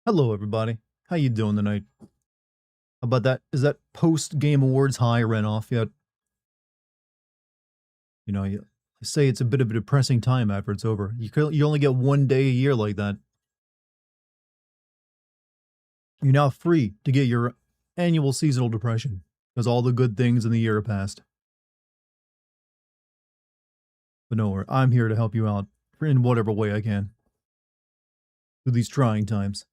Hello, everybody. How you doing tonight? How about that? Is that post-Game Awards high ran off yet? You know, you say it's a bit of a depressing time after it's over. You only get one day a year like that. You're now free to get your annual seasonal depression because all the good things in the year are past. But no worry, I'm here to help you out in whatever way I can through these trying times.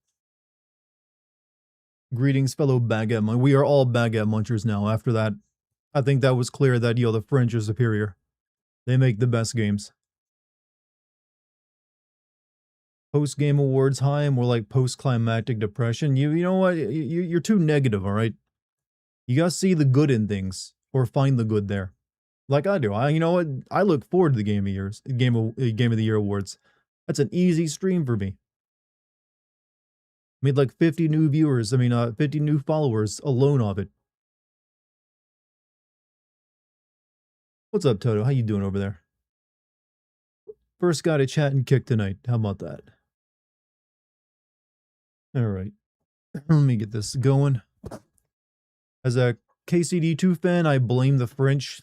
Greetings, fellow baguette munchers. We are all baguette munchers now. After that, I think that was clear that, the French are superior. They make the best games. Post-game awards high, more like post-climactic depression. You know what? You're too negative, all right? You gotta see the good in things, or find the good there. Like I do. You know what? I look forward to the Game of the Year awards. That's an easy stream for me. Made like 50 new viewers. 50 new followers alone of it. What's up, Toto? How you doing over there? First guy to chat and kick tonight. How about that? All right. Let me get this going. As a KCD2 fan, I blame the French.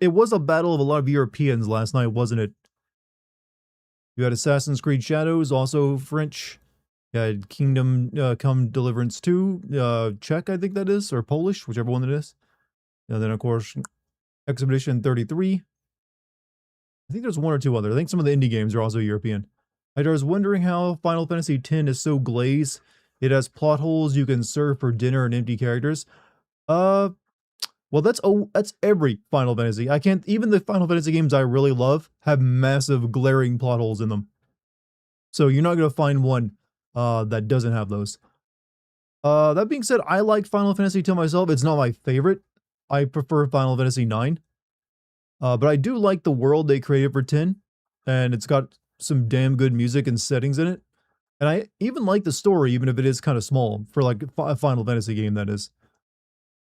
It was a battle of a lot of Europeans last night, wasn't it? You had Assassin's Creed Shadows, also French. You had Kingdom Come Deliverance 2, Czech, I think that is, or Polish, whichever one it is. And then, of course, Expedition 33. I think there's one or two other. I think some of the indie games are also European. I was wondering how Final Fantasy X is so glazed. It has plot holes you can serve for dinner and empty characters. Well, that's every Final Fantasy. Even the Final Fantasy games I really love have massive glaring plot holes in them. So you're not going to find one that doesn't have those. That being said, I like Final Fantasy X myself. It's not my favorite. I prefer Final Fantasy IX. But I do like the world they created for 10, and it's got some damn good music and settings in it. And I even like the story, even if it is kind of small for like a Final Fantasy game, that is.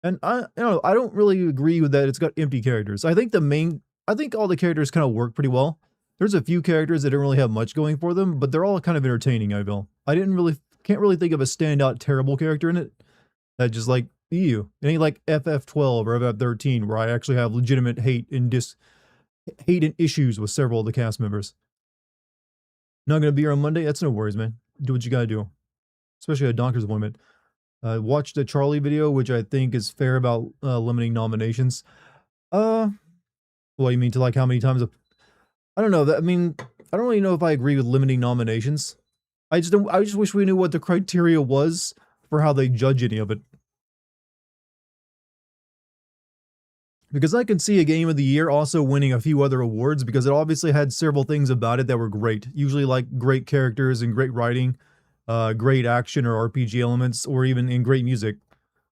And I don't really agree with that. It's got empty characters. I think all the characters kind of work pretty well. There's a few characters that don't really have much going for them, but they're all kind of entertaining. Can't really think of a standout terrible character in it. That just like you, any like FF12 or FF13, where I actually have legitimate hate and issues with several of the cast members. Not gonna be here on Monday. That's no worries, man. Do what you gotta do, especially a doctor's appointment. Watched the Charlie video, which I think is fair about limiting nominations. Well, you mean to like how many times? I don't know. I don't really know if I agree with limiting nominations. I just wish we knew what the criteria was for how they judge any of it. Because I can see a Game of the Year also winning a few other awards because it obviously had several things about it that were great. Usually like great characters and great writing, great action or RPG elements, or even in great music.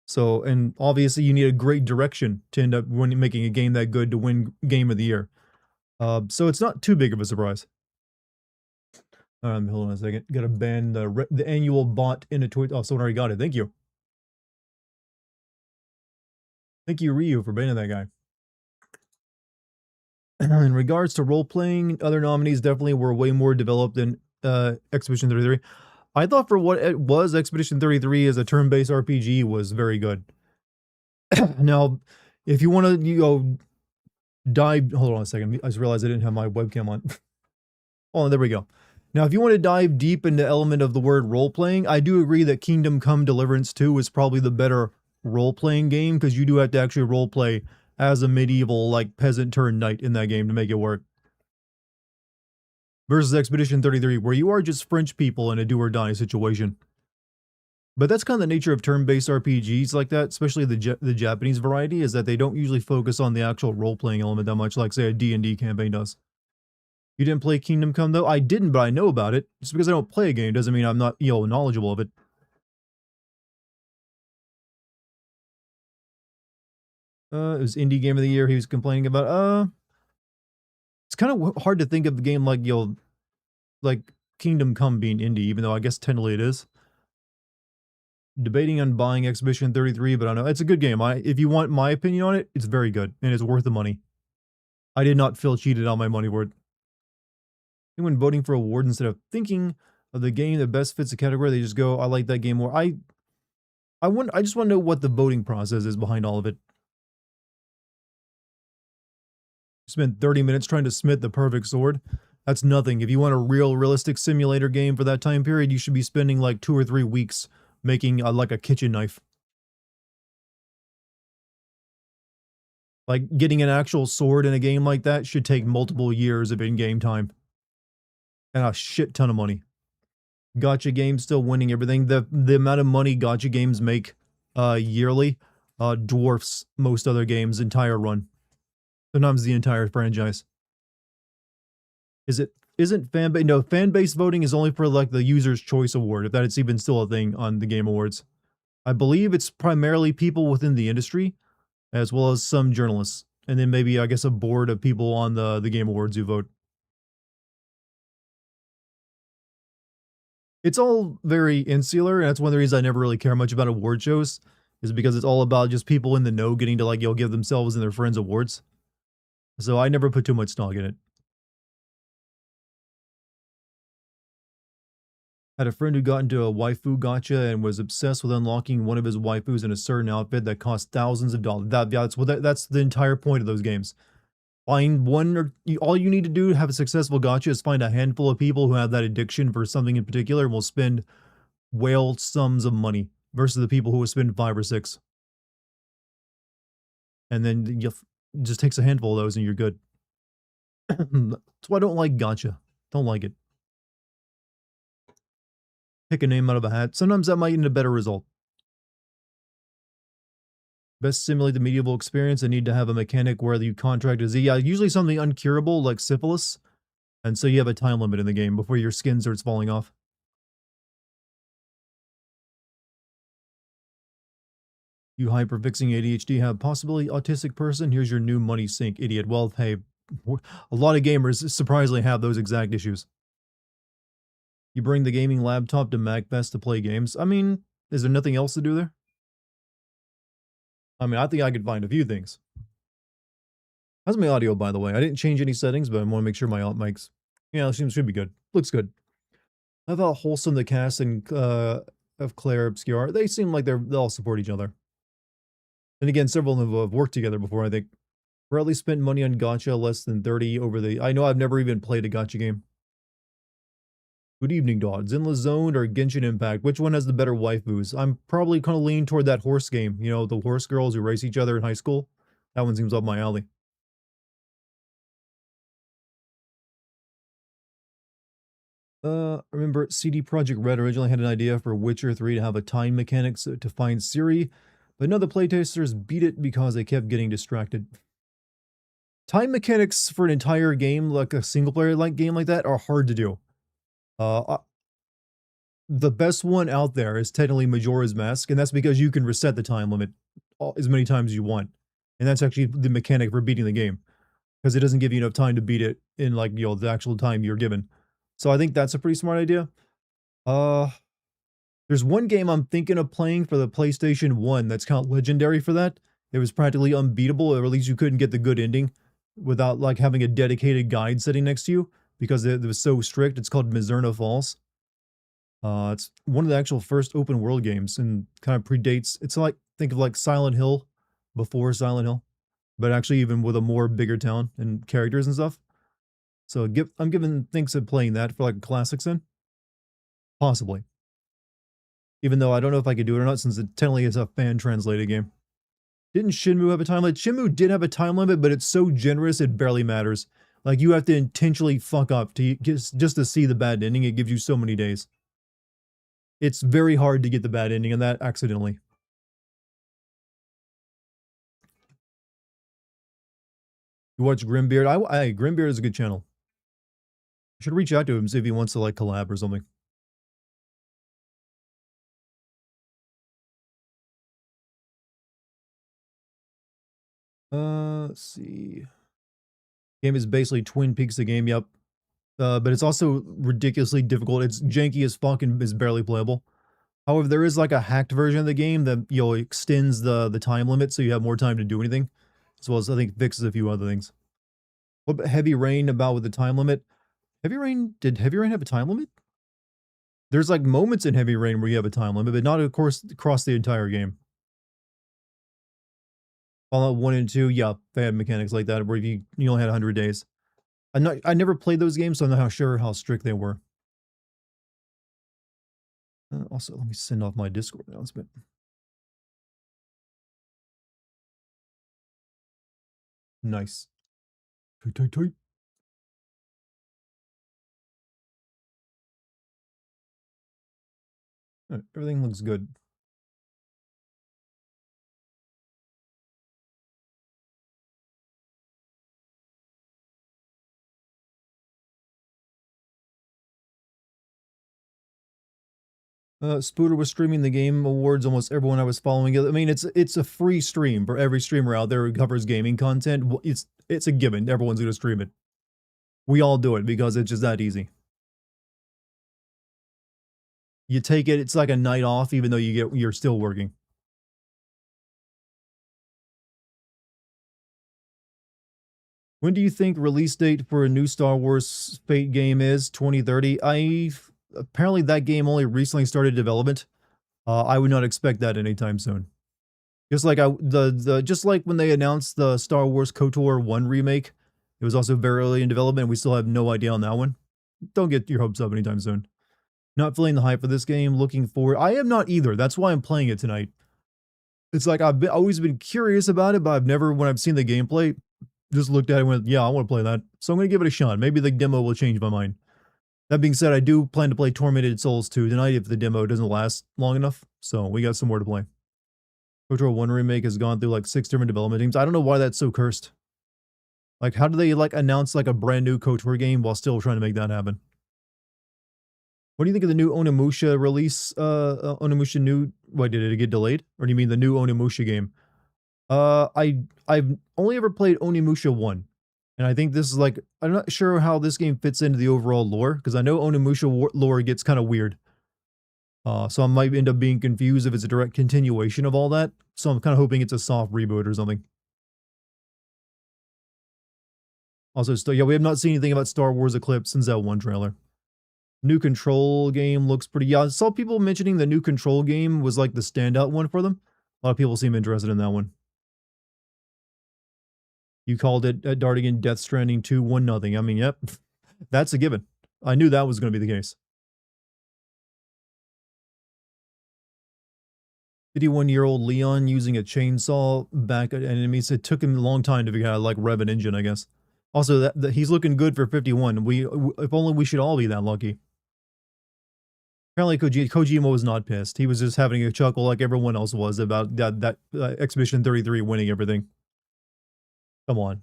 So, and obviously you need a great direction to end up making a game that good to win Game of the Year. So it's not too big of a surprise. Hold on a second. Gotta ban the annual bot in a tweet. Oh, someone already got it. Thank you. Thank you, Ryu, for banning that guy. In regards to role-playing, other nominees definitely were way more developed than Expedition 33. I thought for what it was, Expedition 33 as a turn-based RPG was very good. Now, if you want to, dive... Hold on a second. I just realized I didn't have my webcam on. Oh, there we go. Now, if you want to dive deep into the element of the word role-playing, I do agree that Kingdom Come Deliverance 2 is probably the better role-playing game, because you do have to actually role-play as a medieval, like, peasant turned knight in that game to make it work. Versus Expedition 33, where you are just French people in a do-or-die situation. But that's kind of the nature of turn-based RPGs like that, especially the Japanese variety, is that they don't usually focus on the actual role-playing element that much, like, say, a D&D campaign does. You didn't play Kingdom Come, though? I didn't, but I know about it. Just because I don't play a game doesn't mean I'm not, knowledgeable of it. It was Indie Game of the Year he was complaining about. It's kind of hard to think of the game like, like Kingdom Come being indie, even though I guess technically it is. Debating on buying Expedition 33, but I don't know. It's a good game. If you want my opinion on it, it's very good, and it's worth the money. I did not feel cheated on my money for it. When voting for awards instead of thinking The game that best fits the category, they just go, I like that game more. I just want to know what the voting process is behind all of it. Spend 30 minutes trying to smith the perfect sword. That's nothing. If you want a realistic simulator game for that time period, you should be spending like 2 or 3 weeks making like a kitchen knife. Like getting an actual sword in a game like that should take multiple years of in-game time and a shit ton of money. Gacha games still winning everything. The amount of money gacha games make yearly dwarfs most other games' entire run. Sometimes the entire franchise. Isn't fan base? No, fan base voting is only for like the user's choice award, if that's even still a thing on the Game Awards. I believe it's primarily people within the industry, as well as some journalists, and then maybe I guess a board of people on the Game Awards who vote. It's all very insular, and that's one of the reasons I never really care much about award shows, is because it's all about just people in the know getting to like give themselves and their friends awards. So I never put too much stock in it. Had a friend who got into a waifu gacha and was obsessed with unlocking one of his waifus in a certain outfit that cost thousands of dollars. That's the entire point of those games. Find one, or all you need to do to have a successful gacha is find a handful of people who have that addiction for something in particular and will spend whale sums of money versus the people who will spend 5 or 6. And then you just takes a handful of those and you're good. That's why I don't like gacha. Don't like it. Pick a name out of a hat. Sometimes that might end a better result. Best simulate the medieval experience. I need to have a mechanic where you contract a Z. Yeah, usually something uncurable like syphilis. And so you have a time limit in the game before your skin starts falling off. You hyperfixing ADHD have possibly autistic person. Here's your new money sink, idiot. Well, hey, a lot of gamers surprisingly have those exact issues. You bring the gaming laptop to MacFest to play games. I mean, is there nothing else to do there? I mean, I think I could find a few things. How's my audio, by the way? I didn't change any settings, but I want to make sure my alt mics. Yeah, it should be good. Looks good. I love how wholesome the cast and of Claire Obscure. They seem like they all support each other. And again, several of them have worked together before, I think. Probably spent money on gacha, less than 30 over the... I know I've never even played a gacha game. Good evening, Dodd. Zinla Zone or Genshin Impact? Which one has the better waifus? I'm probably kind of leaning toward that horse game. You know, the horse girls who race each other in high school. That one seems up my alley. Remember CD Projekt Red originally had an idea for Witcher 3 to have a time mechanic to find Ciri, but none of the playtesters beat it because they kept getting distracted. Time mechanics for an entire game, like a single player like game like that, are hard to do. The best one out there is technically Majora's Mask, and that's because you can reset the time limit as many times as you want. And that's actually the mechanic for beating the game, because it doesn't give you enough time to beat it in like, the actual time you're given. So I think that's a pretty smart idea. There's one game I'm thinking of playing for the PlayStation 1 that's kind of legendary for that. It was practically unbeatable, or at least you couldn't get the good ending without like having a dedicated guide sitting next to you because it was so strict. It's called Mizerna Falls. It's one of the actual first open world games and kind of predates. It's like, think of like Silent Hill before Silent Hill, but actually even with a more bigger town and characters and stuff. So I'm giving thinks of playing that for like a classic sin. Possibly. Even though I don't know if I could do it or not, since it technically is a fan translated game. Didn't Shenmue have a time limit? Shenmue did have a time limit, but it's so generous it barely matters. Like you have to intentionally fuck up to just to see the bad ending. It gives you so many days. It's very hard to get the bad ending on that accidentally. You watch Grimbeard? Grimbeard is a good channel. I should reach out to him, see if he wants to like collab or something. Let's see. Game is basically Twin Peaks the game, yep. But it's also ridiculously difficult. It's janky as fuck and is barely playable. However, there is like a hacked version of the game that extends the time limit so you have more time to do anything, as well as I think fixes a few other things. What about Heavy Rain about with the time limit? Did Heavy Rain have a time limit? There's like moments in Heavy Rain where you have a time limit, but not of course across the entire game. Fallout 1 and 2, yeah, they had mechanics like that where you only had 100 days. I never played those games, so I'm not sure how strict they were. Also, let me send off my Discord announcement. Nice. Tight. Everything looks good. Spooter was streaming the Game Awards. Almost everyone I was following. I mean, it's a free stream for every streamer out there who covers gaming content. It's a given. Everyone's going to stream it. We all do it because it's just that easy. You take it. It's like a night off, even though you're still working. When do you think release date for a new Star Wars Fate game is? 2030. Apparently that game only recently started development. I would not expect that anytime soon. Just like just like when they announced the Star Wars KOTOR 1 remake, it was also very early in development. We still have no idea on that one. Don't get your hopes up anytime soon. Not feeling the hype for this game. Looking forward. I am not either. That's why I'm playing it tonight. It's like always been curious about it, but I've never, when I've seen the gameplay, just looked at it and went, yeah, I want to play that. So I'm going to give it a shot. Maybe the demo will change my mind. That being said, I do plan to play Tormented Souls 2 tonight if the demo doesn't last long enough. So we got some more to play. KOTOR 1 remake has gone through like 6 different development teams. I don't know why that's so cursed. Like, how do they like announce like a brand new KOTOR game while still trying to make that happen? What do you think of the new Onimusha release? Onimusha new. Why did it get delayed? Or do you mean the new Onimusha game? I've only ever played Onimusha 1. And I think this is like, I'm not sure how this game fits into the overall lore, because I know Onimusha lore gets kind of weird. So I might end up being confused if it's a direct continuation of all that. So I'm kind of hoping it's a soft reboot or something. Also, yeah, we have not seen anything about Star Wars Eclipse since that one trailer. New Control game looks pretty. Yeah, I saw people mentioning the new Control game was like the standout one for them. A lot of people seem interested in that one. You called it at Dartigan Death Stranding 2 1-0. I mean, yep, that's a given. I knew that was going to be the case. 51-year-old Leon using a chainsaw back at enemies. It took him a long time to figure out how to like rev an engine, I guess. Also, that he's looking good for 51. If only we should all be that lucky. Apparently, Kojima was not pissed. He was just having a chuckle like everyone else was about that Expedition 33 winning everything. Come on.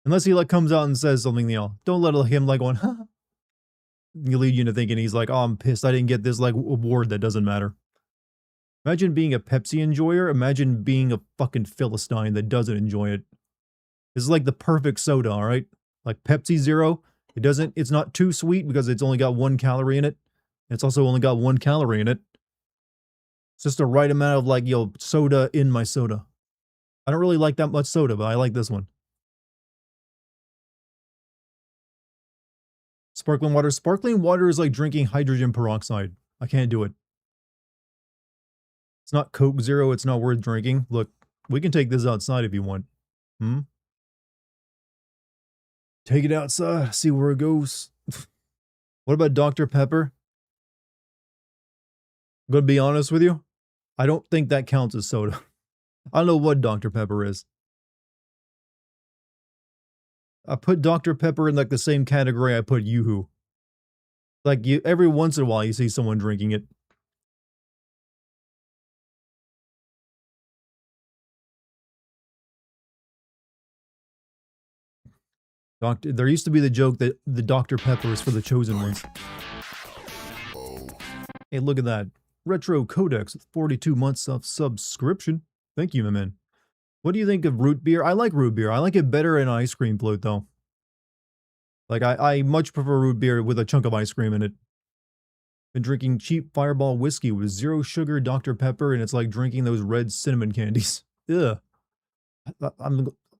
Unless he like comes out and says something, don't let him like going, huh? You lead you into thinking he's like, oh, I'm pissed I didn't get this like award that doesn't matter. Imagine being a Pepsi enjoyer. Imagine being a fucking Philistine that doesn't enjoy it. This is like the perfect soda, all right? Like Pepsi Zero. It's not too sweet because it's only got 1 calorie in it. It's also only got 1 calorie in it. It's just the right amount of like, soda in my soda. I don't really like that much soda, but I like this one. Sparkling water. Sparkling water is like drinking hydrogen peroxide. I can't do it. It's not Coke Zero. It's not worth drinking. Look, we can take this outside if you want. Take it outside, see where it goes. What about Dr. Pepper? I'm going to be honest with you. I don't think that counts as soda. I don't know what Dr. Pepper is. I put Dr. Pepper in like the same category I put Yoo-Hoo. Like every once in a while you see someone drinking it. There used to be the joke that the Dr. Pepper is for the chosen ones. Hey, look at that. Retro Codex with 42 months of subscription. Thank you, my man. What do you think of root beer? I like root beer. I like it better in ice cream float, though. Like, I much prefer root beer with a chunk of ice cream in it. Been drinking cheap Fireball whiskey with 0 sugar Dr. Pepper, and it's like drinking those red cinnamon candies. Ugh.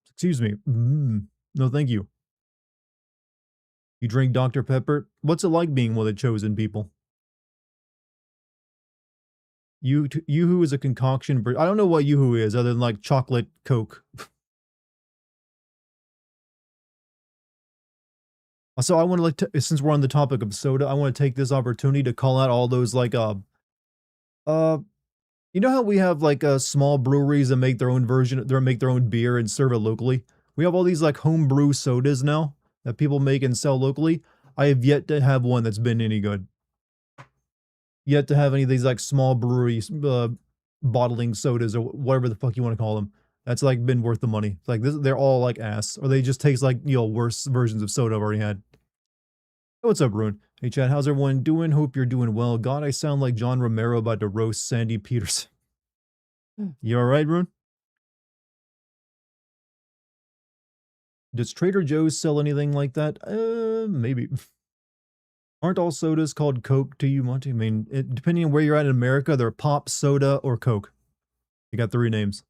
Excuse me. No, thank you. You drink Dr. Pepper? What's it like being one of the chosen people? Yoo-hoo is a concoction. I don't know what Yoo-hoo is other than like chocolate Coke. So I want to like, since we're on the topic of soda, I want to take this opportunity to call out all those like, uh, you know how we have like small breweries that make their own version, they make their own beer and serve it locally. We have all these like home brew sodas now that people make and sell locally. I have yet to have one that's been any good. Yet to have any of these like small breweries bottling sodas or whatever the fuck you want to call them. That's like been worth the money. Like this, they're all like ass, or they just taste like worse versions of soda I've already had. What's up, Rune? Hey, Chad, how's everyone doing? Hope you're doing well. God, I sound like John Romero about to roast Sandy Peterson. You all right, Rune? Does Trader Joe's sell anything like that? Maybe. Aren't all sodas called Coke to you, Monty? I mean, depending on where you're at in America, they're pop, soda, or Coke. You got 3 names.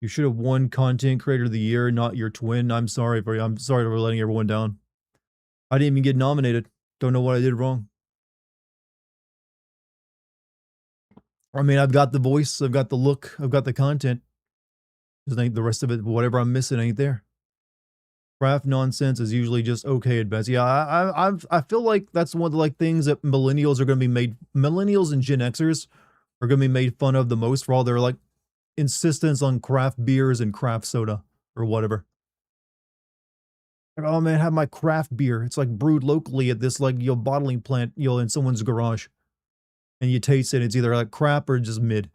You should have won Content Creator of the Year, not your twin. I'm sorry for letting everyone down. I didn't even get nominated. Don't know what I did wrong. I mean, I've got the voice, I've got the look, I've got the content. Just ain't the rest of it. Whatever I'm missing ain't there. Craft nonsense is usually just okay at best. Yeah, I feel like that's one of the like things that millennials are going to be made. Millennials and Gen Xers are going to be made fun of the most for all their like insistence on craft beers and craft soda or whatever. Like, oh man, have my craft beer. It's like brewed locally at this like bottling plant in someone's garage, and you taste it. It's either like crap or just mid.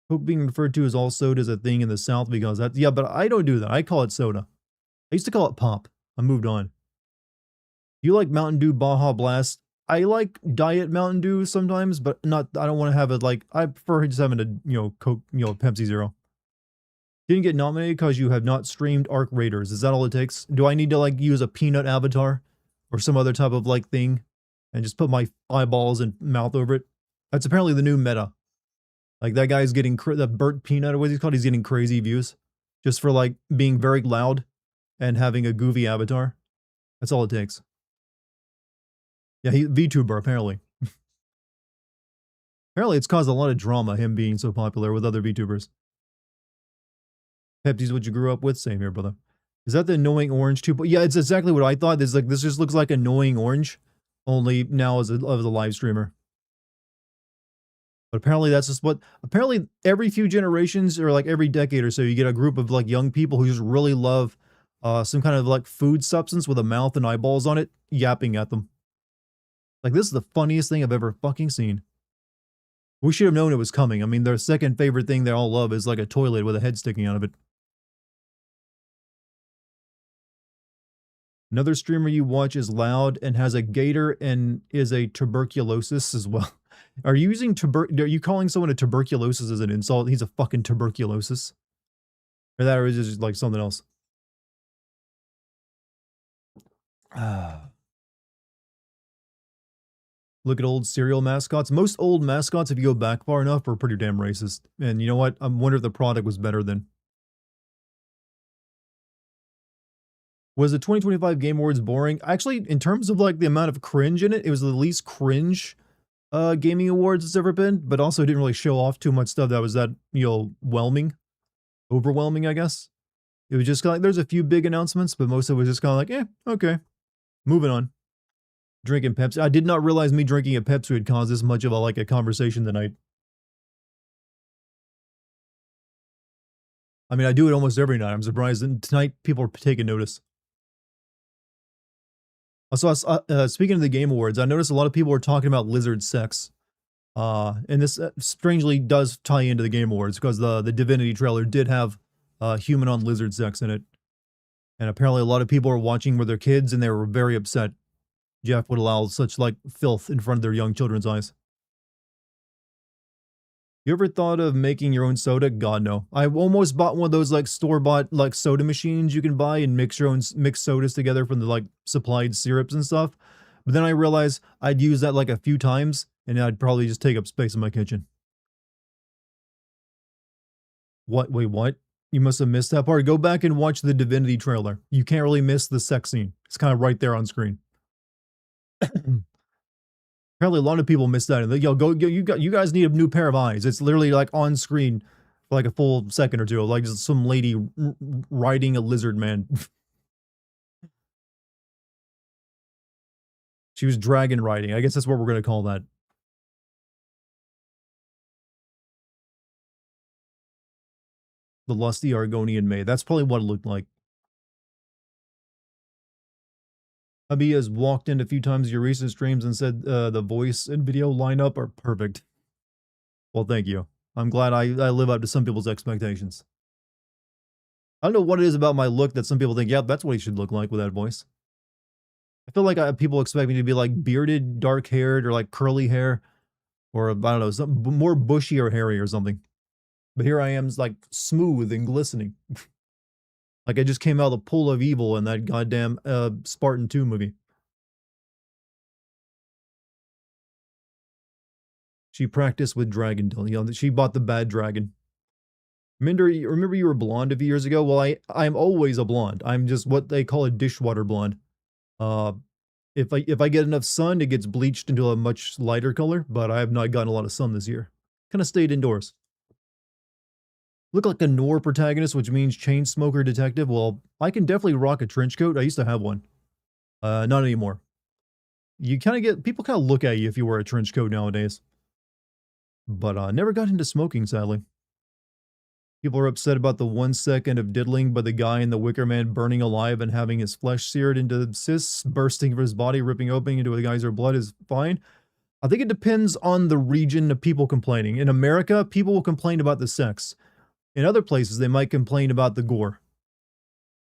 Coke being referred to as all soda is a thing in the South because that's, yeah, but I don't do that. I call it soda. I used to call it pop. I moved on. You like Mountain Dew Baja Blast? I like Diet Mountain Dew sometimes, but not, I don't want to have it like, I prefer just having a, Coke, Pepsi Zero. Didn't get nominated because you have not streamed Arc Raiders. Is that all it takes? Do I need to like use a peanut avatar or some other type of like thing and just put my eyeballs and mouth over it? That's apparently the new meta. Like that guy's getting that Burt Peanut or what he's called. He's getting crazy views just for like being very loud and having a goofy avatar. That's all it takes. Yeah, VTuber apparently. Apparently, it's caused a lot of drama him being so popular with other VTubers. Pepsi's what you grew up with. Same here, brother. Is that the annoying orange too? But yeah, it's exactly what I thought. This like this just looks like annoying orange, only now as a live streamer. But apparently that's just what, apparently every few generations or like every decade or so, you get a group of like young people who just really love some kind of like food substance with a mouth and eyeballs on it, yapping at them. Like this is the funniest thing I've ever fucking seen. We should have known it was coming. I mean, their second favorite thing they all love is like a toilet with a head sticking out of it. Another streamer you watch is loud and has a gator and is a tuberculosis as well. Are you using are you calling someone a tuberculosis as an insult? He's a fucking tuberculosis. Or is it just like something else? Look at old cereal mascots. Most old mascots, if you go back far enough, are pretty damn racist. And you know what? I wonder if the product was better than. Was the 2025 Game Awards boring? Actually, in terms of like the amount of cringe in it, it was the least cringe gaming awards it's ever been, but also didn't really show off too much stuff that was that, overwhelming, I guess. It was just kind of like, there's a few big announcements, but most of it was just kind of like, okay, moving on. Drinking Pepsi. I did not realize me drinking a Pepsi would cause this much of a conversation tonight. I mean, I do it almost every night. I'm surprised that tonight people are taking notice. Also, speaking of the Game Awards, I noticed a lot of people are talking about lizard sex. And this strangely does tie into the Game Awards because the Divinity trailer did have human on lizard sex in it. And apparently a lot of people are watching with their kids and they were very upset Jeff would allow such like filth in front of their young children's eyes. You ever thought of making your own soda? God, no. I almost bought one of those like store-bought like soda machines you can buy and mix your own mixed sodas together from the like supplied syrups and stuff. But then I realized I'd use that like a few times and I'd probably just take up space in my kitchen. What? Wait, what? You must have missed that part. Go back and watch the Divinity trailer. You can't really miss the sex scene. It's kind of right there on screen. Apparently, a lot of people missed that. Yo, you guys need a new pair of eyes. It's literally like on screen for like a full second or two, like just some lady riding a lizard man. She was dragon riding. I guess that's what we're gonna call that. The lusty Argonian maid. That's probably what it looked like. Hubby has walked in a few times your recent streams and said the voice and video lineup are perfect. Well, thank you. I'm glad I live up to some people's expectations. I don't know what it is about my look that some people think, yeah, that's what he should look like with that voice. I feel like people expect me to be like bearded, dark haired, or like curly hair, or I don't know, something more bushy or hairy or something. But here I am, like smooth and glistening. Like I just came out of the pool of evil in that goddamn Spartan 2 movie. She practiced with Dragon Dill. You know, she bought the bad dragon. Minder, remember you were blonde a few years ago? Well, I'm always a blonde. I'm just what they call a dishwater blonde. Uh, if I get enough sun, it gets bleached into a much lighter color. But I have not gotten a lot of sun this year. Kind of stayed indoors. Look like a noir protagonist, which means chain smoker detective. Well, I can definitely rock a trench coat. I used to have one. Not anymore. You kind of get people kind of look at you if you wear a trench coat nowadays. But never got into smoking, sadly. People are upset about the 1 second of diddling by the guy in the Wicker Man burning alive and having his flesh seared into cysts, bursting from his body, ripping open into a geyser of blood is fine. I think it depends on the region of people complaining. In America, people will complain about the sex. In other places, they might complain about the gore.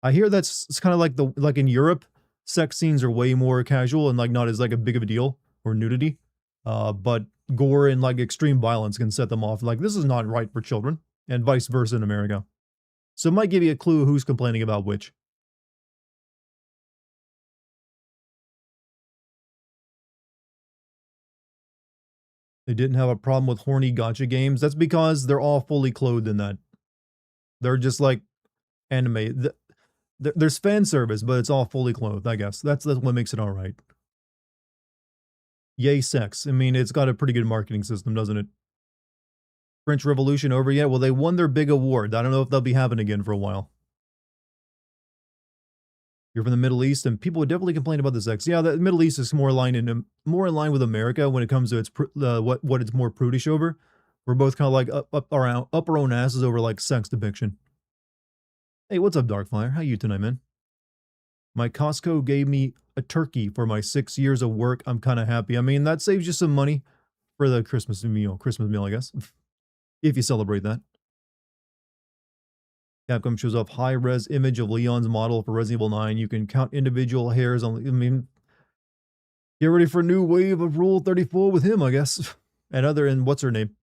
I hear it's kind of like in Europe, sex scenes are way more casual and like not as like a big of a deal, or nudity. But gore and like extreme violence can set them off. Like this is not right for children, and vice versa in America. So it might give you a clue who's complaining about which. They didn't have a problem with horny gotcha games. That's because they're all fully clothed in that. They're just like anime. There's fan service, but it's all fully clothed, I guess. That's what makes it all right. Yay, sex. I mean, it's got a pretty good marketing system, doesn't it? French Revolution over yet? Well, they won their big award. I don't know if they'll be having again for a while. You're from the Middle East, and people would definitely complain about the sex. Yeah, the Middle East is more in line with America when it comes to its what it's more prudish over. We're both kind of like up our own asses over like sex depiction. Hey, what's up, Darkfire? How you tonight, man? My Costco gave me a turkey for my 6 years of work. I'm kind of happy. I mean, that saves you some money for the Christmas meal, I guess, if you celebrate that. Capcom shows off high-res image of Leon's model for Resident Evil 9. You can count individual hairs on, I mean, get ready for a new wave of Rule 34 with him, I guess. And what's her name?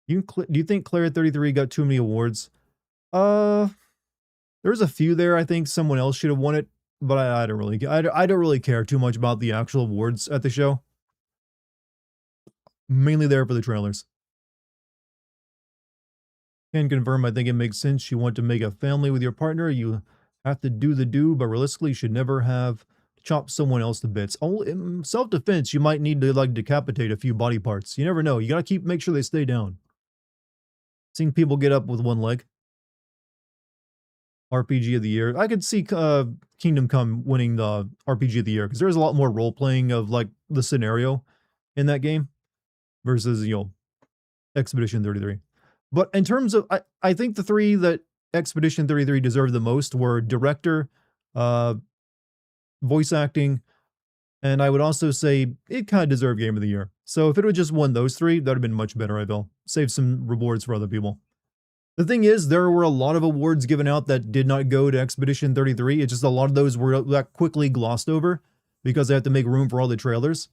Do you think Claire 33 got too many awards? There's a few there. I think someone else should have won it, but I don't really care too much about the actual awards at the show. Mainly there for the trailers. Can confirm, I think it makes sense. You want to make a family with your partner, you have to do the do, but realistically, you should never have chopped someone else to bits. In self-defense, you might need to like decapitate a few body parts. You never know. You gotta make sure they stay down. Seeing people get up with one leg. RPG of the year. I could see Kingdom Come winning the RPG of the year because there's a lot more role playing of like the scenario in that game versus Expedition 33. But in terms of, I think the three that Expedition 33 deserved the most were director, voice acting, and I would also say it kind of deserved Game of the Year. So if it would just won those three, that would have been much better, I feel. Save some rewards for other people. The thing is, there were a lot of awards given out that did not go to Expedition 33. It's just a lot of those were that quickly glossed over because they have to make room for all the trailers.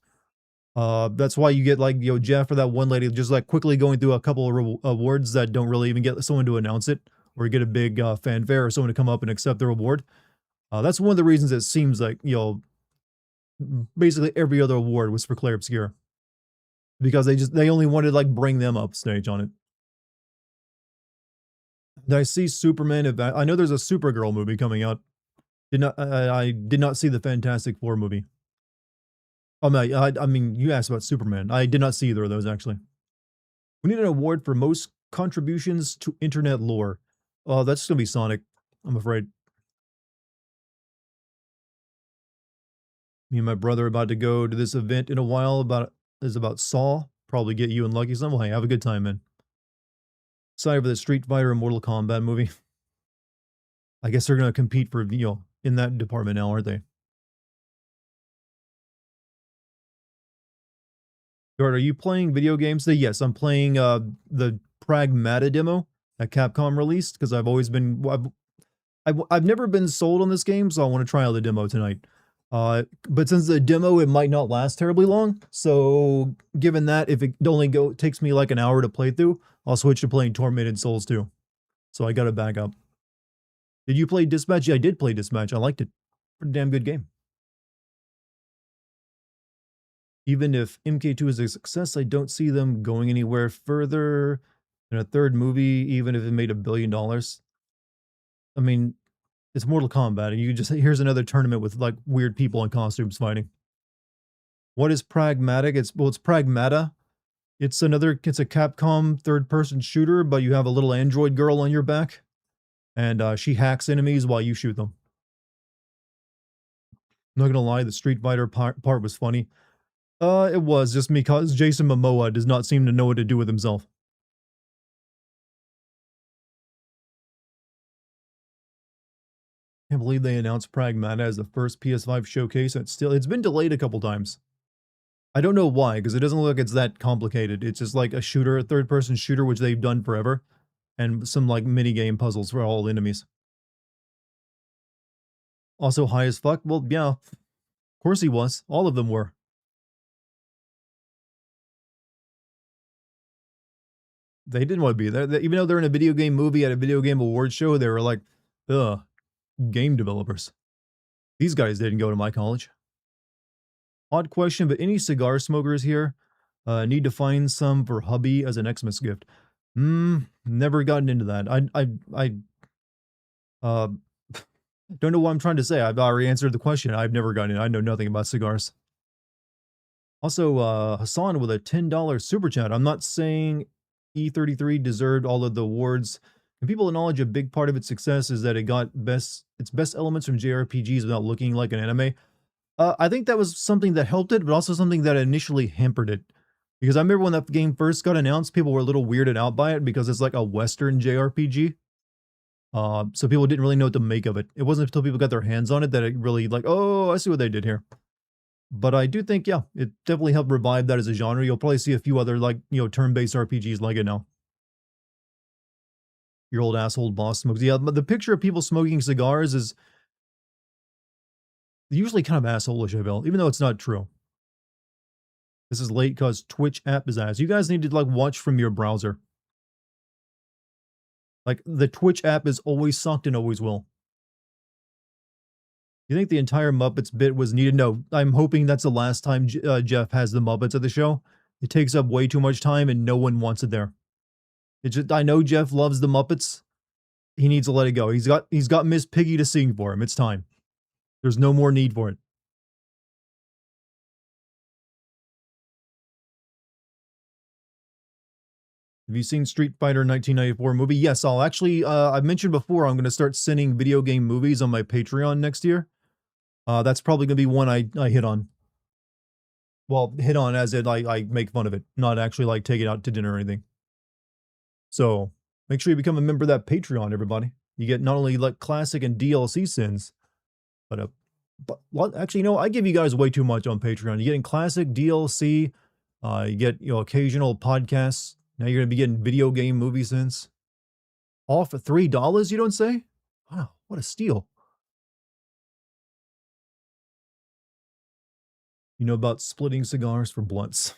That's why you get like, Jeff or that one lady just like quickly going through a couple of awards that don't really even get someone to announce it or get a big fanfare or someone to come up and accept their award. That's one of the reasons it seems like, basically every other award was for Claire Obscure because they only wanted to like bring them up stage on it. Did I see Superman? I know there's a Supergirl movie coming out. I did not see the Fantastic Four movie. Oh no, I mean you asked about Superman. I did not see either of those actually. We need an award for most contributions to internet lore. Oh, that's gonna be Sonic. I'm afraid. Me and my brother are about to go to this event in a while about Saw. Probably get you and Lucky some. Well, hey, have a good time, man. Excited for the Street Fighter and Mortal Kombat movie. I guess they're gonna compete for in that department now, aren't they? Are you playing video games today? Yes, I'm playing the Pragmata demo that Capcom released because I've always been I've never been sold on this game, so I want to try out the demo tonight. But since the demo it might not last terribly long, so given that if it only takes me like an hour to play through, I'll switch to playing Tormented Souls 2. So I got to back up. Did you play Dispatch? Yeah, I did play Dispatch. I liked it. Pretty damn good game. Even if MK2 is a success, I don't see them going anywhere further in a third movie, even if it made $1 billion. I mean, it's Mortal Kombat, and you just here's another tournament with like weird people in costumes fighting. What is pragmatic? It's Pragmata. It's a Capcom third-person shooter, but you have a little android girl on your back, and she hacks enemies while you shoot them. Not gonna lie, the Street Fighter part was funny. It was just because Jason Momoa does not seem to know what to do with himself. Can't believe they announced Pragmata as the first PS5 showcase. It's been delayed a couple times. I don't know why, because it doesn't look like it's that complicated. It's just like a shooter, a third-person shooter, which they've done forever, and some like mini game puzzles for all enemies. Also high as fuck. Well, yeah, of course he was. All of them were. They didn't want to be there. Even though they're in a video game movie at a video game awards show, they were like, ugh, game developers. These guys didn't go to my college. Odd question, but any cigar smokers here? Need to find some for hubby as an Xmas gift. Never gotten into that. I uh, don't know what I'm trying to say. I've already answered the question. I've never gotten it. I know nothing about cigars. Also, Hassan with a $10 super chat. I'm not saying E33 deserved all of the awards. And people acknowledge a big part of its success is that it got its best elements from JRPGs without looking like an anime. I think that was something that helped it, but also something that initially hampered it. Because I remember when that game first got announced, people were a little weirded out by it because it's like a Western JRPG. So people didn't really know what to make of it. It wasn't until people got their hands on it that it really like, oh, I see what they did here. But I do think, yeah, it definitely helped revive that as a genre. You'll probably see a few other like, turn-based RPGs like it now. Your old asshole boss smokes. Yeah, but the picture of people smoking cigars is usually kind of asshole-ish, I feel, even though it's not true. This is late because Twitch app is ass. You guys need to like watch from your browser. Like the Twitch app is always sucked and always will. You think the entire Muppets bit was needed? No, I'm hoping that's the last time Jeff has the Muppets at the show. It takes up way too much time and no one wants it there. I know Jeff loves the Muppets. He needs to let it go. He's got Miss Piggy to sing for him. It's time. There's no more need for it. Have you seen Street Fighter 1994 movie? Yes, I'll actually, I've mentioned before, I'm going to start sending video game movies on my Patreon next year. That's probably going to be one I hit on. Well, hit on as in I make fun of it, not actually like take it out to dinner or anything. So make sure you become a member of that Patreon, everybody. You get not only like classic and DLC sins, but actually, I give you guys way too much on Patreon. You're getting classic DLC, you get occasional podcasts. Now you're gonna be getting video game movie sins. All for $3, you don't say? Wow, what a steal. You know about splitting cigars for blunts.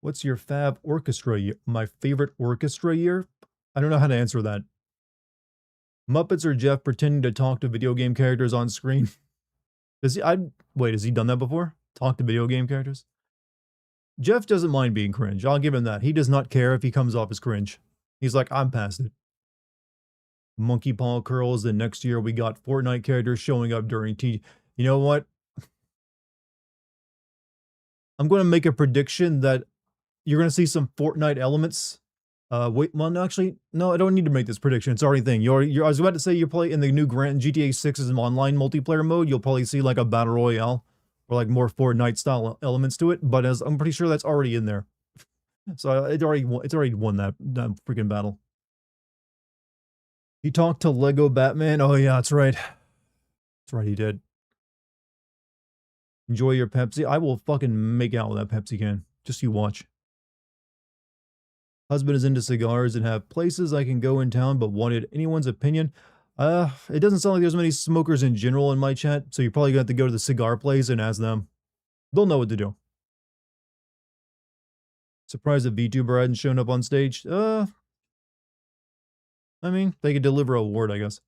What's your fave orchestra year? My favorite orchestra year? I don't know how to answer that. Muppets or Jeff pretending to talk to video game characters on screen? Has he done that before? Talk to video game characters? Jeff doesn't mind being cringe. I'll give him that. He does not care if he comes off as cringe. He's like, I'm past it. monkey paw curls, and next year we got Fortnite characters showing up during T. You know what? I'm going to make a prediction that you're going to see some Fortnite elements. Wait, well, no, actually, no, I don't need to make this prediction. It's already a thing. I was about to say you play in the new GTA 6's online multiplayer mode. You'll probably see like a battle royale or like more Fortnite style elements to it. But as I'm pretty sure that's already in there. So it's already won that freaking battle. He talked to Lego Batman. Oh yeah, that's right. That's right, he did. Enjoy your Pepsi. I will fucking make out with that Pepsi can. Just you watch. Husband is into cigars and have places I can go in town, but wanted anyone's opinion. It doesn't sound like there's many smokers in general in my chat, so you're probably going to have to go to the cigar place and ask them. They'll know what to do. Surprised a VTuber hadn't shown up on stage. I mean, they could deliver a award, I guess.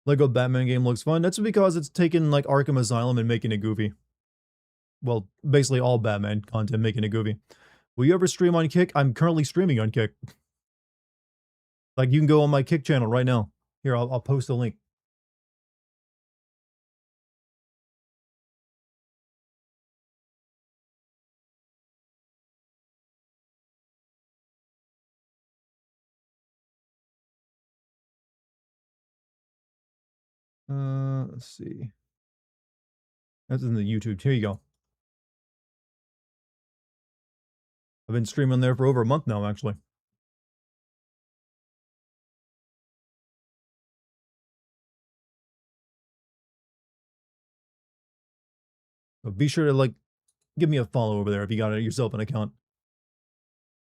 Lego Batman game looks fun. That's because it's taken like Arkham Asylum and making it goofy. Well, basically all Batman content making it goofy. Will you ever stream on Kick? I'm currently streaming on Kick. Like, you can go on my Kick channel right now. Here, I'll post a link. Let's see. That's in the YouTube. Here you go. I've been streaming there for over a month now, actually. So be sure to, like, give me a follow over there if you got yourself an account.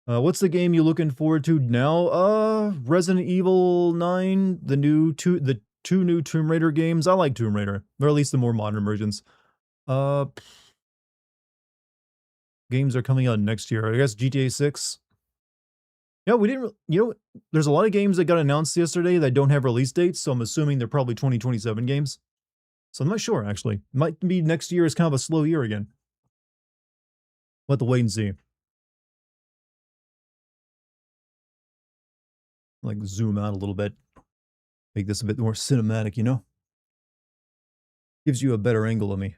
What's the game you looking forward to now? Resident Evil 9, the two new Tomb Raider games. I like Tomb Raider, or at least the more modern versions. Games are coming out next year. I guess GTA 6. Yeah, we didn't, there's a lot of games that got announced yesterday that don't have release dates, so I'm assuming they're probably 2027 games. So I'm not sure, actually. Might be next year is kind of a slow year again. We'll have to wait and see. Like, zoom out a little bit. Make this a bit more cinematic, you know? Gives you a better angle of me.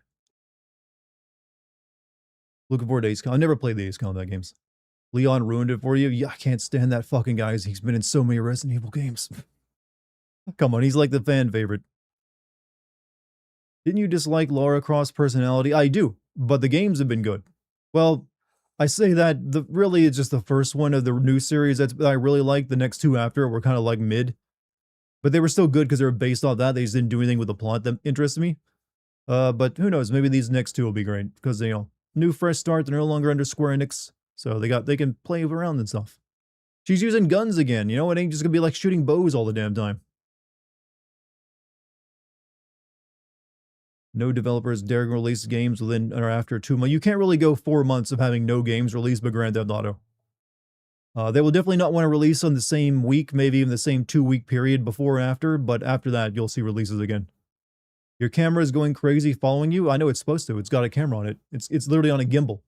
Looking forward to Ace Combat. I never played the Ace Combat games. Leon ruined it for you? Yeah, I can't stand that fucking guy. He's been in so many Resident Evil games. Come on, he's like the fan favorite. Didn't you dislike Lara Croft's personality? I do, but the games have been good. Well, I say that really it's just the first one of the new series that I really liked. The next two after were kind of like mid. But they were still good because they were based off that. They just didn't do anything with the plot that interested me. But who knows? Maybe these next two will be great because, new fresh start. They're no longer under Square Enix. So they can play around and stuff. She's using guns again. It ain't just gonna be like shooting bows all the damn time. No developers daring release games within or after 2 months. You can't really go 4 months of having no games released but Grand Theft Auto. They will definitely not want to release on the same week, maybe even the same 2-week period before or after, but after that, you'll see releases again. Your camera is going crazy following you? I know it's supposed to. It's got a camera on it. It's literally on a gimbal.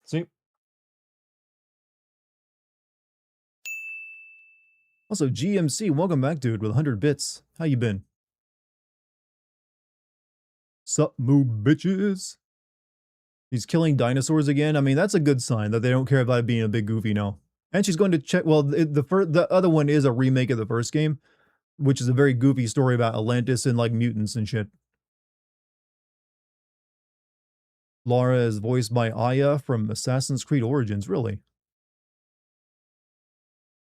See? Also, GMC, welcome back, dude, with 100 bits. How you been? Sup, moo bitches? He's killing dinosaurs again. I mean, that's a good sign that they don't care about it being a big goofy now. And she's going to check. Well, the other one is a remake of the first game, which is a very goofy story about Atlantis and like mutants and shit. Lara is voiced by Aya from Assassin's Creed Origins. Really?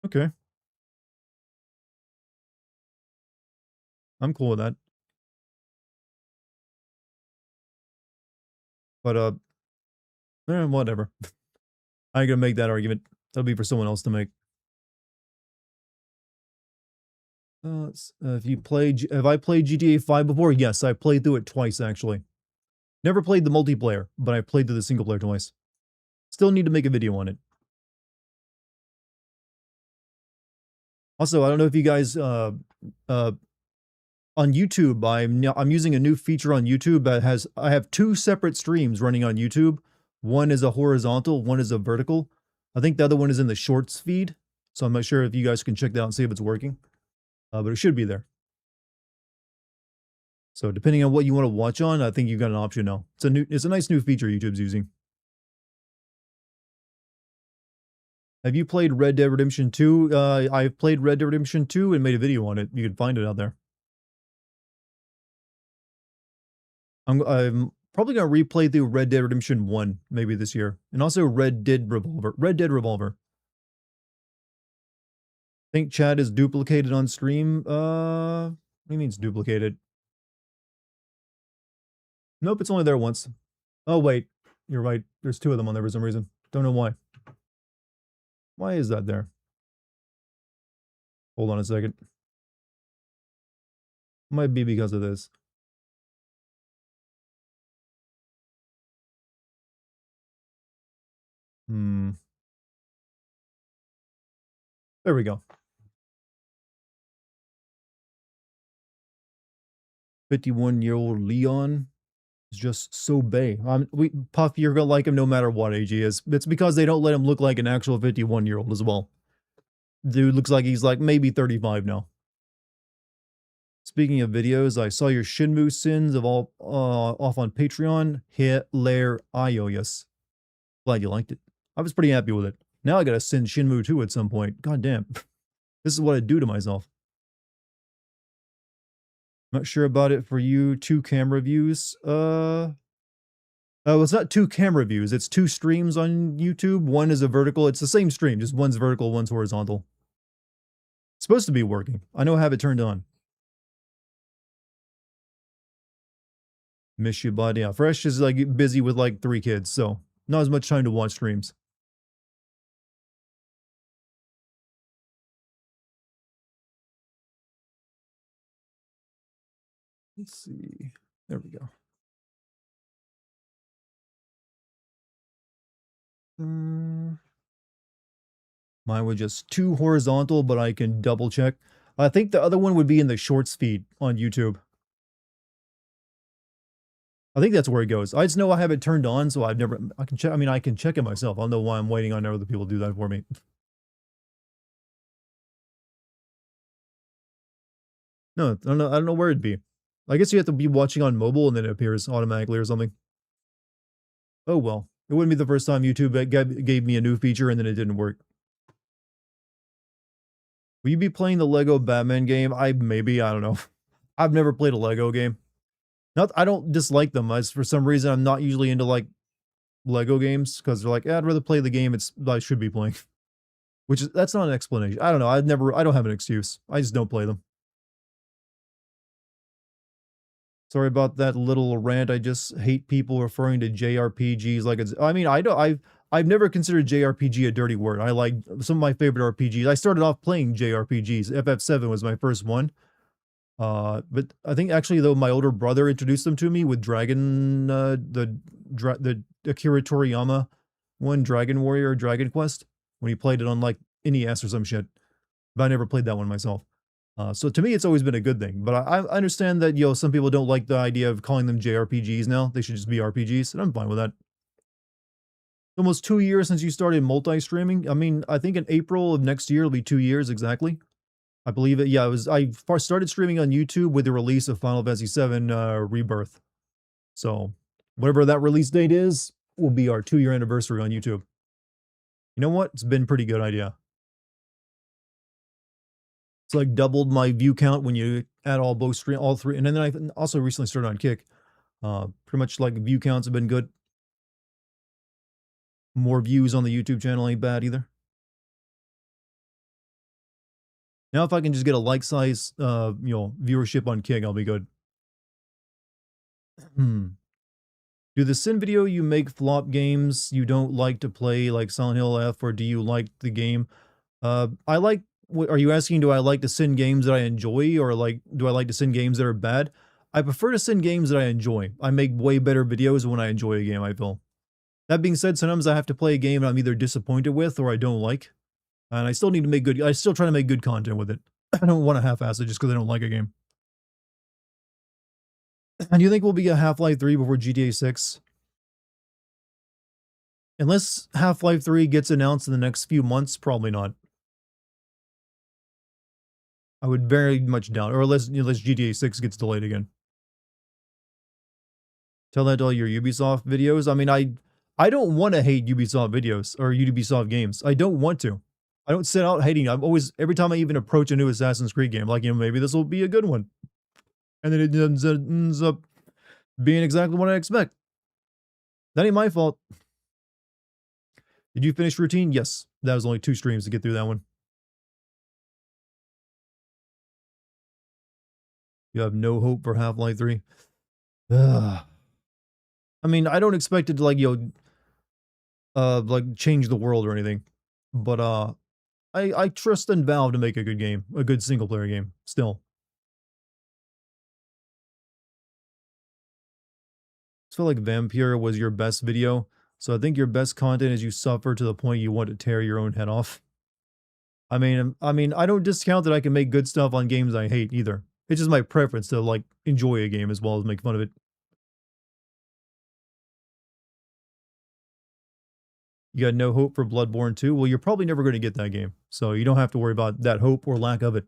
Okay. I'm cool with that. But, whatever. I ain't gonna make that argument. That'll be for someone else to make. Have I played GTA 5 before? Yes, I played through it twice, actually. Never played the multiplayer, but I played through the single player twice. Still need to make a video on it. Also, I don't know if you guys, on YouTube, I'm using a new feature on YouTube that I have 2 separate streams running on YouTube. One is a horizontal, one is a vertical. I think the other one is in the shorts feed, so I'm not sure if you guys can check that out and see if it's working, but it should be there. So depending on what you want to watch on, I think you've got an option now. It's a nice new feature YouTube's using. Have you played Red Dead Redemption 2? I've played Red Dead Redemption 2 and made a video on it. You can find it out there. I'm probably gonna replay through Red Dead Redemption 1 maybe this year, and also Red Dead Revolver. Red Dead Revolver. I think chat is duplicated on stream. What do you mean it's duplicated? Nope, it's only there once. Oh wait, you're right. There's two of them on there for some reason. Don't know why. Why is that there? Hold on a second. Might be because of this. There we go. 51-year-old Leon is just so bae. Puff, you're gonna like him no matter what age he is. It's because they don't let him look like an actual 51-year-old as well. Dude looks like he's like maybe 35 now. Speaking of videos, I saw your Shinmu sins of all off on Patreon. Hilarious. Glad you liked it. I was pretty happy with it. Now I gotta send Shinmu 2 at some point. God damn. This is what I do to myself. Not sure about it for you. 2 camera views. Well, it's not 2 camera views. It's 2 streams on YouTube. One is a vertical. It's the same stream. Just one's vertical, one's horizontal. It's supposed to be working. I know I have it turned on. Miss you, bud. Yeah, Fresh is like busy with like 3 kids, so not as much time to watch streams. Let's see. There we go. Mine was just 2 horizontal, but I can double check. I think the other one would be in the shorts feed on YouTube. I think that's where it goes. I just know I have it turned on, so I can check. I mean, I can check it myself. I don't know why I'm waiting on other people to do that for me. No, I don't know where it'd be. I guess you have to be watching on mobile and then it appears automatically or something. Oh well. It wouldn't be the first time YouTube gave me a new feature and then it didn't work. Will you be playing the Lego Batman game? Maybe, I don't know. I've never played a Lego game. I don't dislike them. For some reason, I'm not usually into like Lego games because they're like, I'd rather play the game I should be playing. That's not an explanation. I don't know. I don't have an excuse. I just don't play them. Sorry about that little rant. I just hate people referring to JRPGs like it's. I mean, I've never considered JRPG a dirty word. I like some of my favorite RPGs. I started off playing JRPGs. FF7 was my first one. But I think actually though my older brother introduced them to me with Dragon, the Akira Toriyama one, Dragon Warrior, Dragon Quest, when he played it on like NES or some shit. But I never played that one myself. So to me, it's always been a good thing. But I understand that, some people don't like the idea of calling them JRPGs now. They should just be RPGs, and I'm fine with that. Almost 2 years since you started multi-streaming. I mean, I think in April of next year, it'll be 2 years exactly. I believe it. Yeah, I started streaming on YouTube with the release of Final Fantasy VII Rebirth. So whatever that release date is, will be our 2-year anniversary on YouTube. You know what? It's been a pretty good idea. It's like doubled my view count when you add all 3. And then I also recently started on Kick. Pretty much like view counts have been good. More views on the YouTube channel ain't bad either. Now if I can just get a like size, viewership on Kick, I'll be good. Do the Sin video you make flop games you don't like to play, like Silent Hill F, or do you like the game? I like. Are you asking? Do I like to send games that I enjoy, or do I like to send games that are bad? I prefer to send games that I enjoy. I make way better videos when I enjoy a game, I feel. That being said, sometimes I have to play a game I'm either disappointed with or I don't like, and I still need to make good. I still try to make good content with it. I don't want to half-ass it just because I don't like a game. And do you think we'll be a Half-Life 3 before GTA 6? Unless Half-Life 3 gets announced in the next few months, probably not. I would very much doubt, or unless GTA 6 gets delayed again. Tell that to all your Ubisoft videos. I mean, I don't want to hate Ubisoft videos or Ubisoft games. I don't want to. I don't set out hating. I'm always, every time I even approach a new Assassin's Creed game, like, maybe this will be a good one. And then it ends up being exactly what I expect. That ain't my fault. Did you finish Routine? Yes. That was only 2 streams to get through that one. You have no hope for Half-Life 3? Ugh. I mean, I don't expect it to, like, like, change the world or anything. But, I trust in Valve to make a good game. A good single-player game, still. I feel like Vampire was your best video, so I think your best content is you suffer to the point you want to tear your own head off. I mean, I don't discount that I can make good stuff on games I hate either. It's just my preference to, like, enjoy a game as well as make fun of it. You got no hope for Bloodborne 2? Well, you're probably never going to get that game, so you don't have to worry about that hope or lack of it.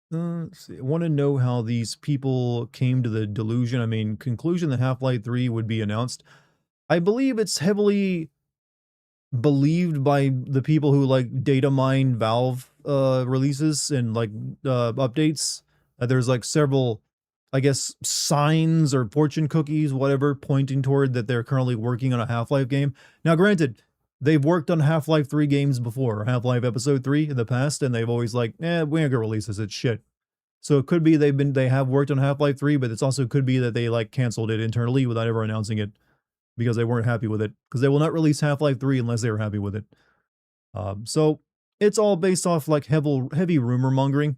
Let's see. I want to know how these people came to the delusion. I mean, conclusion that Half-Life 3 would be announced. I believe it's heavily believed by the people who like data mine Valve releases and like updates. There's like several, I guess, signs or fortune cookies, whatever, pointing toward that they're currently working on a Half-Life game. Now, granted, they've worked on Half-Life 3 games before, Half-Life Episode 3 in the past, and they've always like, we ain't gonna release this, it's shit. So it could be they have worked on Half-Life 3, but it's also could be that they like canceled it internally without ever announcing it because they weren't happy with it. Because they will not release Half-Life 3 unless they were happy with it. So it's all based off like heavy rumor mongering.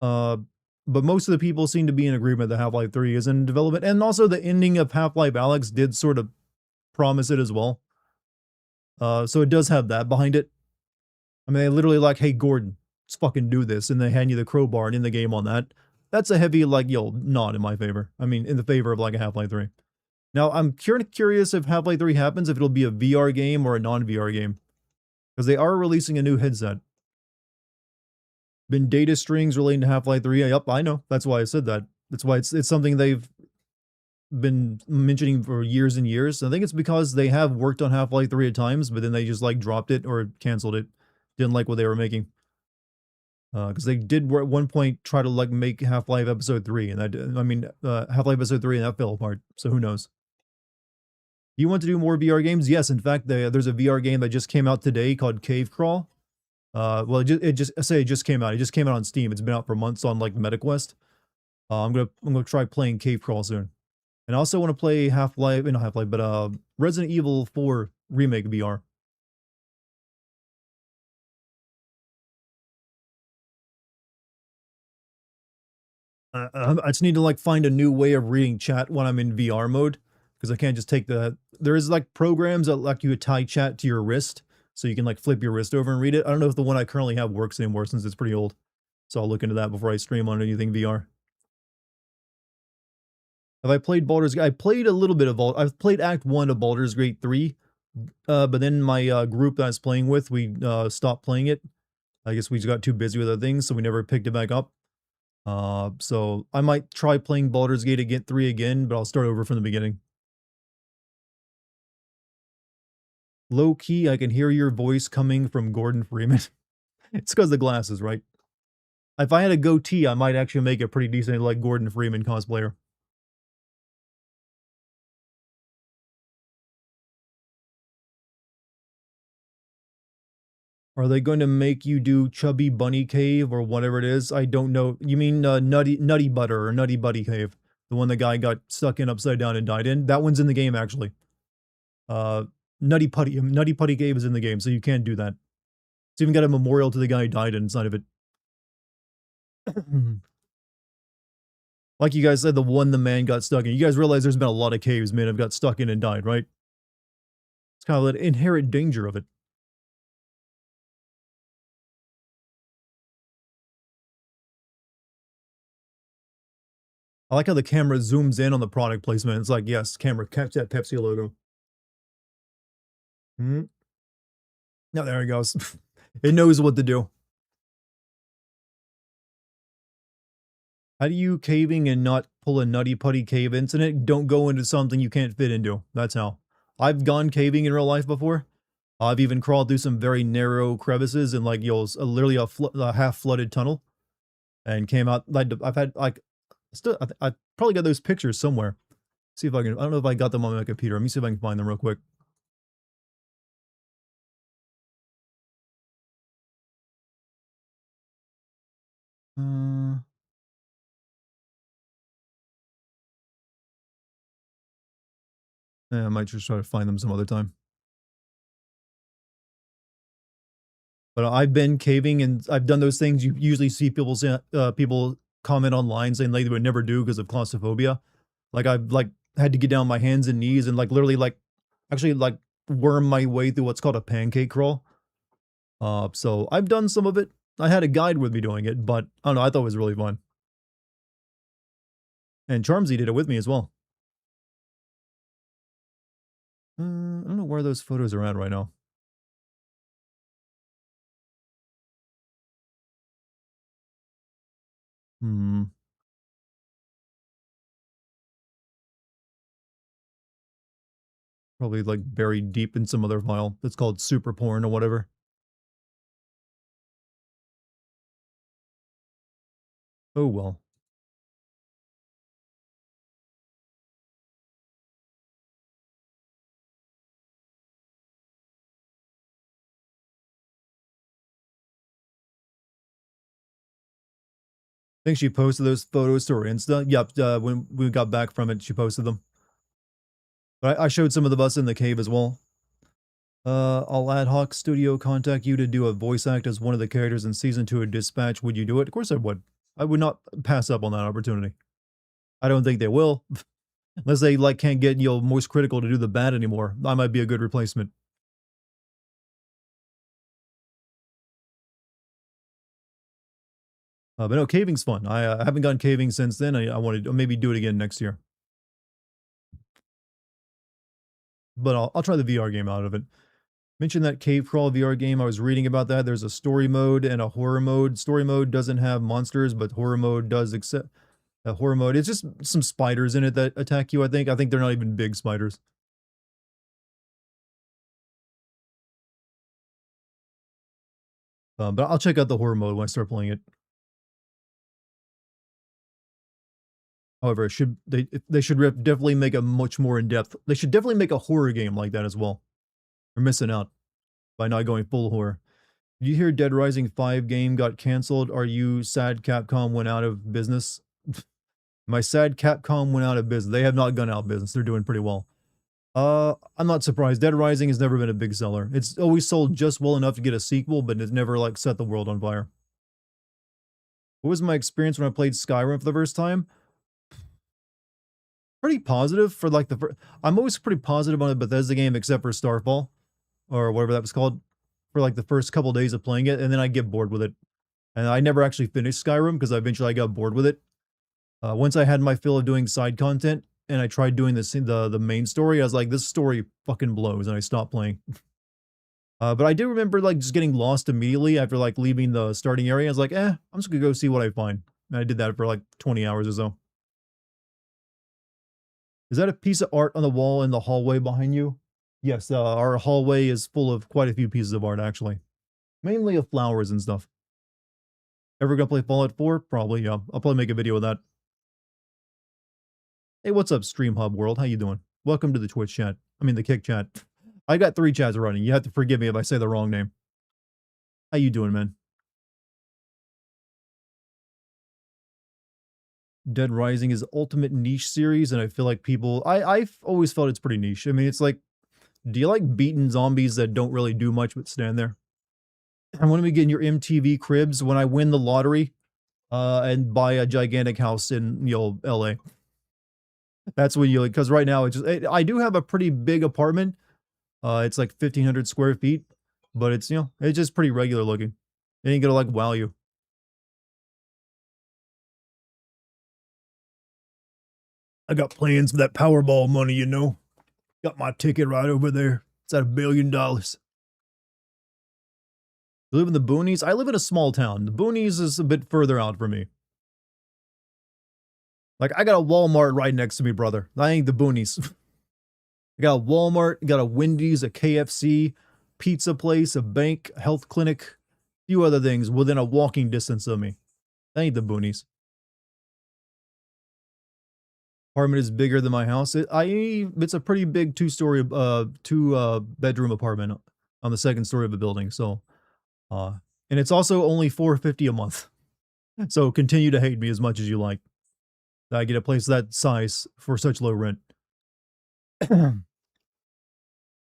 But most of the people seem to be in agreement that Half-Life 3 is in development, and also the ending of Half-Life Alyx did sort of promise it as well. So it does have that behind it. I mean, they literally like, hey, Gordon, let's fucking do this, and they hand you the crowbar and in the game on that. That's a heavy, like, nod in my favor. I mean, in the favor of, like, a Half-Life 3. Now, I'm curious if Half-Life 3 happens, if it'll be a VR game or a non-VR game. Because they are releasing a new headset. Been data strings relating to Half-Life 3. Yep, I know. That's why I said that. That's why it's something they've been mentioning for years and years. I think it's because they have worked on Half-Life 3 at times, but then they just, like, dropped it or canceled it. Didn't like what they were making. Because they did at one point try to like make Half-Life Episode 3, and Half-Life Episode 3, and that fell apart. So who knows? Do you want to do more VR games? Yes, in fact, there's a VR game that just came out today called Cave Crawl. Well, it just came out. It just came out on Steam. It's been out for months on like MetaQuest. I'm gonna try playing Cave Crawl soon, and I also want to play Resident Evil 4 Remake VR. I just need to like find a new way of reading chat when I'm in VR mode because I can't just take there is like programs that let you tie chat to your wrist so you can like flip your wrist over and read it. I don't know if the one I currently have works anymore since it's pretty old. So I'll look into that before I stream on anything VR. Have I played Baldur's Gate? I played a little bit of I've played Act 1 of Baldur's Gate 3. But then my group that I was playing with, we stopped playing it. I guess we just got too busy with other things, so we never picked it back up. So I might try playing Baldur's Gate again 3 again, but I'll start over from the beginning. Low key, I can hear your voice coming from Gordon Freeman. It's because the glasses, right? If I had a goatee, I might actually make a pretty decent like Gordon Freeman cosplayer. Are they going to make you do Chubby Bunny Cave or whatever it is? I don't know. You mean Nutty Butter or Nutty Buddy Cave? The one the guy got stuck in upside down and died in? That one's in the game, actually. Nutty Putty Cave is in the game, so you can't do that. It's even got a memorial to the guy who died inside of it. Like you guys said, the one the man got stuck in. You guys realize there's been a lot of caves men have got stuck in and died, right? It's kind of the inherent danger of it. I like how the camera zooms in on the product placement. It's like, yes, camera, catch that Pepsi logo. Mm. No, there it goes. It knows what to do. How do you caving and not pull a nutty putty cave incident? Don't go into something you can't fit into. That's how. I've gone caving in real life before. I've even crawled through some very narrow crevices and like you'll literally a half flooded tunnel and came out. Like I've had like still I probably got those pictures somewhere. See if I can. I don't know if I got them on my computer. Let me see if I can find them real quick. Uh, yeah, I might just try to find them some other time. But I've been caving and I've done those things you usually see people say, people comment online saying they would never do because of claustrophobia. Like I've like had to get down on my hands and knees and like literally like actually like worm my way through what's called a pancake crawl. So I've done some of it. I had a guide with me doing it, but I don't know. I thought it was really fun. And Charmsy did it with me as well. I don't know where those photos are at right now. Hmm. Probably like buried deep in some other file. It's called super porn or whatever. Oh well. I think she posted those photos to her Insta. Yep. When we got back from it, she posted them. But I showed some of the us in the cave as well. I'll ad hoc studio contact you to do a voice act as one of the characters in season 2 of Dispatch. Would you do it? Of course I would. I would not pass up on that opportunity. I don't think they will. Unless they like can't get most critical to do the bad anymore. I might be a good replacement. But no, caving's fun. I haven't gone caving since then. I want to maybe do it again next year. But I'll try the VR game out of it. Mentioned that cave crawl VR game. I was reading about that. There's a story mode and a horror mode. Story mode doesn't have monsters, but horror mode does. Except horror mode, it's just some spiders in it that attack you. I think they're not even big spiders. But I'll check out the horror mode when I start playing it. However, they should definitely make a much more in depth. They should definitely make a horror game like that as well. We're missing out by not going full horror. Did you hear Dead Rising 5 game got canceled? Are you sad Capcom went out of business? My sad Capcom went out of business. They have not gone out of business. They're doing pretty well. I'm not surprised. Dead Rising has never been a big seller. It's always sold just well enough to get a sequel, but it's never like set the world on fire. What was my experience when I played Skyrim for the first time? Pretty positive for like the first. I'm always pretty positive on a Bethesda game except for Starfall or whatever that was called for like the first couple of days of playing it, and then I get bored with it. And I never actually finished Skyrim because eventually I got bored with it. Once I had my fill of doing side content and I tried doing the main story, I was like, this story fucking blows, and I stopped playing. But I do remember like just getting lost immediately after like leaving the starting area. I was like, I'm just gonna go see what I find. And I did that for like 20 hours or so. Is that a piece of art on the wall in the hallway behind you? Yes, our hallway is full of quite a few pieces of art actually, mainly of flowers and stuff. Ever gonna play Fallout 4? Probably, yeah. I'll probably make a video of that. Hey, what's up, Stream Hub World? How you doing? Welcome to the Twitch chat. I mean, the Kick chat. I got 3 chats running. You have to forgive me if I say the wrong name. How you doing, man? Dead Rising is ultimate niche series, and I feel like I've always felt it's pretty niche. I mean, it's like, do you like beaten zombies that don't really do much but stand there? I want to begin your MTV cribs when I win the lottery, and buy a gigantic house in LA. That's when you, because right now I do have a pretty big apartment. It's like 1,500 square feet, but it's it's just pretty regular looking. It ain't gonna like wow you. I got plans for that Powerball money, you know. Got my ticket right over there. It's at $1 billion. You live in the boonies? I live in a small town. The boonies is a bit further out for me. Like, I got a Walmart right next to me, brother. I ain't the boonies. I got a Walmart, got a Wendy's, a KFC, pizza place, a bank, a health clinic, a few other things within a walking distance of me. That ain't the boonies. Apartment is bigger than my house. It's a pretty big two-story, bedroom apartment on the second story of a building. So, and it's also only $450 a month. So continue to hate me as much as you like. That I get a place that size for such low rent. And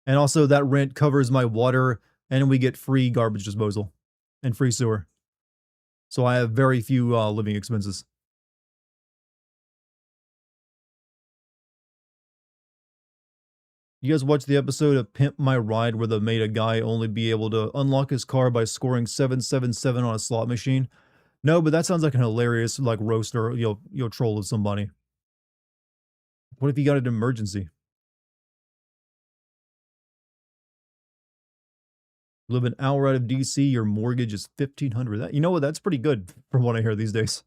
also that rent covers my water, and we get free garbage disposal and free sewer. So I have very few living expenses. You guys watch the episode of Pimp My Ride where they made a guy only be able to unlock his car by scoring 777 on a slot machine? No, but that sounds like an hilarious like roaster, you'll troll with somebody. What if you got an emergency? Live an hour out of DC, your mortgage is $1,500. You know what? That's pretty good from what I hear these days.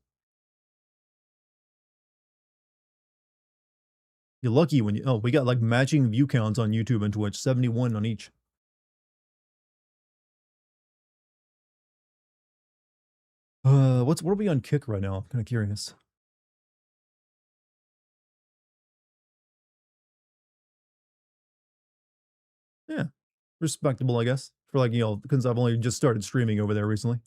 You're lucky when you, we got like matching view counts on YouTube and Twitch, 71 on each. What are we on Kick right now? I'm kind of curious. Yeah, respectable, I guess. For like, because I've only just started streaming over there recently.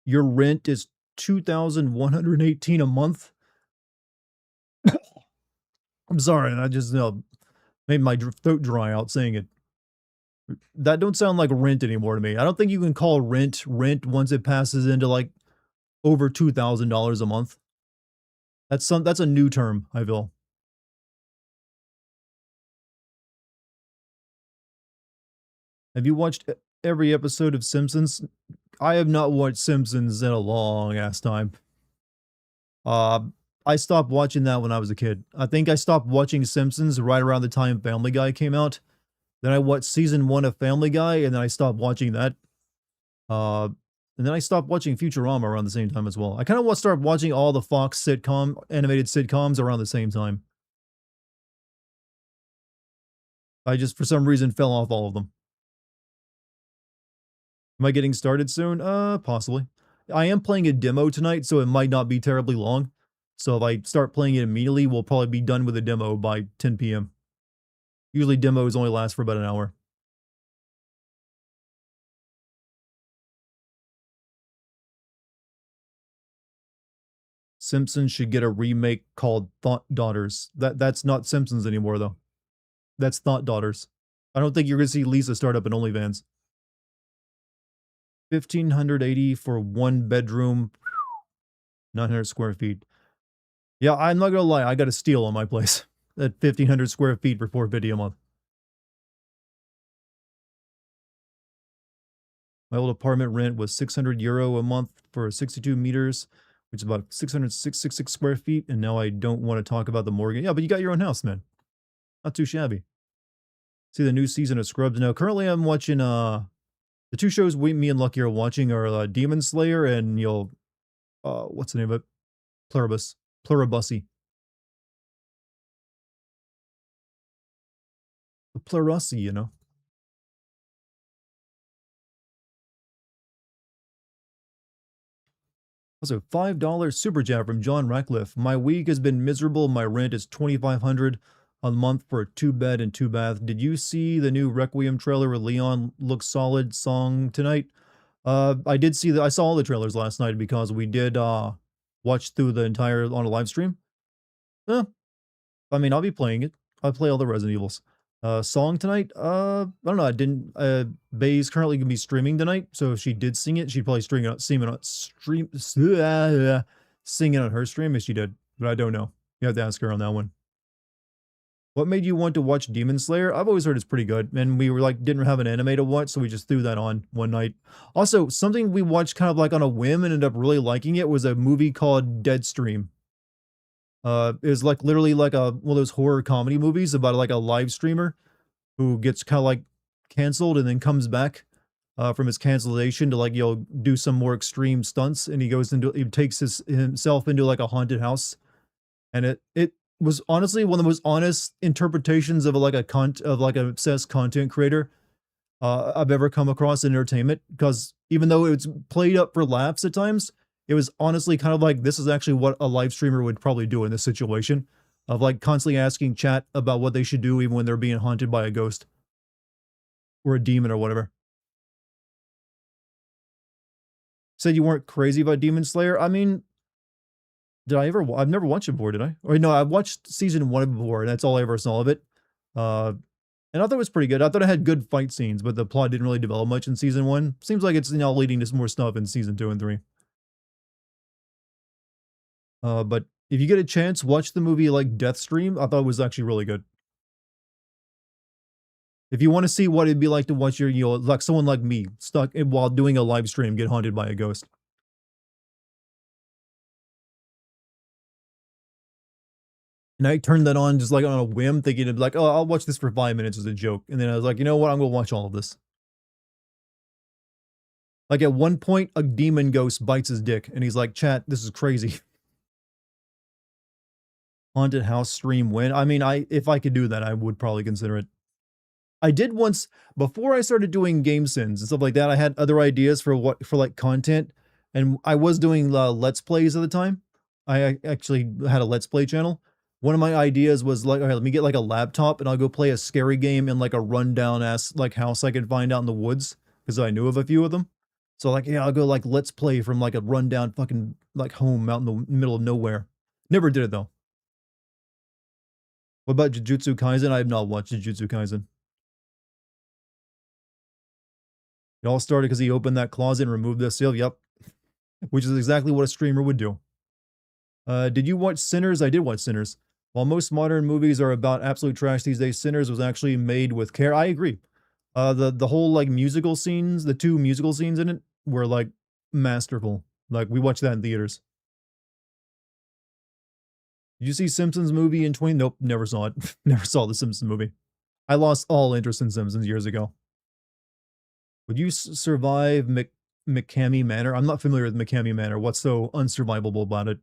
Your rent is $2,118 a month. I'm sorry, I just made my throat dry out saying it. That don't sound like rent anymore to me. I don't think you can call rent once it passes into like over $2,000 a month. That's a new term, I feel. Have you watched every episode of Simpsons? I have not watched Simpsons in a long ass time. I stopped watching that when I was a kid. I think I stopped watching Simpsons right around the time Family Guy came out. Then I watched season 1 of Family Guy, and then I stopped watching that. And then I stopped watching Futurama around the same time as well. I kind of started watching all the Fox animated sitcoms around the same time. I just, for some reason, fell off all of them. Am I getting started soon? Possibly. I am playing a demo tonight, so it might not be terribly long. So if I start playing it immediately, we'll probably be done with the demo by 10 p.m. Usually demos only last for about an hour. Simpsons should get a remake called Thought Daughters. That's not Simpsons anymore, though. That's Thought Daughters. I don't think you're going to see Lisa start up an OnlyFans. 1,580 for 1 bedroom, 900 square feet. Yeah, I'm not gonna lie, I got a steal on my place at 1,500 square feet for $450 a month. My old apartment rent was €600 a month for 62 meters, which is about 666 square feet, and now I don't want to talk about the mortgage. Yeah, but you got your own house, man. Not too shabby. See the new season of Scrubs now. Currently, I'm watching the 2 shows me and Lucky are watching are Demon Slayer and what's the name of it? Pluribusy. The Plurusy, you know. Also, $5 super chat from John Ratcliffe. My week has been miserable. My rent is $2,500 a month for a 2-bed and 2-bath. Did you see the new Requiem trailer with Leon Looks Solid song tonight? I did see that. I saw all the trailers last night because we did watch through the entire on a live stream. I mean, I'll be playing it. I'll play all the Resident Evils. Song tonight? I don't know. I didn't. Bay's currently gonna be streaming tonight, so if she did sing it, she'd probably sing it on her stream if she did. But I don't know. You have to ask her on that one. What made you want to watch Demon Slayer? I've always heard it's pretty good, and we were like didn't have an anime to watch, so we just threw that on one night. Also, something we watched kind of like on a whim and ended up really liking it was a movie called Deadstream. Is like literally like a one of those horror comedy movies about like a live streamer who gets kind of like canceled and then comes back from his cancellation to like do some more extreme stunts, and he takes himself into like a haunted house, and it was honestly one of the most honest interpretations of like an obsessed content creator I've ever come across in entertainment. Because even though it's played up for laughs at times, it was honestly kind of like this is actually what a live streamer would probably do in this situation of like constantly asking chat about what they should do even when they're being haunted by a ghost or a demon or whatever. Said you weren't crazy about Demon Slayer. I mean, did I ever? I've never watched it before, did I? Or no, I've watched season one before, and that's all I ever saw of it. Uh, and I thought it was pretty good. I thought it had good fight scenes, but the plot didn't really develop much in season one. Seems like it's now leading to some more stuff in season two and three. But if you get a chance, watch the movie like Deathstream. I thought it was actually really good. If you want to see what it'd be like to watch like someone like me stuck while doing a live stream get haunted by a ghost. And I turned that on just like on a whim, thinking of like, oh, I'll watch this for 5 minutes as a joke. And then I was like, you know what? I'm gonna watch all of this. Like at one point, a demon ghost bites his dick, and he's like, "Chat, this is crazy." Haunted house stream win. I mean, if I could do that, I would probably consider it. I did once before I started doing game sins and stuff like that. I had other ideas for like content, and I was doing let's plays at the time. I actually had a let's play channel. One of my ideas was like, okay, let me get like a laptop and I'll go play a scary game in like a rundown ass like house I could find out in the woods because I knew of a few of them. So like, yeah, I'll go like let's play from like a rundown fucking like home out in the middle of nowhere. Never did it though. What about Jujutsu Kaisen? I have not watched Jujutsu Kaisen. It all started because he opened that closet and removed the seal. Yep. Which is exactly what a streamer would do. Did you watch Sinners? I did watch Sinners. While most modern movies are about absolute trash these days, Sinners was actually made with care. I agree. The whole like musical scenes, the two musical scenes in it were like masterful. Like we watched that in theaters. Did you see Simpsons movie in 20? Nope, never saw it. Never saw the Simpsons movie. I lost all interest in Simpsons years ago. Would you survive McCamey Manor? I'm not familiar with McCamey Manor. What's so unsurvivable about it?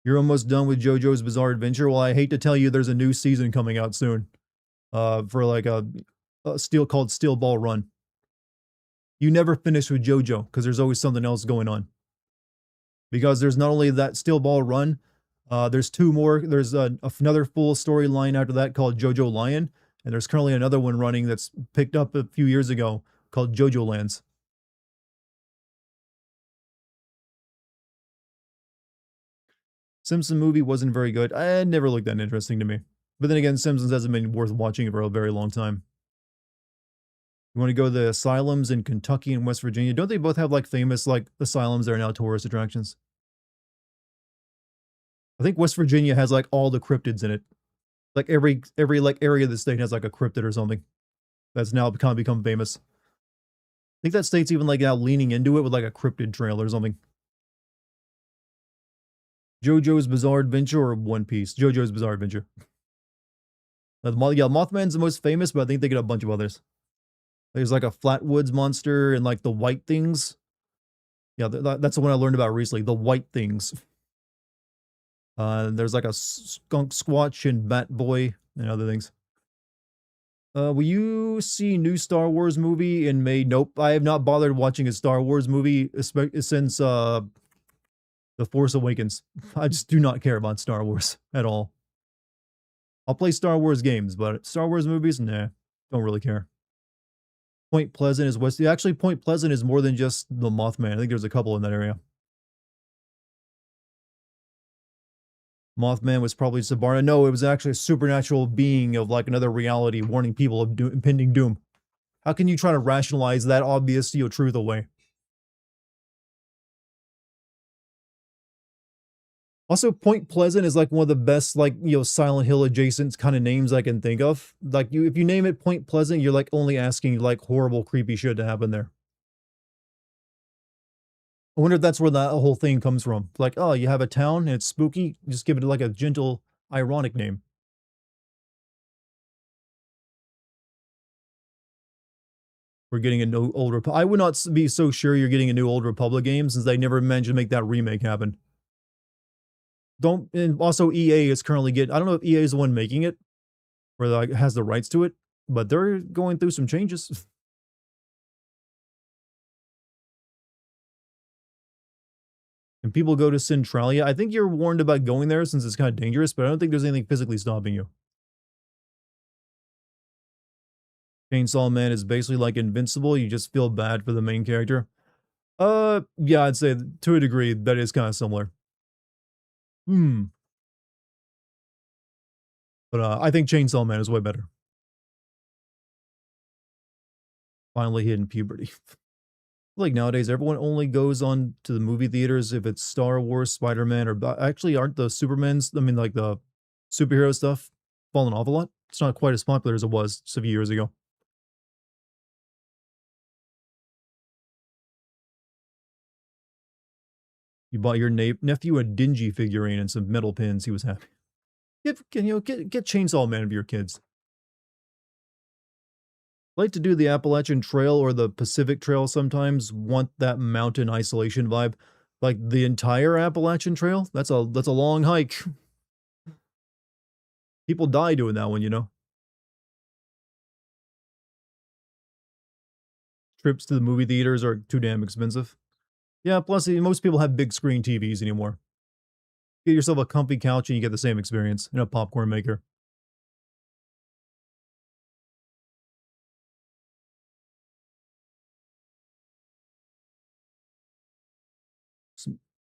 You're almost done with JoJo's Bizarre Adventure. Well, I hate to tell you, there's a new season coming out soon. For like a called Steel Ball Run. You never finish with JoJo because there's always something else going on. Because there's not only that Steel Ball Run, there's two more. There's another full storyline after that called JoJo Lion, and there's currently another one running that's picked up a few years ago called JoJo Lands. Simpson movie wasn't very good. It never looked that interesting to me. But then again, Simpsons hasn't been worth watching for a very long time. You want to go to the asylums in Kentucky and West Virginia? Don't they both have like famous like asylums that are now tourist attractions? I think West Virginia has like all the cryptids in it. Like every like area of the state has like a cryptid or something that's now become famous. I think that state's even like now leaning into it with like a cryptid trail or something. JoJo's Bizarre Adventure or One Piece? JoJo's Bizarre Adventure. Yeah, Mothman's the most famous, but I think they get a bunch of others. There's like a Flatwoods monster and like the white things. Yeah, that's the one I learned about recently. The white things. There's like a skunk squatch and bat boy and other things. Will you see new Star Wars movie in May? Nope, I have not bothered watching a Star Wars movie since The Force Awakens. I just do not care about Star Wars at all. I'll play Star Wars games, but Star Wars movies, nah, don't really care. Point Pleasant is west. Actually, Point Pleasant is more than just the Mothman. I think there's a couple in that area. Mothman was probably Sabarna. No, it was actually a supernatural being of like another reality warning people of impending doom. How can you try to rationalize that obvious truth away? Also, Point Pleasant is like one of the best like Silent Hill adjacent kind of names I can think of. Like if you name it Point Pleasant, you're like only asking like horrible creepy shit to happen there. I wonder if that's where that whole thing comes from. Like, oh, you have a town and it's spooky, just give it like a gentle, ironic name. We're getting a new Old Republic. I would not be so sure you're getting a new Old Republic game since they never managed to make that remake happen. Don't, and also EA is currently getting, I don't know if EA is the one making it, or like has the rights to it, but they're going through some changes. And people go to Centralia. I think you're warned about going there since it's kind of dangerous, but I don't think there's anything physically stopping you. Chainsaw Man is basically like Invincible. You just feel bad for the main character. Yeah, I'd say to a degree that is kind of similar. Hmm. But I think Chainsaw Man is way better. Finally hitting puberty. Like nowadays, everyone only goes on to the movie theaters if it's Star Wars, Spider Man, or actually aren't the Supermans? I mean, like the superhero stuff falling off a lot. It's not quite as popular as it was just a few years ago. You bought your nephew a dingy figurine and some metal pins. He was happy. Get Chainsaw Man of your kids. Like to do the Appalachian Trail or the Pacific Trail sometimes. Want that mountain isolation vibe. Like the entire Appalachian Trail. That's a long hike. People die doing that one, you know. Trips to the movie theaters are too damn expensive. Yeah, plus most people have big screen TVs anymore. Get yourself a comfy couch and you get the same experience in a popcorn maker.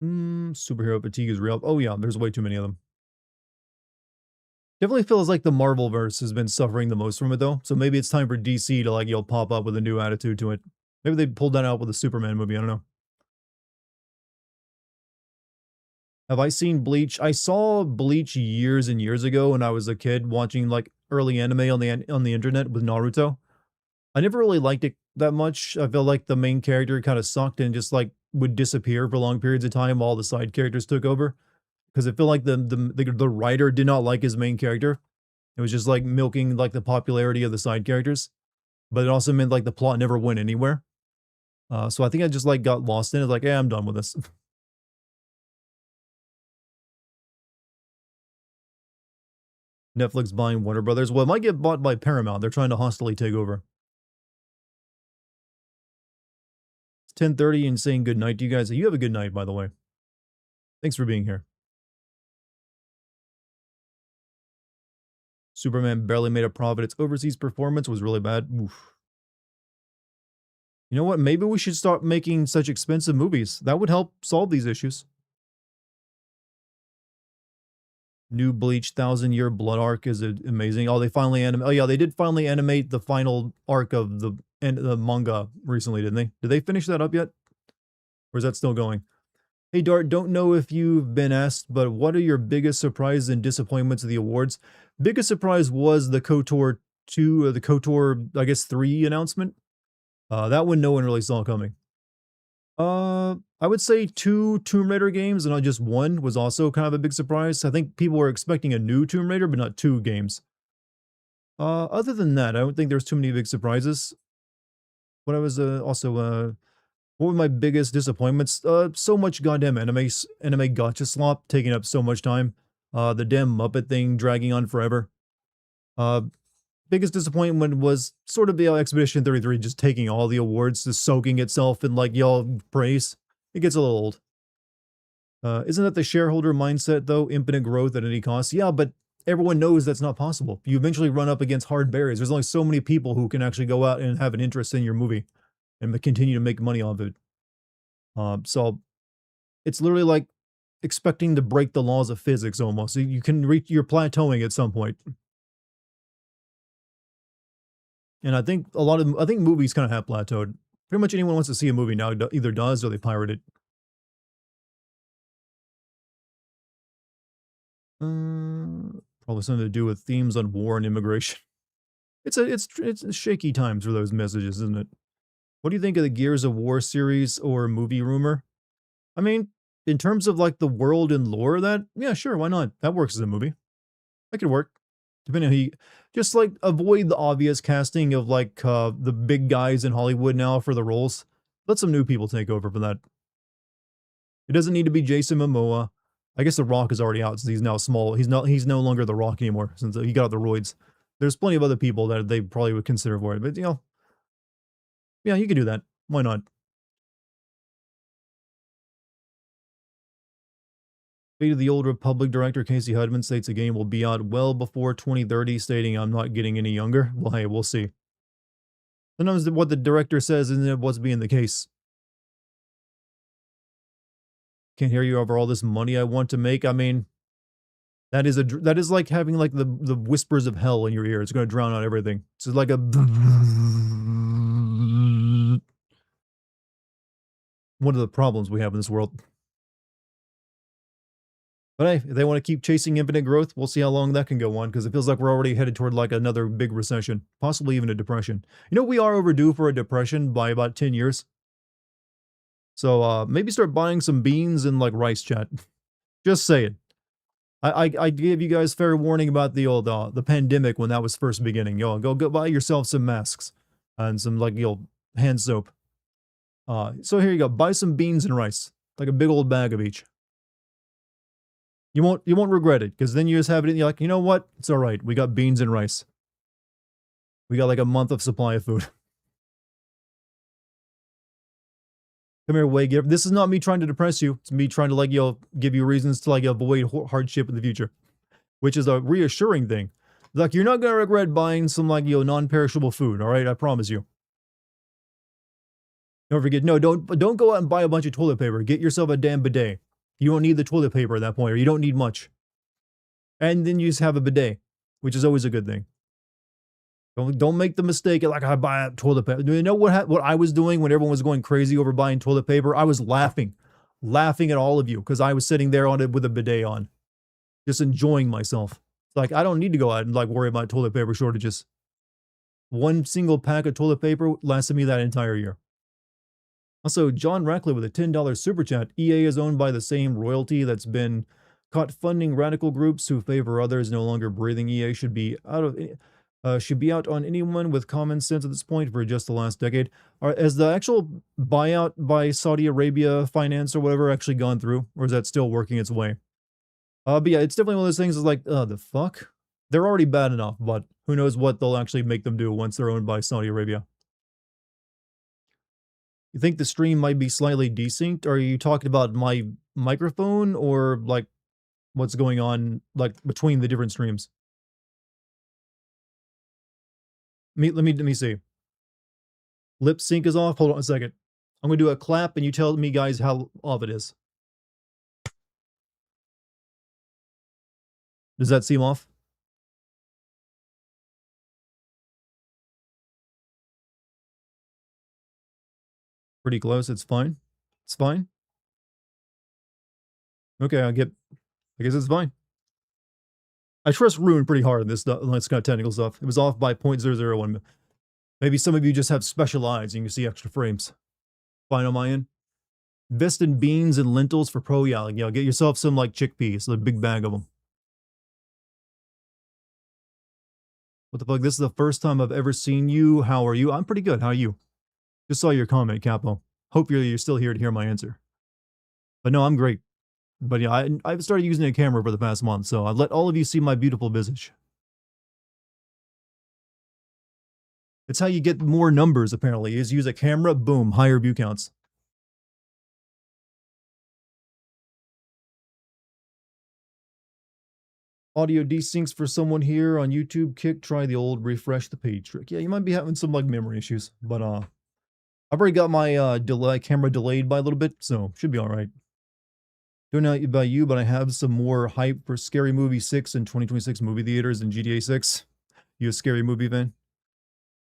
Superhero fatigue is real. Oh yeah, there's way too many of them. Definitely feels like the Marvel verse has been suffering the most from it though. So maybe it's time for DC to like pop up with a new attitude to it. Maybe they pulled that out with a Superman movie. I don't know. Have I seen Bleach? I saw Bleach years and years ago when I was a kid watching like early anime on the internet with Naruto. I never really liked it that much. I felt like the main character kind of sucked and just like would disappear for long periods of time while the side characters took over. Because I feel like the writer did not like his main character. It was just like milking like the popularity of the side characters, but it also meant like the plot never went anywhere. So I think I just like got lost in it. Like, yeah, I'm done with this. Netflix buying Warner Brothers. Well, it might get bought by Paramount. They're trying to hostily take over. It's 10:30 and saying good night to you guys. You have a good night, by the way. Thanks for being here. Superman barely made a profit. Its overseas performance was really bad. Oof. You know what? Maybe we should start making such expensive movies. That would help solve these issues. New Bleach Thousand Year Blood arc is amazing. Oh, they finally animate. Oh yeah, they did finally animate the final arc of the manga recently, didn't they? Did they finish that up yet, or is that still going? Hey Dart, don't know if you've been asked, but what are your biggest surprises and disappointments of the awards? Biggest surprise was the KOTOR 2, the KOTOR, I guess 3 announcement. That one no one really saw coming. I would say 2 Tomb Raider games and not just one was also kind of a big surprise. I think people were expecting a new Tomb Raider, but not 2 games. Other than that, I don't think there's too many big surprises. What I was what were my biggest disappointments? So much goddamn anime gotcha slop taking up so much time. The damn Muppet thing dragging on forever. Uh, Biggest disappointment was sort of the Expedition 33 just taking all the awards, just soaking itself in like y'all praise. It gets a little old. Isn't that the shareholder mindset though? Infinite growth at any cost? Yeah, but everyone knows that's not possible. You eventually run up against hard barriers. There's only so many people who can actually go out and have an interest in your movie and continue to make money off it. So it's literally like expecting to break the laws of physics almost. You can reach your plateauing at some point. And I think movies kind of have plateaued. Pretty much anyone wants to see a movie now either does or they pirate it. Probably something to do with themes on war and immigration. It's shaky times for those messages, isn't it? What do you think of the Gears of War series or movie rumor? I mean, in terms of like the world and lore, that yeah, sure, why not? That works as a movie. That could work. Depending on who you, just like avoid the obvious casting of like the big guys in Hollywood now for the roles. Let some new people take over for that. It doesn't need to be Jason Momoa. I guess The Rock is already out since he's now small. He's no longer The Rock anymore since he got the roids. There's plenty of other people that they probably would consider for it, but you know, yeah, you could do that. Why not? Fate of the Old Republic director Casey Hudman states the game will be out well before 2030, stating, "I'm not getting any younger." Well, hey, we'll see. Sometimes what the director says isn't what's being the case. Can't hear you over all this money I want to make. I mean, that is like having like the whispers of hell in your ear. It's going to drown out everything. It's like a one of the problems we have in this world. But hey, if they want to keep chasing infinite growth, we'll see how long that can go on, because it feels like we're already headed toward like another big recession, possibly even a depression. You know, we are overdue for a depression by about 10 years. So maybe start buying some beans and like rice, chat. Just saying. I gave you guys fair warning about the old the pandemic when that was first beginning. Yo, go buy yourself some masks and some like hand soap. So here you go. Buy some beans and rice, like a big old bag of each. You won't regret it, because then you just have it and you're like, you know what? It's all right. We got beans and rice. We got like a month of supply of food. Come here, way giver. This is not me trying to depress you. It's me trying to like give you reasons to like avoid hardship in the future, which is a reassuring thing. Like, you're not gonna regret buying some like non-perishable food. All right, I promise you. Don't forget. No, don't go out and buy a bunch of toilet paper. Get yourself a damn bidet. You don't need the toilet paper at that point, or you don't need much. And then you just have a bidet, which is always a good thing. Don't make the mistake of like, I buy toilet paper. Do you know what I was doing when everyone was going crazy over buying toilet paper? I was laughing at all of you, because I was sitting there on it with a bidet on, just enjoying myself. Like, I don't need to go out and like worry about toilet paper shortages. One single pack of toilet paper lasted me that entire year. Also, John Rackley with a $10 super chat. EA is owned by the same royalty that's been caught funding radical groups who favor others. No longer breathing. EA should be out on anyone with common sense at this point for just the last decade. Has the actual buyout by Saudi Arabia finance or whatever actually gone through, or is that still working its way? But yeah, it's definitely one of those things. Is like, the fuck? They're already bad enough, but who knows what they'll actually make them do once they're owned by Saudi Arabia. You think the stream might be slightly desynced? Are you talking about my microphone, or like what's going on like between the different streams? Let me see. Lip sync is off. Hold on a second. I'm gonna do a clap and you tell me guys how off it is. Does that seem off? Pretty close. It's fine. It's fine. Okay, I guess it's fine. I trust Rune pretty hard in this kind of technical stuff. It was off by 0.001. Maybe some of you just have special eyes and you can see extra frames. Fine on my end. Invest in beans and lentils for pro. Yeah, get yourself some like chickpeas, a big bag of them. What the fuck? This is the first time I've ever seen you. How are you? I'm pretty good. How are you? Just saw your comment, Capo. Hope you're still here to hear my answer. But no, I'm great. But yeah, I've started using a camera for the past month, so I've let all of you see my beautiful visage. It's how you get more numbers, apparently, is use a camera, boom, higher view counts. Audio desyncs for someone here on YouTube. Kick, try the old refresh the page trick. Yeah, you might be having some like memory issues, but I've already got my camera delayed by a little bit, so should be all right. Don't know about you, but I have some more hype for Scary Movie 6 in 2026 movie theaters and GTA 6. You a scary movie fan?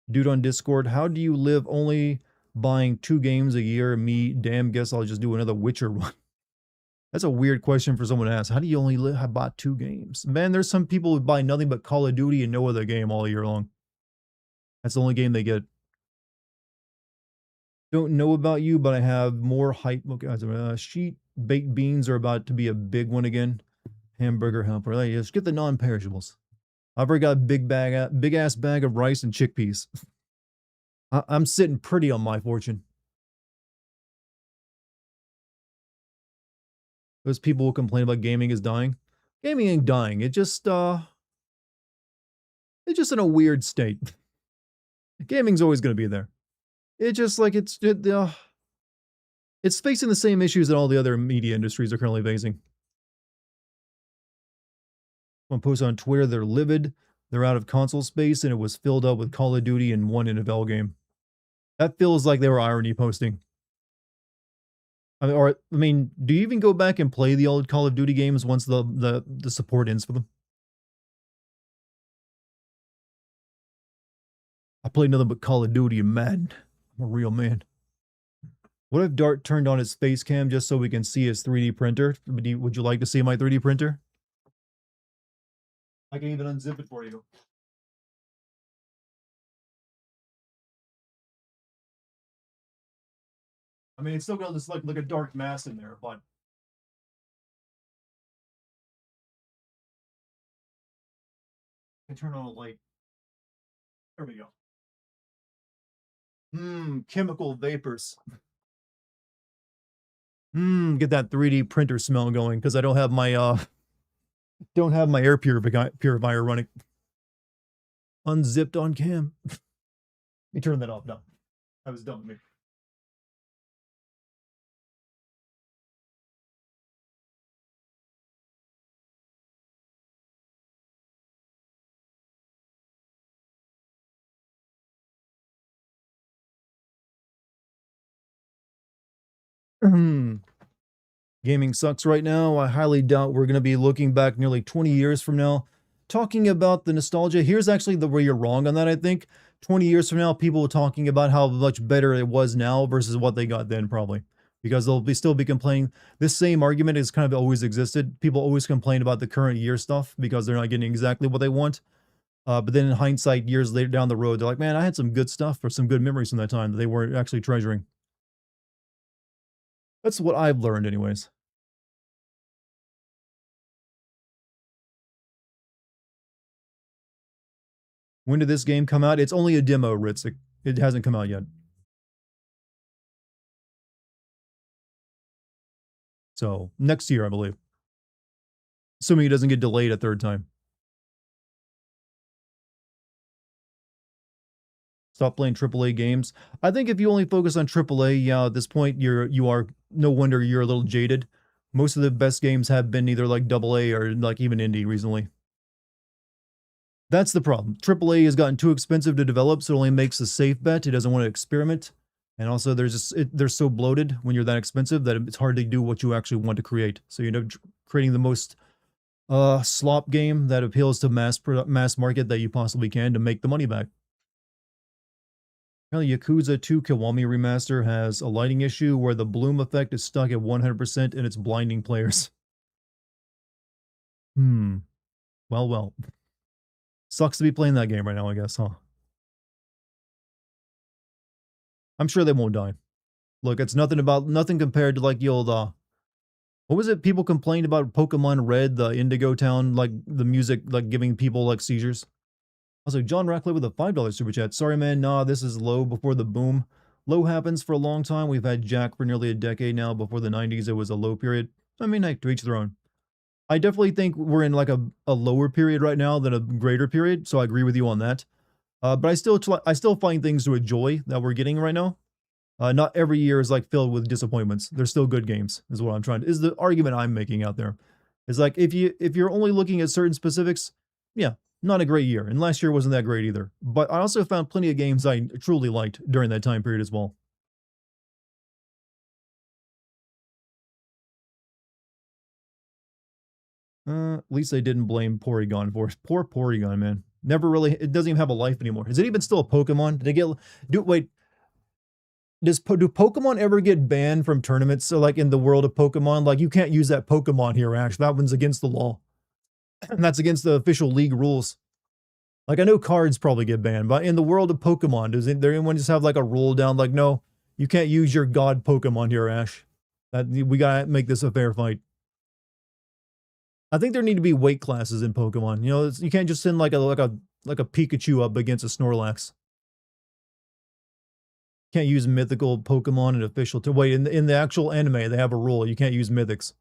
Dude on Discord, how do you live only buying 2 games a year? Me, damn, guess I'll just do another Witcher one. That's a weird question for someone to ask. How do you only live? I bought 2 games. Man, there's some people who buy nothing but Call of Duty and no other game all year long. That's the only game they get. Don't know about you, but I have more hype. Okay, sheet baked beans are about to be a big one again. Hamburger helper. Hey, just get the non-perishables. I've already got a big ass bag of rice and chickpeas. I'm sitting pretty on my fortune. Those people will complain about gaming is dying. Gaming ain't dying. It's just in a weird state. Gaming's always going to be there. It's just like it's facing the same issues that all the other media industries are currently facing. One post on Twitter, they're livid. They're out of console space, and it was filled up with Call of Duty and one NFL game. That feels like they were irony posting. I mean, do you even go back and play the old Call of Duty games once the support ends for them? I played nothing but Call of Duty and Madden. I'm a real man. What if Dart turned on his face cam just so we can see his 3D printer? Would you like to see my 3D printer? I can even unzip it for you. I mean, it's still got this like a dark mass in there, but I turn on a light. There we go. Chemical vapors. Get that 3D printer smell going because I don't have my air purifier running. Unzipped on cam. Let me turn that off now. That was dumb of me. Gaming sucks right now. I highly doubt we're going to be looking back nearly 20 years from now talking about the nostalgia. Here's actually where you're wrong on that, I think. 20 years from now, people are talking about how much better it was now versus what they got then, probably. Because they'll still be complaining. This same argument has kind of always existed. People always complain about the current year stuff because they're not getting exactly what they want. But then in hindsight, years later down the road, they're like, man, I had some good stuff or some good memories from that time that they weren't actually treasuring. That's what I've learned anyways. When did this game come out? It's only a demo, Ritz. It hasn't come out yet. So, next year, I believe. Assuming it doesn't get delayed a third time. Stop playing AAA games. I think if you only focus on AAA, yeah, at this point, you are no wonder you're a little jaded. Most of the best games have been either like AA or like even indie recently. That's the problem. AAA has gotten too expensive to develop, so it only makes a safe bet. It doesn't want to experiment. And also, they're so bloated when you're that expensive that it's hard to do what you actually want to create. So you end up creating the most slop game that appeals to mass market that you possibly can to make the money back. Apparently, Yakuza 2 Kiwami Remaster has a lighting issue where the bloom effect is stuck at 100% and it's blinding players. Well. Sucks to be playing that game right now, I guess, huh? I'm sure they won't die. Look, it's nothing compared to like the old, what was it people complained about Pokemon Red, the Indigo Town, like the music, like giving people like seizures? Also, John Ratcliffe with a $5 super chat. Sorry, man, nah, this is low before the boom. Low happens for a long time. We've had Jack for nearly a decade now. Before the 90s, it was a low period. I mean, to each their own. I definitely think we're in like a lower period right now than a greater period, so I agree with you on that. But I still find things to enjoy that we're getting right now. Not every year is like filled with disappointments. There's still good games, is what I'm trying to, is the argument I'm making out there. It's like if you're only looking at certain specifics, yeah, not a great year. And last year wasn't that great either. But I also found plenty of games I truly liked during that time period as well. At least they didn't blame Porygon for it. Poor Porygon, man. Never really, it doesn't even have a life anymore. Is it even still a Pokemon? Did they wait, do Pokemon ever get banned from tournaments? So like in the world of Pokemon, like you can't use that Pokemon here, Ash. That one's against the law. And that's against the official league rules. Like I know cards probably get banned, but in the world of Pokemon, does anyone just have like a rule down like, no, You can't use your god Pokemon here, Ash. We gotta make this a fair fight. I think there need to be weight classes in Pokemon. You know, you can't just send like a Pikachu up against a Snorlax. Can't use mythical Pokemon in official. To wait in the actual anime, they have a rule. You can't use mythics.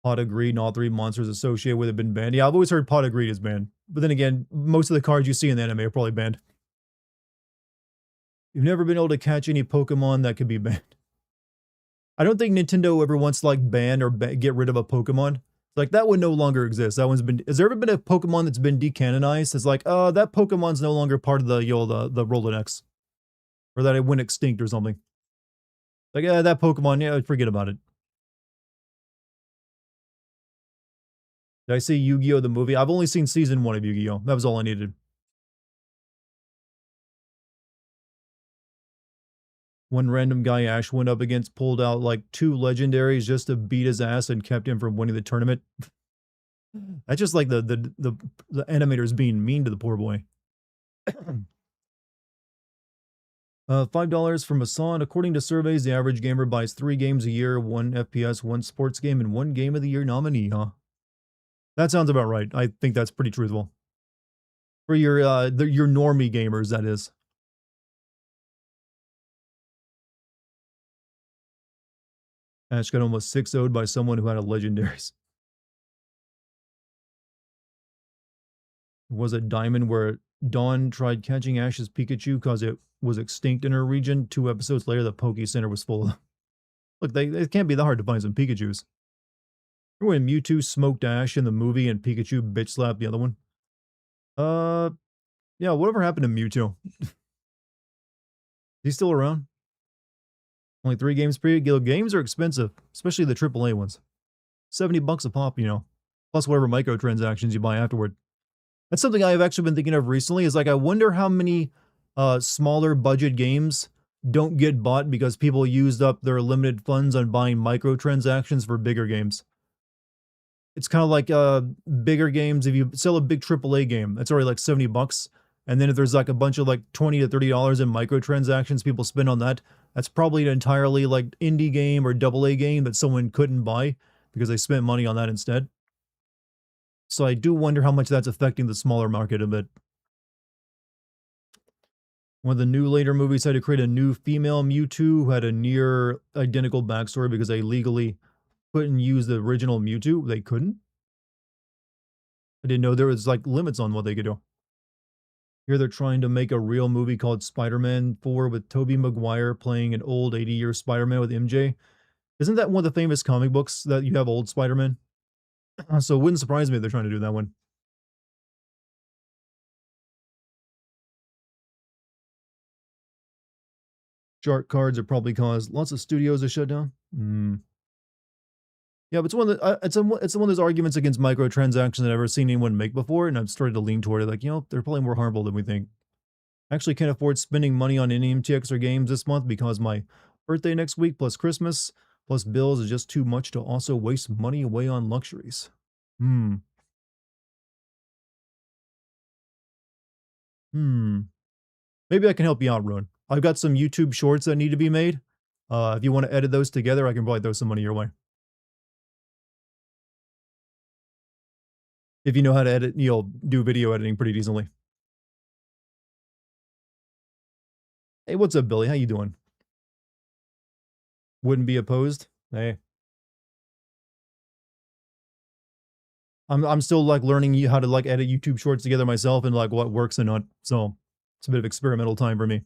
Pot of Greed and all 3 monsters associated with it have been banned. Yeah, I've always heard Pot of Greed is banned. But then again, most of the cards you see in the anime are probably banned. You've never been able to catch any Pokemon that could be banned. I don't think Nintendo ever wants to like ban or get rid of a Pokemon. Like that one no longer exists. That one's been. Has there ever been a Pokemon that's been decanonized? It's like, that Pokemon's no longer part of the the Rolodex, or that it went extinct or something. Like, that Pokemon, yeah, forget about it. Did I see Yu-Gi-Oh the movie? I've only seen season 1 of Yu-Gi-Oh. That was all I needed. One random guy Ash went up against pulled out like 2 legendaries just to beat his ass and kept him from winning the tournament. That's just like the animators being mean to the poor boy. $5 from Hassan. According to surveys, the average gamer buys 3 games a year, 1 FPS, 1 sports game, and 1 Game of the Year nominee, huh? That sounds about right. I think that's pretty truthful. For your normie gamers, that is. Ash got almost 6-0'd by someone who had a legendaries. Was it Diamond where Dawn tried catching Ash's Pikachu because it was extinct in her region? 2 episodes later, the Poke Center was full of them. Look, it can't be that hard to find some Pikachus. Remember when Mewtwo smoked Ash in the movie and Pikachu bitch slapped the other one? Yeah, whatever happened to Mewtwo? Is he still around? Only 3 games per year. Games are expensive, especially the AAA ones. $70 a pop, you know, plus whatever microtransactions you buy afterward. That's something I've actually been thinking of recently, is like, I wonder how many smaller budget games don't get bought because people used up their limited funds on buying microtransactions for bigger games. It's kind of like bigger games. If you sell a big AAA game, that's already like $70. And then if there's like a bunch of like $20 to $30 in microtransactions people spend on that, that's probably an entirely like indie game or AA game that someone couldn't buy because they spent money on that instead. So I do wonder how much that's affecting the smaller market a bit. One of the new later movies had to create a new female Mewtwo who had a near identical backstory because they legally couldn't use the original Mewtwo. They couldn't. I didn't know there was like limits on what they could do. Here they're trying to make a real movie called Spider-Man 4 with Tobey Maguire playing an old 80-year Spider-Man with MJ. Isn't that one of the famous comic books that you have old Spider-Man? So it wouldn't surprise me if they're trying to do that one. Shark cards are probably caused lots of studios to shut down. Yeah, but it's one of the, it's one of those arguments against microtransactions that I've never seen anyone make before, and I've started to lean toward it. Like, you know, they're probably more harmful than we think. I actually can't afford spending money on any MTX or games this month because my birthday next week plus Christmas plus bills is just too much to also waste money away on luxuries. Maybe I can help you out, Ruin. I've got some YouTube shorts that need to be made. If you want to edit those together, I can probably throw some money your way. If you know how to edit, you'll do video editing pretty decently. Hey, what's up, Billy? How you doing? Wouldn't be opposed. Hey. I'm still like learning how to like edit YouTube shorts together myself and like what works and not. So it's a bit of experimental time for me.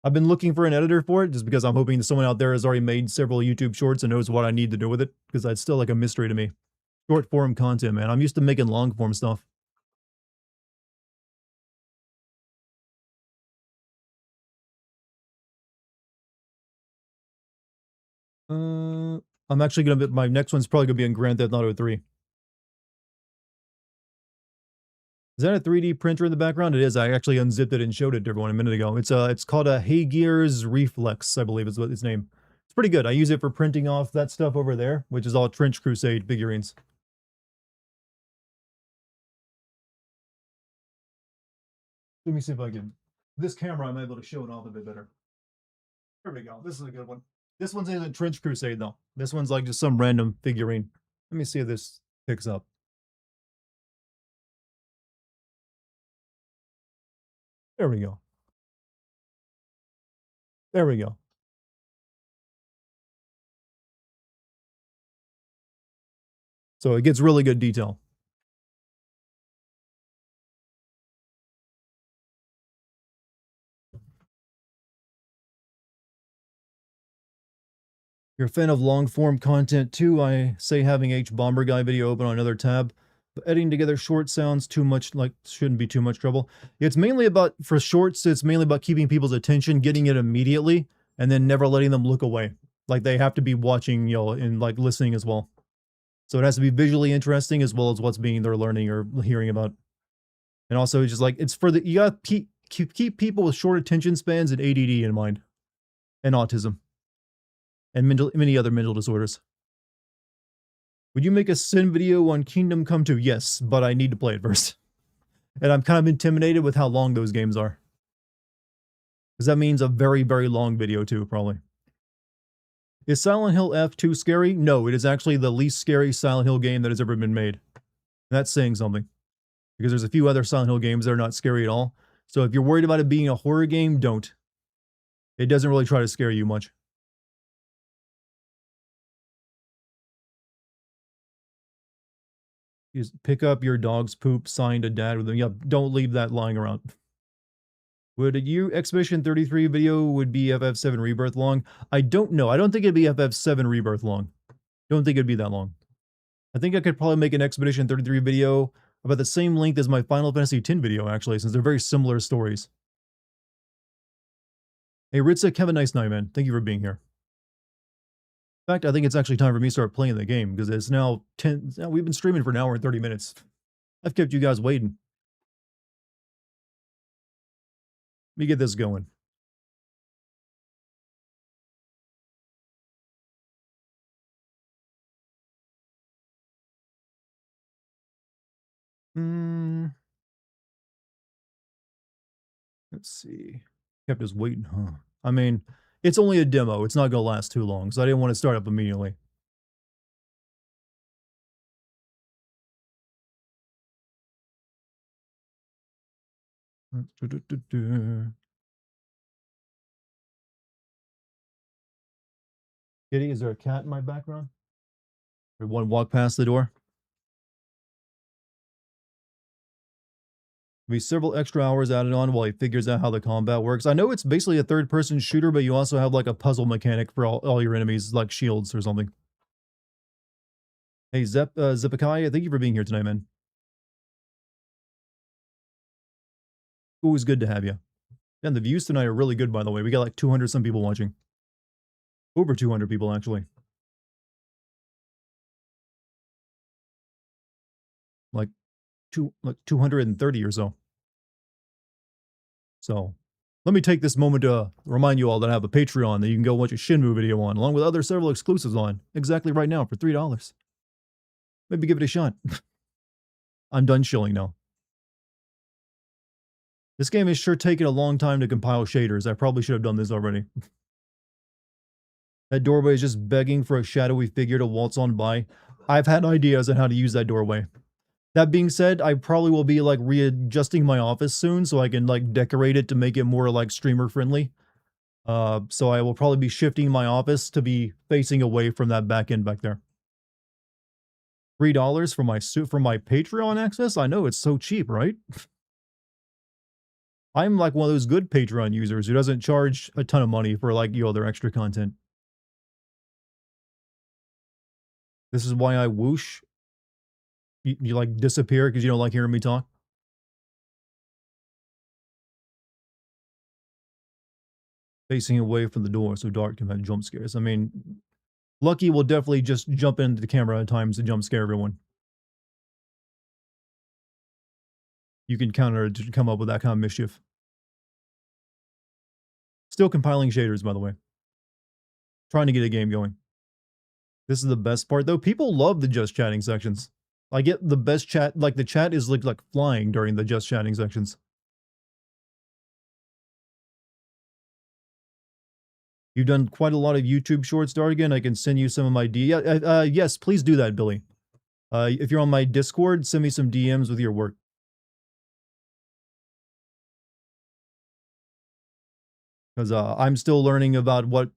I've been looking for an editor for it just because I'm hoping that someone out there has already made several YouTube shorts and knows what I need to do with it, because that's still like a mystery to me. Short form content, man. I'm used to making long form stuff. I'm actually gonna my next one's probably gonna be in Grand Theft Auto 3. Is that a 3D printer in the background? It is. I actually unzipped it and showed it to everyone a minute ago. It's called a Haygears Reflex, I believe is what its name. It's pretty good. I use it for printing off that stuff over there, which is all Trench Crusade figurines. Let me see if I can This camera, I'm able to show it off a bit better. There we go. This is a good one. This one's isn't Trench Crusade, though. This one's like just some random figurine. Let me see if this picks up. There we go. There we go. So it gets really good detail. You're a fan of long form content too. I say having H Bomber Guy video open on another tab, but editing together short sounds too much like shouldn't be too much trouble. It's mainly about, for shorts, it's mainly about keeping people's attention, getting it immediately, and then never letting them look away. Like they have to be watching, you know, and like listening as well. So it has to be visually interesting as well as what's being they're learning or hearing about. And also it's just like, it's for the, you gotta keep people with short attention spans and ADD in mind, and autism, and many other mental disorders. Would you make a Sin video on Kingdom Come 2? Yes, but I need to play it first. And I'm kind of intimidated with how long those games are. Because that means a very, very long video too, probably. Is Silent Hill F2 scary? No, it is actually the least scary Silent Hill game that has ever been made. And that's saying something. Because there's a few other Silent Hill games that are not scary at all. So if you're worried about it being a horror game, don't. It doesn't really try to scare you much. Just pick up your dog's poop, signed a dad with them. Yep, don't leave that lying around. Would a U Expedition 33 video would be FF7 Rebirth long? I don't know. I don't think it'd be FF7 Rebirth long. Don't think it'd be that long. I think I could probably make an Expedition 33 video about the same length as my Final Fantasy X video, actually, since they're very similar stories. Hey, Ritzik, have a nice night, man. Thank you for being here. In fact, I think it's actually time for me to start playing the game, because it's now 10... We've been streaming for an hour and 30 minutes. I've kept you guys waiting. Let me get this going. Let's see. Kept us waiting, huh? I mean, it's only a demo. It's not going to last too long, so I didn't want to start up immediately. Kitty, is there a cat in my background? Did one walk past the door? Be several extra hours added on while he figures out how the combat works. I know it's basically a third-person shooter, but you also have like a puzzle mechanic for all your enemies, like shields or something. Hey, Zepakai, thank you for being here tonight, man. Always good to have you. And the views tonight are really good, by the way. We got like 200 some people watching. Over 200 people, actually. Like 230 or so. So, let me take this moment to remind you all that I have a Patreon that you can go watch a Shenmue video on, along with other several exclusives on, exactly right now for $3. Maybe give it a shot. I'm done shilling now. This game is sure taking a long time to compile shaders. I probably should have done this already. That doorway is just begging for a shadowy figure to waltz on by. I've had ideas on how to use that doorway. That being said, I probably will be like readjusting my office soon so I can like decorate it to make it more like streamer friendly. So I will probably be shifting my office to be facing away from that back end back there. $3 for my Patreon access? I know, it's so cheap, right? I'm like one of those good Patreon users who doesn't charge a ton of money for like, you know, their extra content. This is why I whoosh. You like disappear because you don't like hearing me talk? Facing away from the door so Dart can have jump scares. I mean, Lucky will definitely just jump into the camera at times to jump scare everyone. You can counter to come up with that kind of mischief. Still compiling shaders, by the way. Trying to get a game going. This is the best part, though. People love the just chatting sections. I get the best chat, like the chat is like flying during the just chatting sections. You've done quite a lot of YouTube shorts, Dartigan. I can send you some of my yes, please do that, Billy. If you're on my Discord, send me some DMs with your work. Because I'm still learning about what.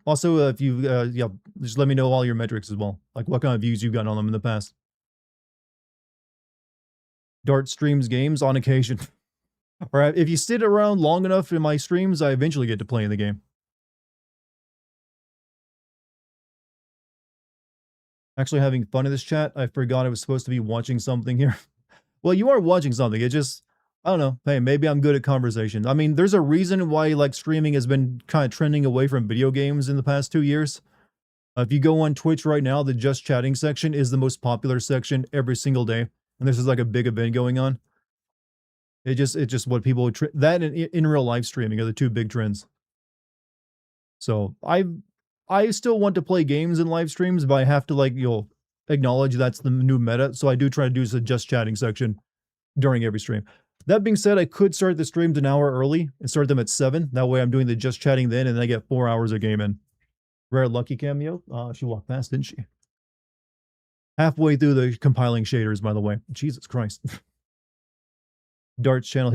Also, if you, yeah, just let me know all your metrics as well, like what kind of views you've gotten on them in the past. Dart streams games on occasion. Or if you sit around long enough in my streams, I eventually get to play in the game. Actually having fun in this chat. I forgot I was supposed to be watching something here. Well, you are watching something. It just, I don't know. Hey, maybe I'm good at conversation. I mean, there's a reason why like streaming has been kind of trending away from video games in the past 2 years. If you go on Twitch right now, the just chatting section is the most popular section every single day. And this is like a big event going on. It's just what people, that and in real life streaming are the two big trends. So I still want to play games in live streams, but I have to like, acknowledge that's the new meta. So I do try to do the just chatting section during every stream. That being said, I could start the streams an hour early and start them at 7. That way I'm doing the just chatting then, and then I get 4 hours of game in. Rare lucky cameo. She walked past, didn't she? Halfway through the compiling shaders, by the way. Jesus Christ. Dart's channel.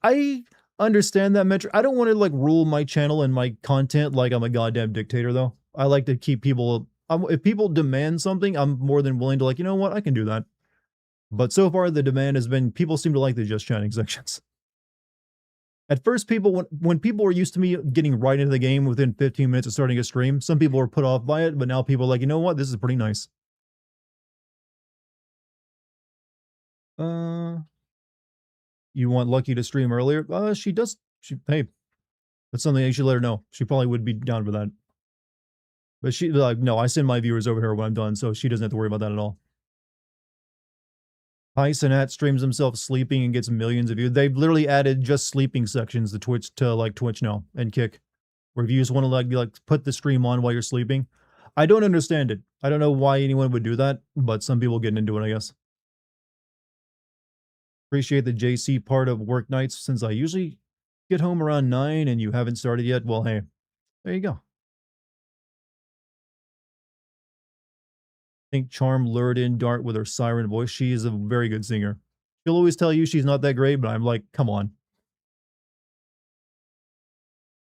I understand that metric. I don't want to like rule my channel and my content like I'm a goddamn dictator, though. I like to keep people. If people demand something, I'm more than willing to like, you know what, I can do that. But so far, the demand has been people seem to like the just chatting sections. At first, when people were used to me getting right into the game within 15 minutes of starting a stream, some people were put off by it, but now people are like, you know what, this is pretty nice. You want Lucky to stream earlier? She does. Hey, that's something you should let her know. She probably would be down for that. But she like, no, I send my viewers over here when I'm done, so she doesn't have to worry about that at all. Hycenat streams himself sleeping and gets millions of views. They've literally added just sleeping sections to Twitch now and Kick, where if you just want to like put the stream on while you're sleeping. I don't understand it. I don't know why anyone would do that, but some people getting into it, I guess. Appreciate the JC part of work nights since I usually get home around 9 and you haven't started yet. Well, hey, there you go. I think Charm lured in Dart with her siren voice. She is a very good singer. She'll always tell you she's not that great, but I'm like, come on.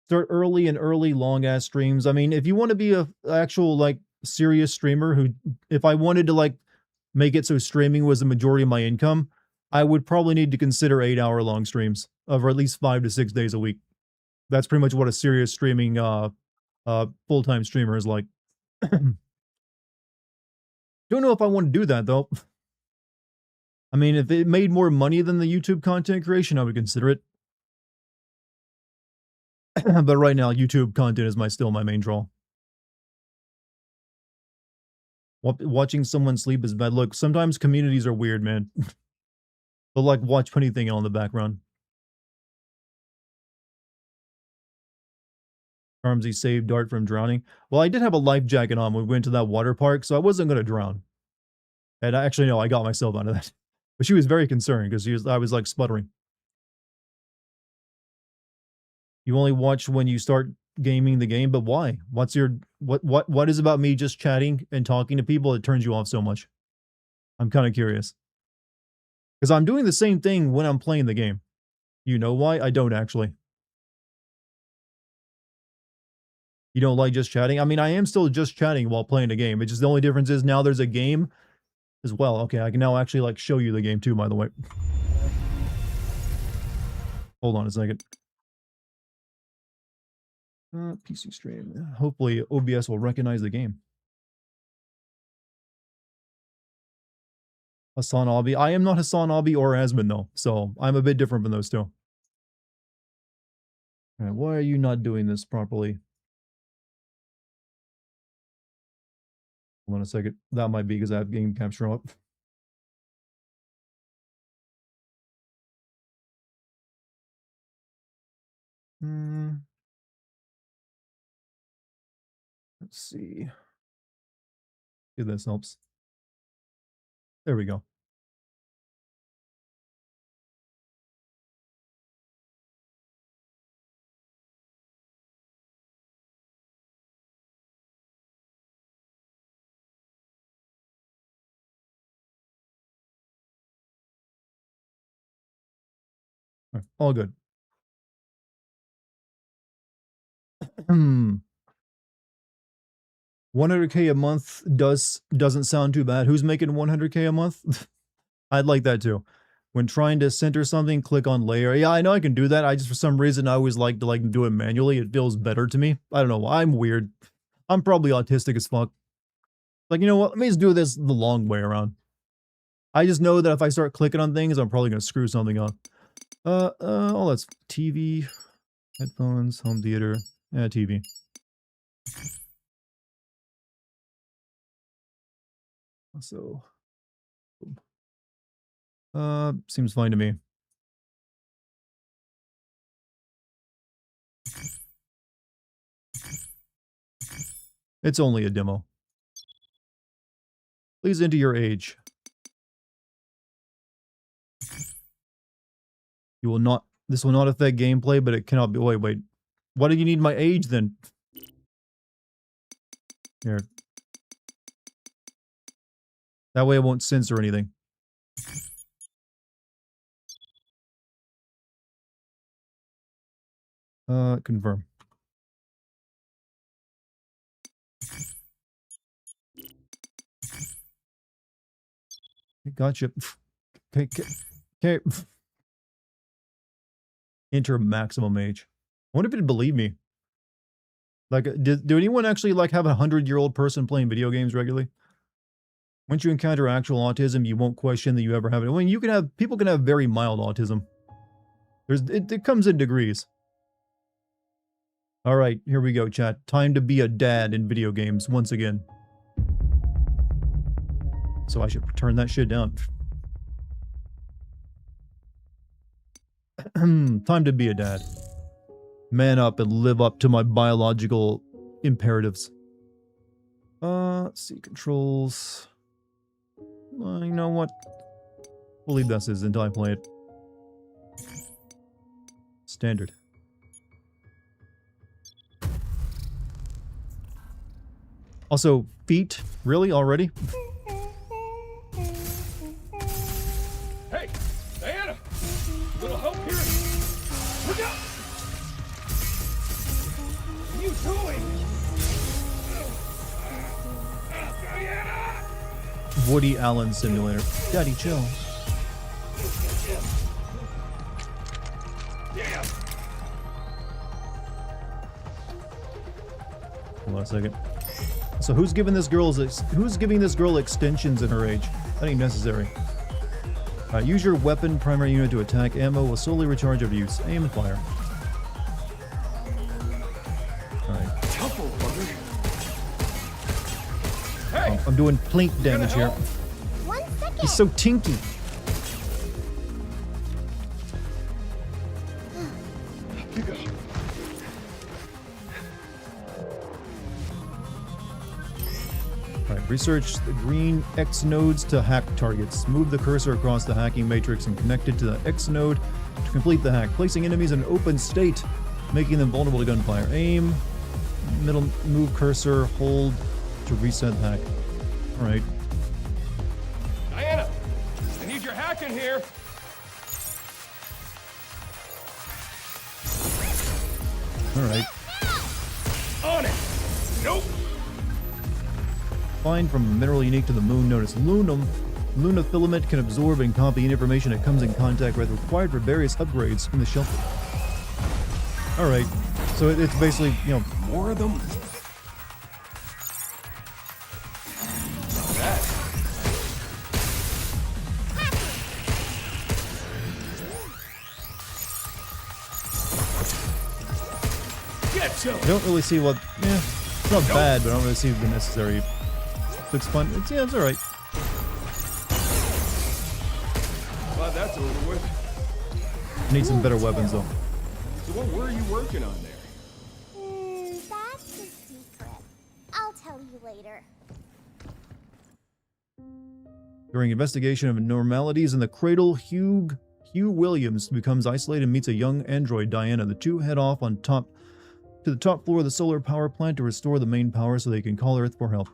Start early and early long ass streams. I mean, if you want to be a actual like serious streamer who, if I wanted to like make it so streaming was the majority of my income, I would probably need to consider 8-hour long streams of at least 5 to 6 days a week. That's pretty much what a serious streaming full-time streamer is like. Don't know if I want to do that though. I mean, if it made more money than the YouTube content creation, I would consider it. But right now, YouTube content is still my main draw. Watching someone sleep is bad. Look, sometimes communities are weird, man. They'll like watch anything on the background. Armsy saved Dart from drowning. Well, I did have a life jacket on when we went to that water park, so I wasn't going to drown. And actually, no, I got myself out of that. But she was very concerned because I was like sputtering. You only watch when you start gaming the game, but why? What is about me just chatting and talking to people that turns you off so much? I'm kind of curious. Because I'm doing the same thing when I'm playing the game. You know why? I don't actually. You don't like just chatting? I mean, I am still just chatting while playing a game. It's just the only difference is now there's a game as well. Okay, I can now actually like show you the game too, by the way. Hold on a second. PC stream. Hopefully OBS will recognize the game. Hassan Abi. I am not Hassan Abi or Asmund though, so I'm a bit different from those two. All right, why are you not doing this properly? Hold on a second. That might be because I have game capture up. Let's see. If this helps. There we go. All good. 100K a month doesn't sound too bad. Who's making 100K a month? I'd like that too. When trying to center something, click on layer. Yeah, I know I can do that. I just, for some reason, I always like to do it manually. It feels better to me. I don't know. I'm weird. I'm probably autistic as fuck. Like, you know what? Let me just do this the long way around. I just know that if I start clicking on things, I'm probably going to screw something up. Oh, that's TV, headphones, home theater, TV. So, seems fine to me. It's only a demo. Please enter your age. You will not, this will not affect gameplay, but it cannot be, wait. Why do you need my age then? Here. That way I won't censor anything. Confirm. Gotcha. Okay. Enter maximum age. I wonder if it'd believe me. Like, do anyone actually like have a 100-year-old person playing video games regularly? Once you encounter actual autism, you won't question that you ever have it. I mean, people can have very mild autism. It comes in degrees. All right, here we go, chat. Time to be a dad in video games once again. So I should turn that shit down. Time to be a dad. Man up and live up to my biological imperatives. Let's see, controls. You know what? We'll leave this as until I play it. Standard. Also, feet? Really? Already? Hey! Diana! Little help here! Look out! What are you doing? Diana! Woody Allen Simulator. Daddy, chill. Yeah. Hold on a second. So who's giving this girl extensions in her age? That ain't necessary. Use your weapon primary unit to attack. Ammo will slowly recharge after use. Aim and fire. Alright. Hey! I'm doing plink damage here. 1 second. He's so tinky. Alright, research the green X nodes to hack targets. Move the cursor across the hacking matrix and connect it to the X node to complete the hack, placing enemies in an open state, making them vulnerable to gunfire. Aim, middle move cursor, hold to reset the hack. Alright. Diana! I need your hack in here! Alright. On it! Nope! Find from a mineral unique to the moon known as lunum. Luna filament can absorb and copy any information it comes in contact with, required for various upgrades in the shelter. Alright, so it's basically, you know, More of them? I don't really see what, it's not bad, but I don't really see the necessary. Looks fun. It's alright. Glad that's over with. I need some better weapons though. So what were you working on there? That's a secret. I'll tell you later. During investigation of abnormalities in the cradle, Hugh Williams becomes isolated and meets a young android, Diana. The two head off to the top floor of the solar power plant to restore the main power so they can call Earth for help.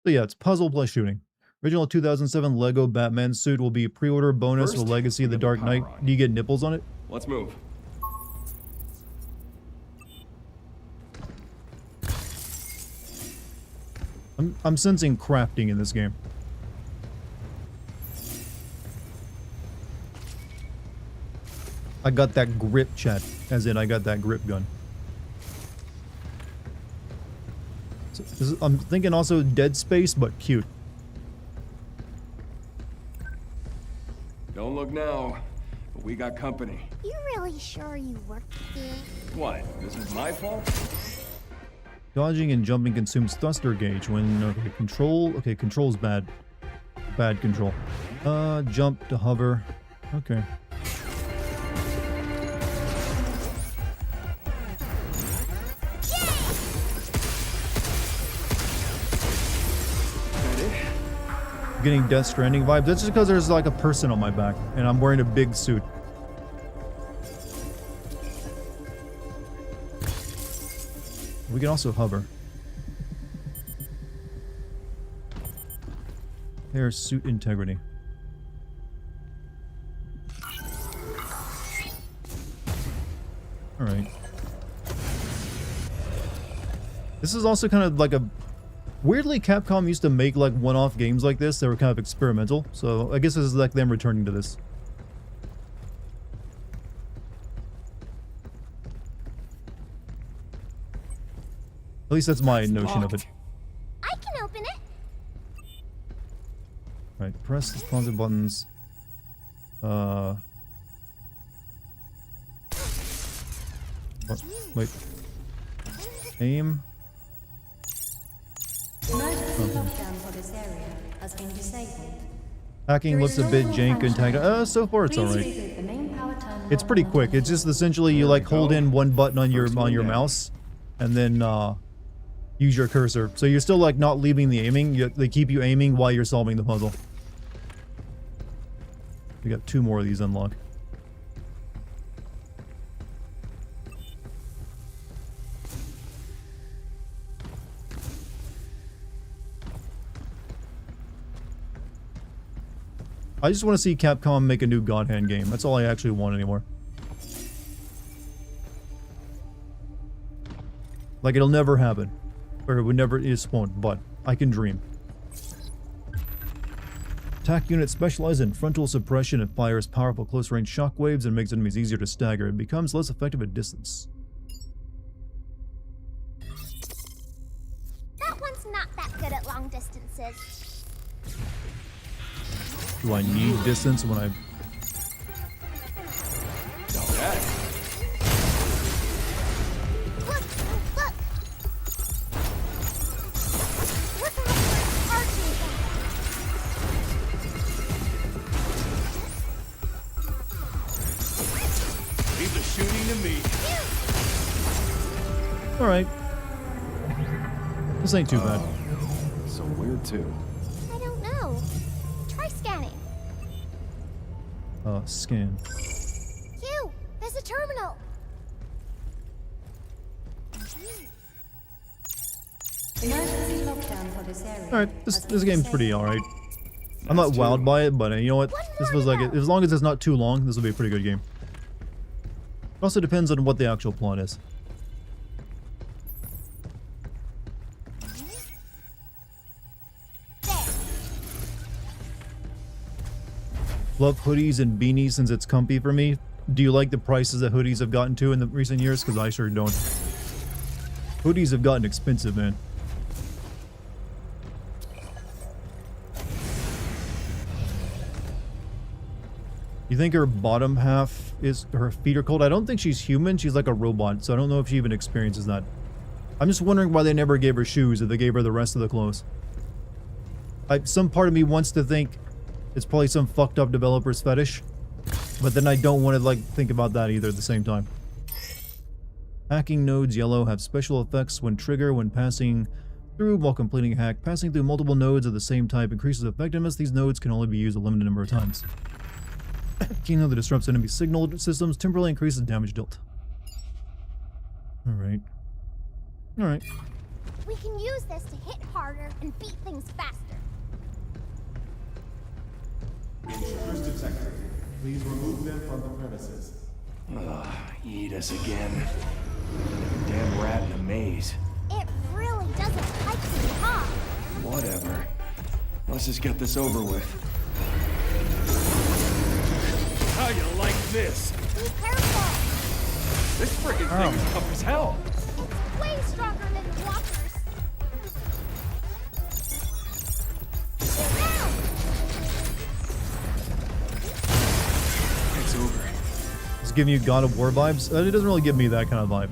So yeah, it's puzzle plus shooting. Original 2007 Lego Batman suit will be a pre-order bonus First, with Legacy of we the get the Dark Knight. power on. Do you get nipples on it? Let's move. I'm sensing crafting in this game. I got that grip, chat. As in, I got that grip gun. So, I'm thinking also Dead Space, but cute. Don't look now, but we got company. You really sure you worked here? What? This is my fault? Dodging and jumping consumes thruster gauge when okay, control. Okay, control's bad. Bad control. Jump to hover. Okay. Getting Death Stranding vibes. That's just because there's like a person on my back and I'm wearing a big suit. We can also hover. There's suit integrity. Alright. This is also kind of like a... Weirdly, Capcom used to make like one-off games like this that were kind of experimental, so I guess this is like them returning to this. At least that's my notion of it. I can open it. Right, press the sponsored buttons. What? Wait. Aim. Emergency lockdown for this area has been disabled. Hacking looks a bit jank and tag. So far it's alright. The main power terminal. It's pretty quick. It's just essentially you like hold in one button on your mouse, and then use your cursor. So you're still like not leaving the aiming. They keep you aiming while you're solving the puzzle. We got 2 more of these unlocked. I just want to see Capcom make a new God Hand game. That's all I actually want anymore. Like, it'll never happen. Or it would never is spawned, but I can dream. Attack unit specializes in frontal suppression and fires powerful close-range shockwaves and makes enemies easier to stagger. It becomes less effective at distance. That one's not that good at long distances. Do I need distance when I... Yeah. Look! Look! Look how it's arching Leave the shooting to me. Alright. This ain't too bad. So weird too. I don't know. Try scanning. Scan. Q! There's a terminal! Emergency lockdown for this area. Alright, this has been game's pretty disabled. alright. I'm not Nice wowed too. by it, but you know what? This feels like it. As long as it's not too long, this will be a pretty good game. It also depends on what the actual plot is. There! Love hoodies and beanies since it's comfy for me. Do you like the prices that hoodies have gotten to in the recent years? Because I sure don't. Hoodies have gotten expensive, man. You think her bottom half is... her feet are cold? I don't think she's human. She's like a robot, so I don't know if she even experiences that. I'm just wondering why they never gave her shoes if they gave her the rest of the clothes. Some part of me wants to think it's probably some fucked up developer's fetish, but then I don't want to like think about that either at the same time. Hacking nodes yellow have special effects when trigger when passing through while completing a hack. Passing through multiple nodes of the same type increases effectiveness. These nodes can only be used a limited number of times. Key node that disrupts enemy signal systems temporarily increases damage dealt. Alright. Alright. We can use this to hit harder and beat things faster. Intruders detected. Please remove them from the premises. Eat us again. Like a damn rat in a maze. It really doesn't like me, huh? Whatever. Let's just get this over with. How you like this? Be careful. This frickin' thing is tough as hell. It's way stronger than walkers. Shoot now! It's over. It's giving you God of War vibes. It doesn't really give me that kind of vibe.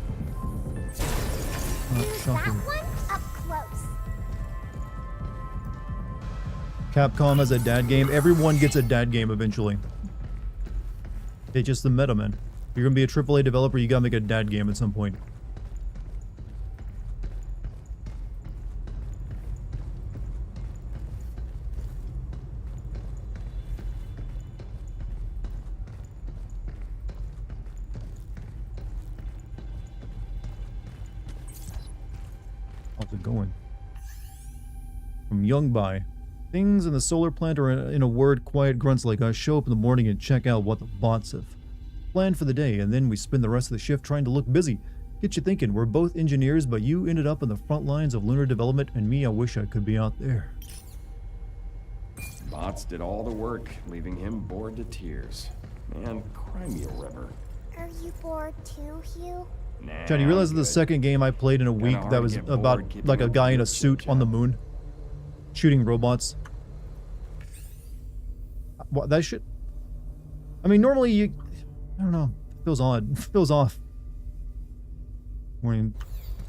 Use that one up close. Capcom has a dad game. Everyone gets a dad game eventually. It's just the meta, man. If you're gonna be a AAA developer, you gotta make a dad game at some point. How's it going? From Young Bai. Things in the solar plant are, in a word, quiet grunts like us show up in the morning and check out what the bots have planned for the day, and then we spend the rest of the shift trying to look busy. Get you thinking, we're both engineers, but you ended up on the front lines of lunar development, and me, I wish I could be out there. Bots did all the work, leaving him bored to tears. Man, cry me a river. Are you bored too, Hugh? Nah, John, you realize I'm the good. second game I played in a week hard that to was get about bored keeping like a up guy with in a your suit chit on the chat. moon shooting robots? What, that shit? I mean, normally you... I don't know. It feels odd. It feels off. I mean,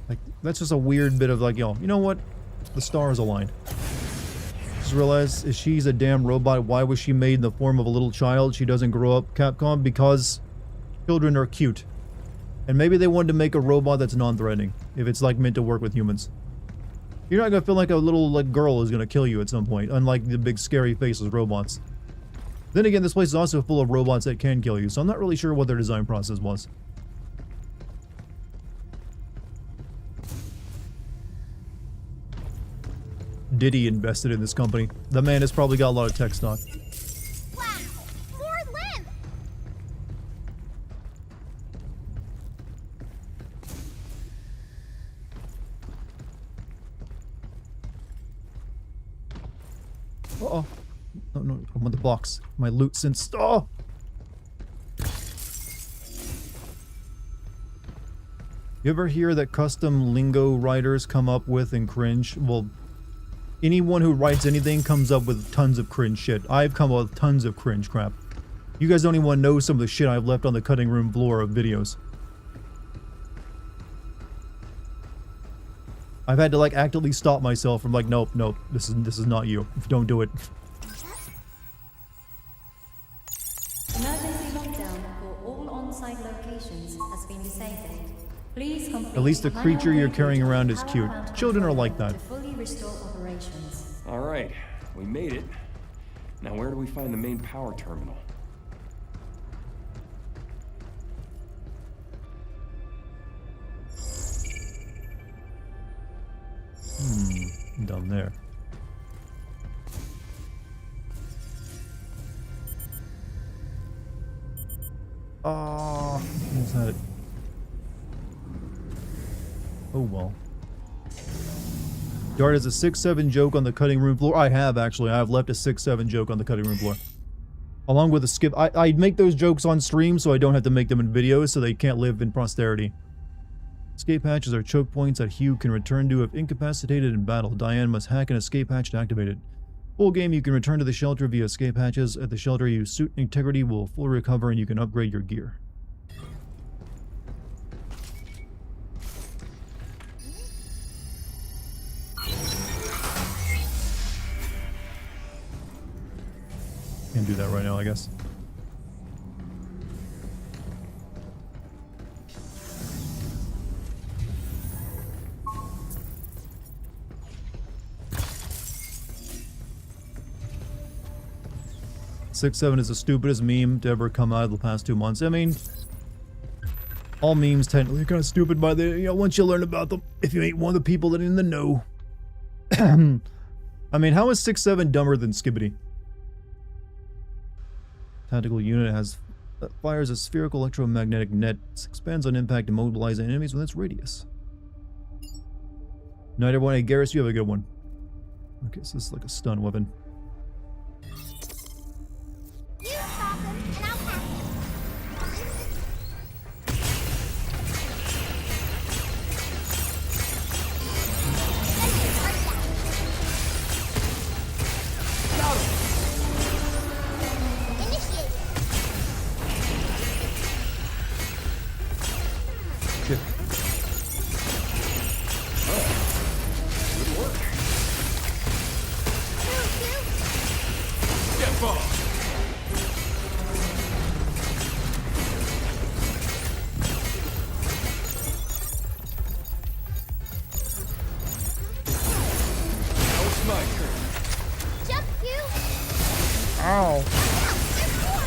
like, that's just a weird bit of like, yo, you know what? The stars aligned. Just realized, if she's a damn robot, why was she made in the form of a little child? She doesn't grow up, Capcom, because children are cute. And maybe they wanted to make a robot that's non-threatening, if it's like meant to work with humans. You're not gonna feel like a little like girl is gonna kill you at some point, unlike the big scary faceless robots. Then again, this place is also full of robots that can kill you, so I'm not really sure what their design process was. Diddy invested in this company. The man has probably got a lot of tech stock. Wow! More limb! Uh-oh. No, no, I want the box. My loot since... Oh! You ever hear that custom lingo writers come up with and cringe? Well, anyone who writes anything comes up with tons of cringe shit. I've come up with tons of cringe crap. You guys don't even want to know some of the shit I've left on the cutting room floor of videos. I've had to like actively stop myself from like, nope, nope, this is not you. Don't do it. Emergency lockdown for all on-site locations has been disabled. Please complete At least the creature you're carrying around is cute. power-bound Children are like control that. to fully restore operations. All right, we made it. Now where do we find the main power terminal? Down there. Oh, what's that? Oh well. Dart is a 6-7 joke on the cutting room floor. I have actually. I have left a 6-7 joke on the cutting room floor. Along with a skip. I make those jokes on stream so I don't have to make them in videos so they can't live in posterity. Escape hatches are choke points that Hugh can return to if incapacitated in battle. Diane must hack an escape hatch to activate it. Full game, you can return to the shelter via escape hatches. At the shelter, your suit integrity will fully recover and you can upgrade your gear. Can't do that right now, I guess. Six seven is the stupidest meme to ever come out of the past 2 months. I mean, all memes technically are kind of stupid by the, once you learn about them, if you ain't one of the people that are in the know. I mean, how is 6-7 dumber than Skibbity? Tactical unit that fires a spherical electromagnetic net. Expands on impact, immobilizing enemies within its radius. Night everyone. Hey Garrus, you have a good one. Okay, so this is like a stun weapon. You stop him, and I'll pass him. Initiate. Shit. Good work. Get both. Now it's my turn. Jump, you. Ow. There's more.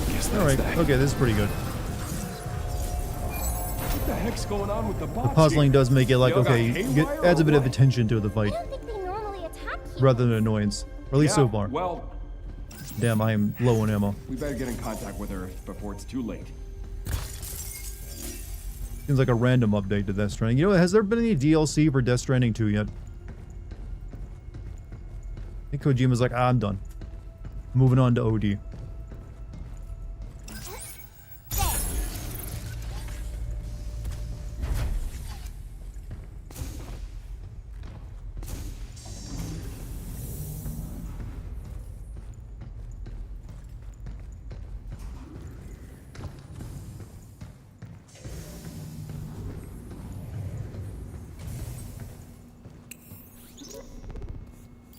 Guess that's Alright, that. okay, this is pretty good. What the heck's going on with the bots? The puzzling does make it like, Y'all got okay, haywire adds a or bit of what? attention to the fight, I don't think they normally attack you. rather than annoyance. Or at least so far. Well, Damn, I am low on ammo. we better get in contact with her before it's too late. Seems like a random update to Death Stranding. You know, has there been any DLC for Death Stranding 2 yet? I think Kojima's like, I'm done. Moving on to OD. There.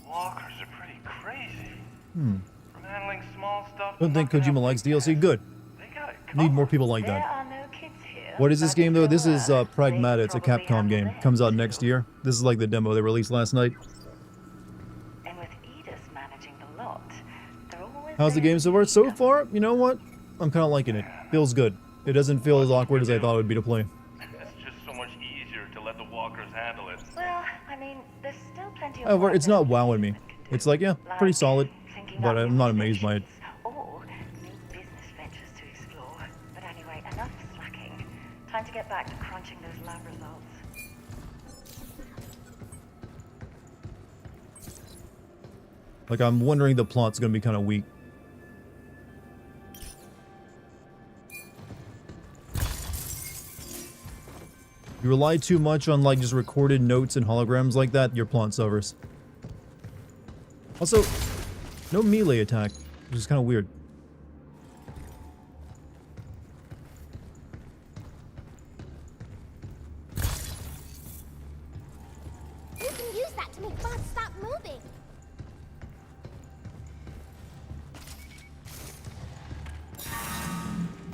Walkers are pretty crazy. From handling small stuff. to Don't think knocking Kojima out likes big DLC. guys. Good. They got it Need more covered. people like There that. are no kids here. What is this but game though? if This there is were, Pragmata. they'd It's a probably Capcom handle game. it. Comes out next year. This is like the demo they released last night. And with Edith managing the lot, they're always How's the there game to so far? meet So us. far, you know what? I'm kind of liking it. Feels good. It doesn't feel as awkward as I thought it would be to play. It's just so much easier to let the walkers handle it. Well, I mean, there's still plenty of However, work it's that not the wowing me. human can do. It's like, yeah, pretty Like solid, thinking but up I'm new not amazed by it. inventions or new business ventures to explore. But anyway, enough slacking. Time to get back to crunching those lab results. Like, I'm wondering the plot's gonna be kind of weak. You rely too much on, like, just recorded notes and holograms like that, your plot suffers. Also, no melee attack, which is kind of weird. You can use that to make bots stop moving.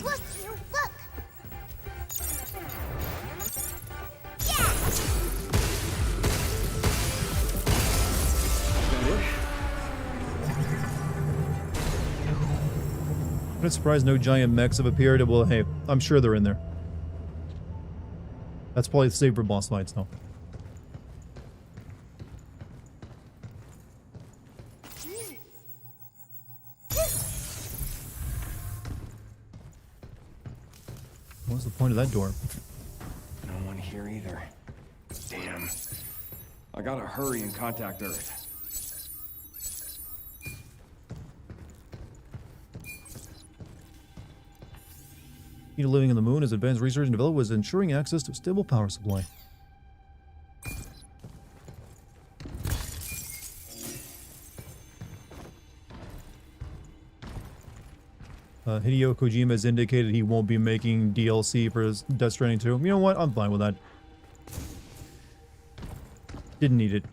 Look, you look. Yeah. I'm not surprised no giant mechs have appeared. Well, hey, I'm sure they're in there. That's probably the save for boss fights, though. What's the point of that door? No one here either. Damn. I gotta hurry and contact Earth. Key to living on the moon as advanced research and development was ensuring access to a stable power supply. Hideo Kojima has indicated he won't be making DLC for his Death Stranding 2. You know what? I'm fine with that. Didn't need it.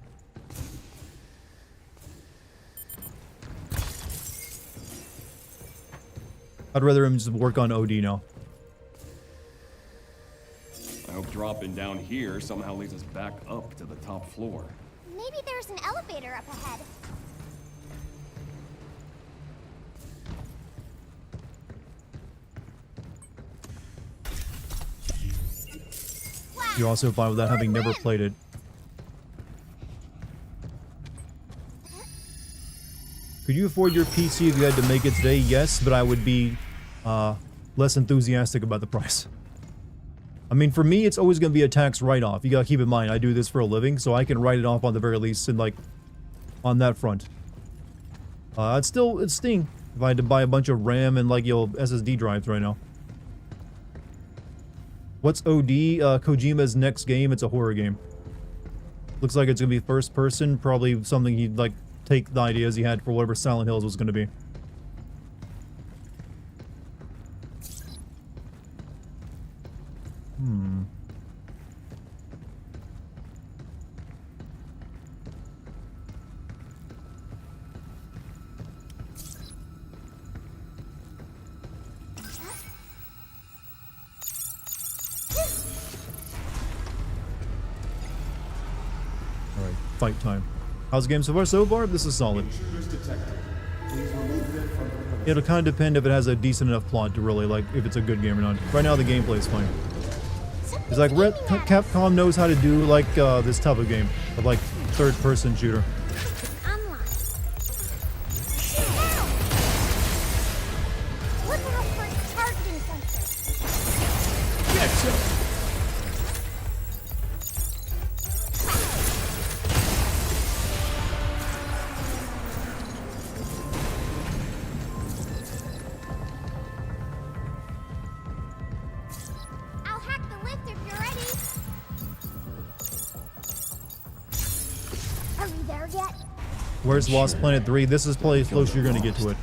I'd rather him just work on OD now. I hope dropping down here somehow leads us back up to the top floor. Maybe there's an elevator up ahead. You're also fine with that, having never played it. Could you afford your PC if you had to make it today? Yes, but I would be less enthusiastic about the price. I mean, for me, it's always going to be a tax write-off. You gotta keep in mind, I do this for a living, so I can write it off on the very least, and like, on that front. It'd sting if I had to buy a bunch of RAM and like, SSD drives right now. What's OD? Kojima's next game. It's a horror game. Looks like it's gonna be first person. Probably something he'd like take the ideas he had for whatever Silent Hills was gonna be. Alright, fight time. How's the game so far? So far, this is solid. Intruders detected. Please remove them from the premises. It'll kind of depend if it has a decent enough plot to really, like, if it's a good game or not. Right now, the gameplay is fine. It's like, Capcom knows how to do, like, this type of game. Of, like, third-person shooter. Unlocked. Shoot out! Look out for its targeting sensor. Getcha! I'll hack the lift if you're ready. Are we there yet? Where's Lost Planet 3? This is probably as close you're gonna get to it.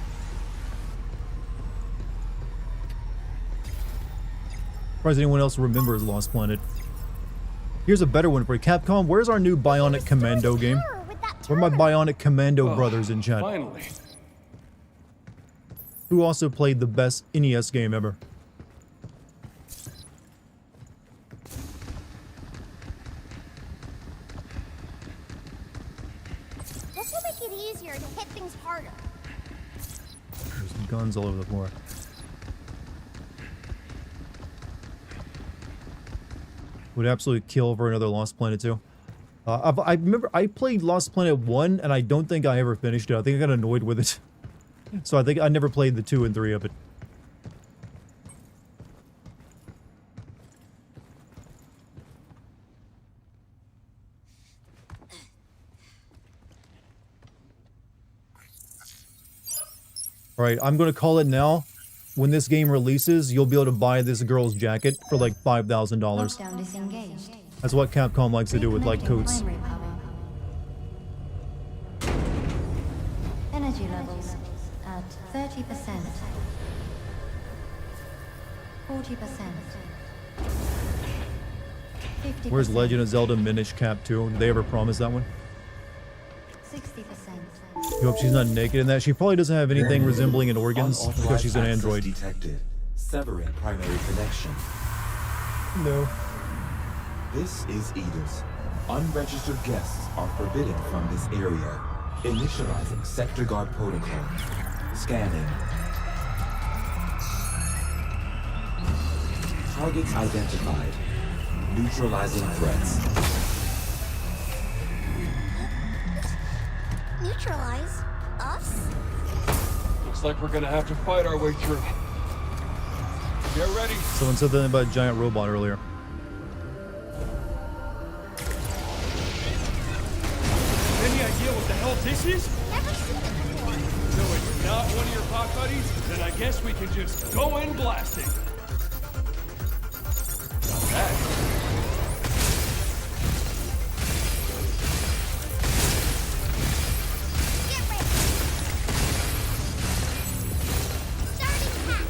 Surprised anyone else remembers Lost Planet. Here's a better one for you. Capcom, where's our new Bionic Commando game? Terror with that Where are my terminal. Bionic Commando brothers in chat? Finally. Who also played the best NES game ever? This will make it easier to hit things harder. There's guns all over the floor. Would absolutely kill for another Lost Planet 2. I remember I played Lost Planet 1 and I don't think I ever finished it. I think I got annoyed with it. So I think I never played the 2 and 3 of it. Alright, I'm gonna call it now. When this game releases, you'll be able to buy this girl's jacket for like $5,000. Lockdown disengaged. That's what Capcom likes to do with like Reconnecting coats. primary power. Energy levels at 30%. 40%. 50%. Where's Legend of Zelda Minish Cap 2? Did they ever promise that one? 60%. You hope she's not naked in that. She probably doesn't have anything resembling an organs because she's an android. Detected. Severing primary connection. No. This is Edith. Unregistered guests are forbidden from this area. Initializing sector guard protocol. Scanning. Targets identified. Neutralizing threats. Neutralize us? Looks like we're gonna have to fight our way through. Get ready. Someone said that about a giant robot earlier. Any idea what the hell this is? Never seen it before. So it's not one of your pot buddies? Then I guess we can just go in blasting. Not bad. Get ready. Starting hack.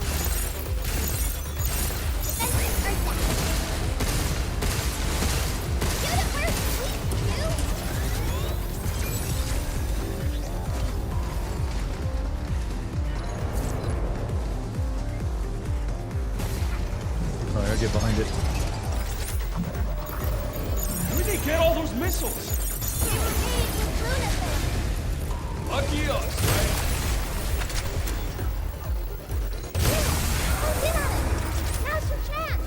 Defenses are down. Shoot it where it's weak, you. Alright, I'll get behind it. Where'd they get all those missiles? They were made with lunacy. Lucky us, right? Get on it. Now's your chance.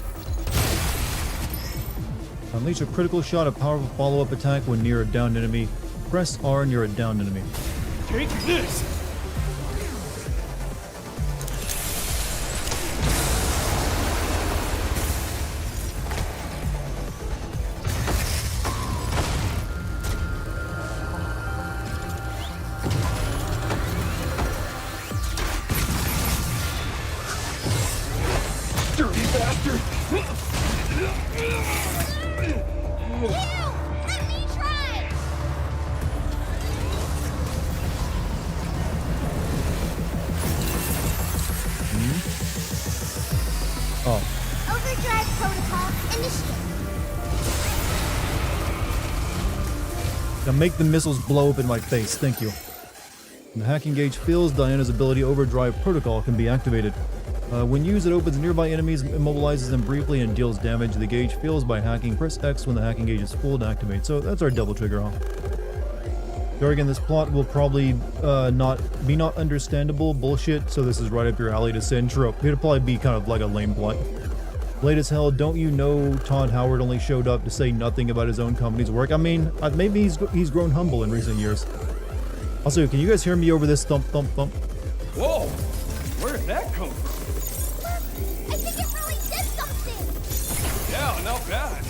Unleash a critical shot, a powerful follow-up attack when near a downed enemy. Press R near a downed enemy. Take this! Dirty bastard! Ew! Let me try! Oh. Overdrive protocol initiated. Now make the missiles blow up in my face. Thank you. When the hacking gauge fills, Diana's ability Overdrive Protocol can be activated. When used, it opens nearby enemies, immobilizes them briefly, and deals damage. The gauge fills by hacking. Press X when the hacking gauge is full to activate. So that's our double trigger off. Dartigan, this plot will probably not understandable bullshit, so this is right up your alley to send. True. It'll probably be kind of like a lame plot. Late as hell, don't you know Todd Howard only showed up to say nothing about his own company's work? I mean, maybe he's grown humble in recent years. Also, can you guys hear me over this thump, thump, thump? Whoa! Where did that come from? Look! I think it really did something! Yeah, not bad.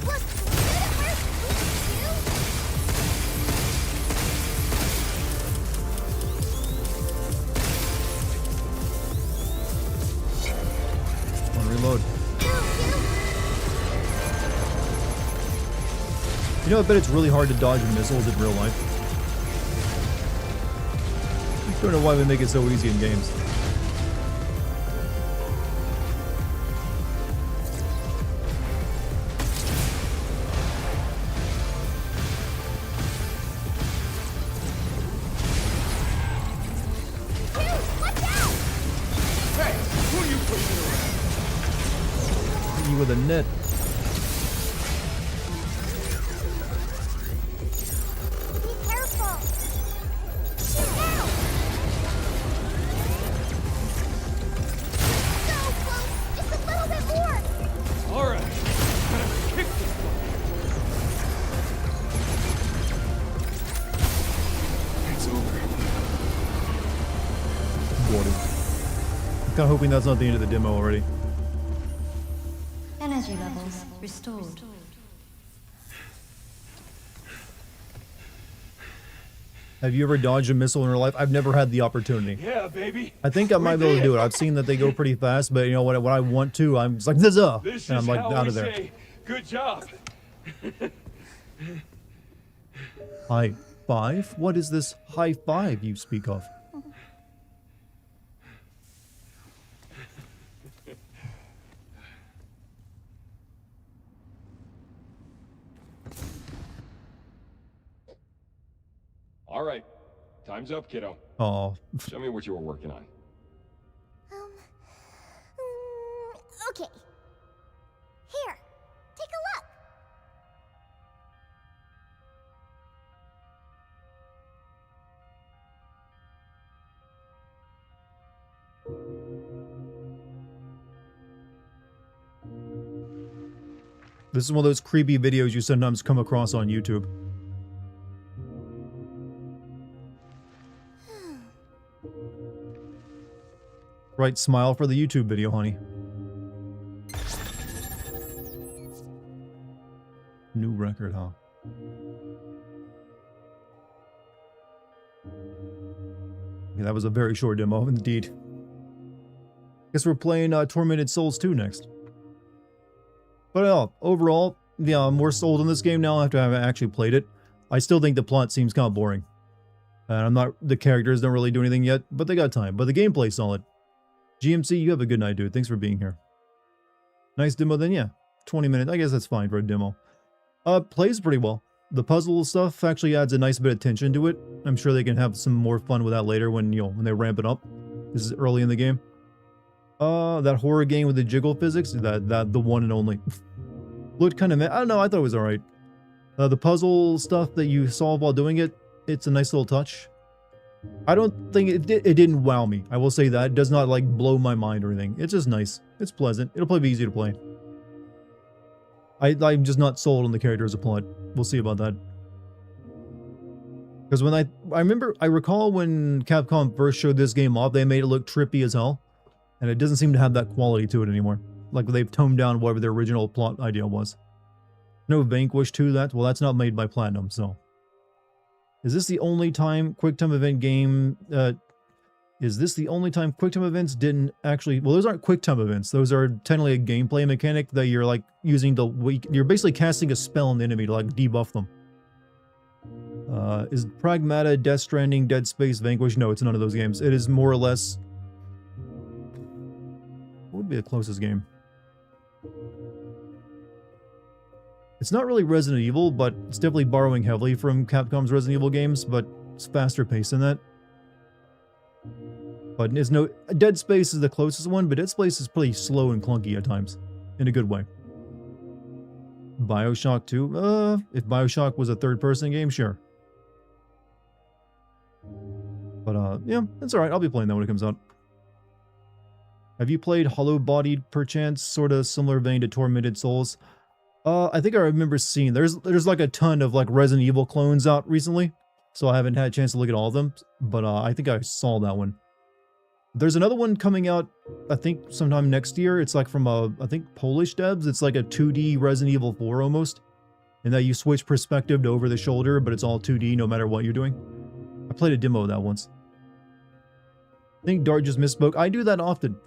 Look! Did it work? Reload. You? You know, I bet it's really hard to dodge missiles in real life. I don't know why they make it so easy in games. Watch out! Hey, who are you pushing around? Hit you with a net. Be careful! Shoot out! So close! Just a little bit more! All right, gotta kick this one. It's over. Boarded. I'm kind of hoping that's not the end of the demo already. Energy levels restored. Have you ever dodged a missile in real life? I've never had the opportunity. Yeah, baby. I think I might be able to do it. I've seen that they go pretty fast, but you know what? When I want to, I'm just like this up, This and I'm is like how out we of there. say good job. High five? What is this high five you speak of? All right. Time's up, kiddo. Oh, Show me what you were working on. Okay. Here, take a look. this is one of those creepy videos you sometimes come across on YouTube. Right, smile for the YouTube video, honey. New record, huh? Okay, that was a very short demo, indeed. Guess we're playing Tormented Souls 2 next. But overall, yeah, I'm more sold on this game now after I've actually played it. I still think the plot seems kind of boring. And the characters don't really do anything yet, but they got time. But the gameplay's solid. GMC, you have a good night, dude. Thanks for being here. Nice demo then, yeah. 20 minutes, I guess that's fine for a demo. Plays pretty well. The puzzle stuff actually adds a nice bit of tension to it. I'm sure they can have some more fun with that later when, you know, when they ramp it up. This is early in the game. That horror game with the jiggle physics, the one and only. Looked kind of, I don't know, I thought it was alright. The puzzle stuff that you solve while doing it, it's a nice little touch. I don't think it didn't wow me. I will say that. It does not like blow my mind or anything. It's just nice. It's pleasant. It'll probably be easy to play. I'm just not sold on the character as a plot. We'll see about that. Because when I recall when Capcom first showed this game off, they made it look trippy as hell. And it doesn't seem to have that quality to it anymore. Like they've toned down whatever their original plot idea was. No Vanquish 2, well, that's not made by Platinum, so. Is this the only time QuickTime event game, is this the only time QuickTime events didn't actually, well, those aren't QuickTime events. Those are technically a gameplay mechanic that you're like using you're basically casting a spell on the enemy to like debuff them. Is Pragmata, Death Stranding, Dead Space, Vanquish? No, it's none of those games. It is more or less, what would be the closest game? It's not really Resident Evil, but it's definitely borrowing heavily from Capcom's Resident Evil games, but it's faster paced than that. But it's no... Dead Space is the closest one, but Dead Space is pretty slow and clunky at times. In a good way. BioShock 2? If BioShock was a third-person game, sure. But, yeah, it's alright. I'll be playing that when it comes out. Have you played Hollow Bodied, perchance? Sort of similar vein to Tormented Souls? I think I remember seeing... There's like a ton of, like, Resident Evil clones out recently. So I haven't had a chance to look at all of them. But, I think I saw that one. There's another one coming out, I think, sometime next year. It's like from, I think, Polish devs. It's like a 2D Resident Evil 4 almost. And that you switch perspective to over the shoulder, but it's all 2D no matter what you're doing. I played a demo of that once. I think Dart just misspoke. I do that often.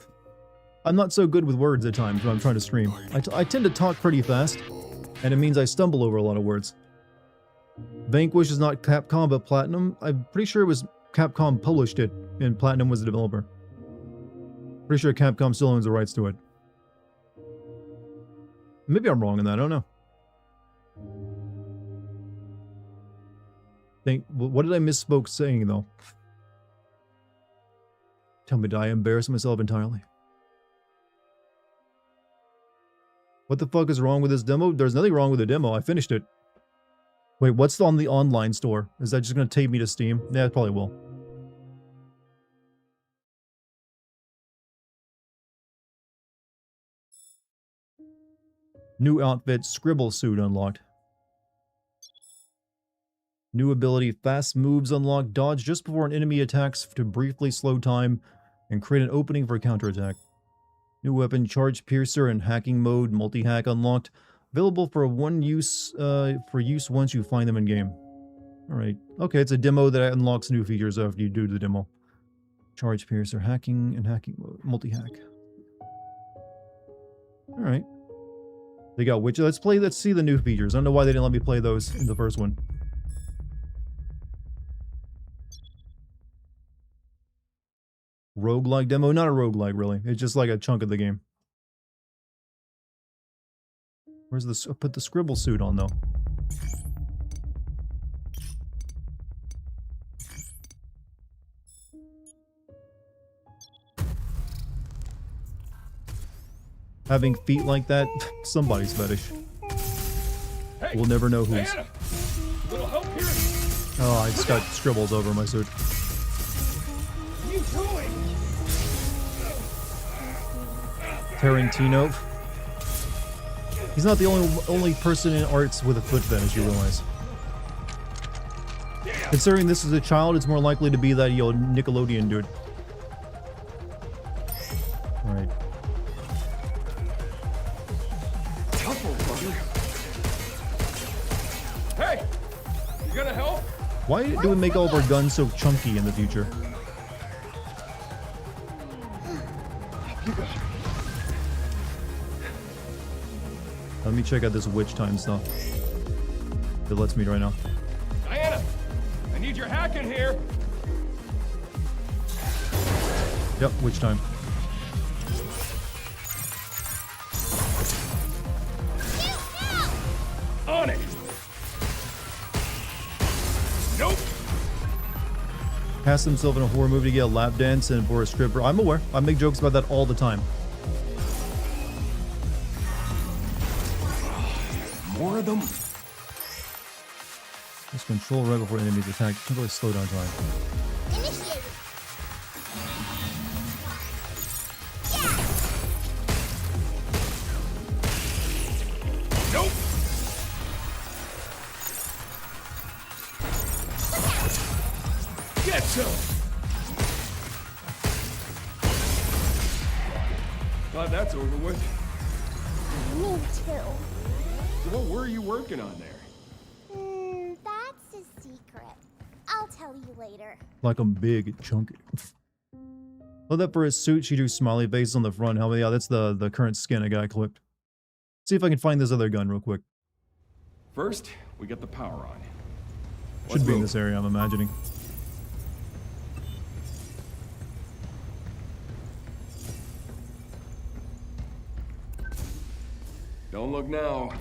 I'm not so good with words at times when I'm trying to stream. I tend to talk pretty fast, and it means I stumble over a lot of words. Vanquish is not Capcom, but Platinum. I'm pretty sure it was Capcom published it, and Platinum was the developer. Pretty sure Capcom still owns the rights to it. Maybe I'm wrong in that, I don't know. What did I misspoke saying, though? Tell me, did I embarrass myself entirely? What the fuck is wrong with this demo? There's nothing wrong with the demo. I finished it. Wait, what's on the online store? Is that just going to take me to Steam? Yeah, it probably will. New outfit, Scribble Suit unlocked. New ability, Fast Moves unlocked. Dodge just before an enemy attacks to briefly slow time and create an opening for counterattack. New weapon, Charge Piercer and Hacking Mode, Multi-Hack unlocked. Available for use once you find them in game. Alright. Okay, it's a demo that unlocks new features after you do the demo. Charge Piercer, Hacking, and Hacking Mode, Multi-Hack. Alright. They got Witcher. Let's see the new features. I don't know why they didn't let me play those in the first one. Roguelike demo? Not a roguelike, really. It's just like a chunk of the game. Where's this? Put the Scribble Suit on, though. Having feet like that, somebody's fetish. Hey, We'll never know whose. Diana, little help here. Oh, I just got scribbles over my suit. What are you doing? Tarantino. He's not the only person in arts with a foot fetish, you realize. Considering this is a child, it's more likely to be that Nickelodeon dude. Alright. Hey, you gonna help? Why do we make all of our guns so chunky in the future? Let me check out this witch time stuff. It lets me right now. Diana, I need your hack in here. Yep, witch time. On it. Nope. Cast himself in a horror movie to get a lap dance and for a stripper. I'm aware. I make jokes about that all the time. More of them. Let's control right before enemies attack. Can't really slow down time. Initiated. Nope. Get some! Glad that's over with. Me too. So what were you working on there? That's a secret. I'll tell you later. Like I'm big and chunky. Well, that for his suit, she drew smiley faces on the front helmet. Yeah, that's the current skin I got clipped. See if I can find this other gun real quick. First, we get the power on. Should be in this area, I'm imagining. Don't look now.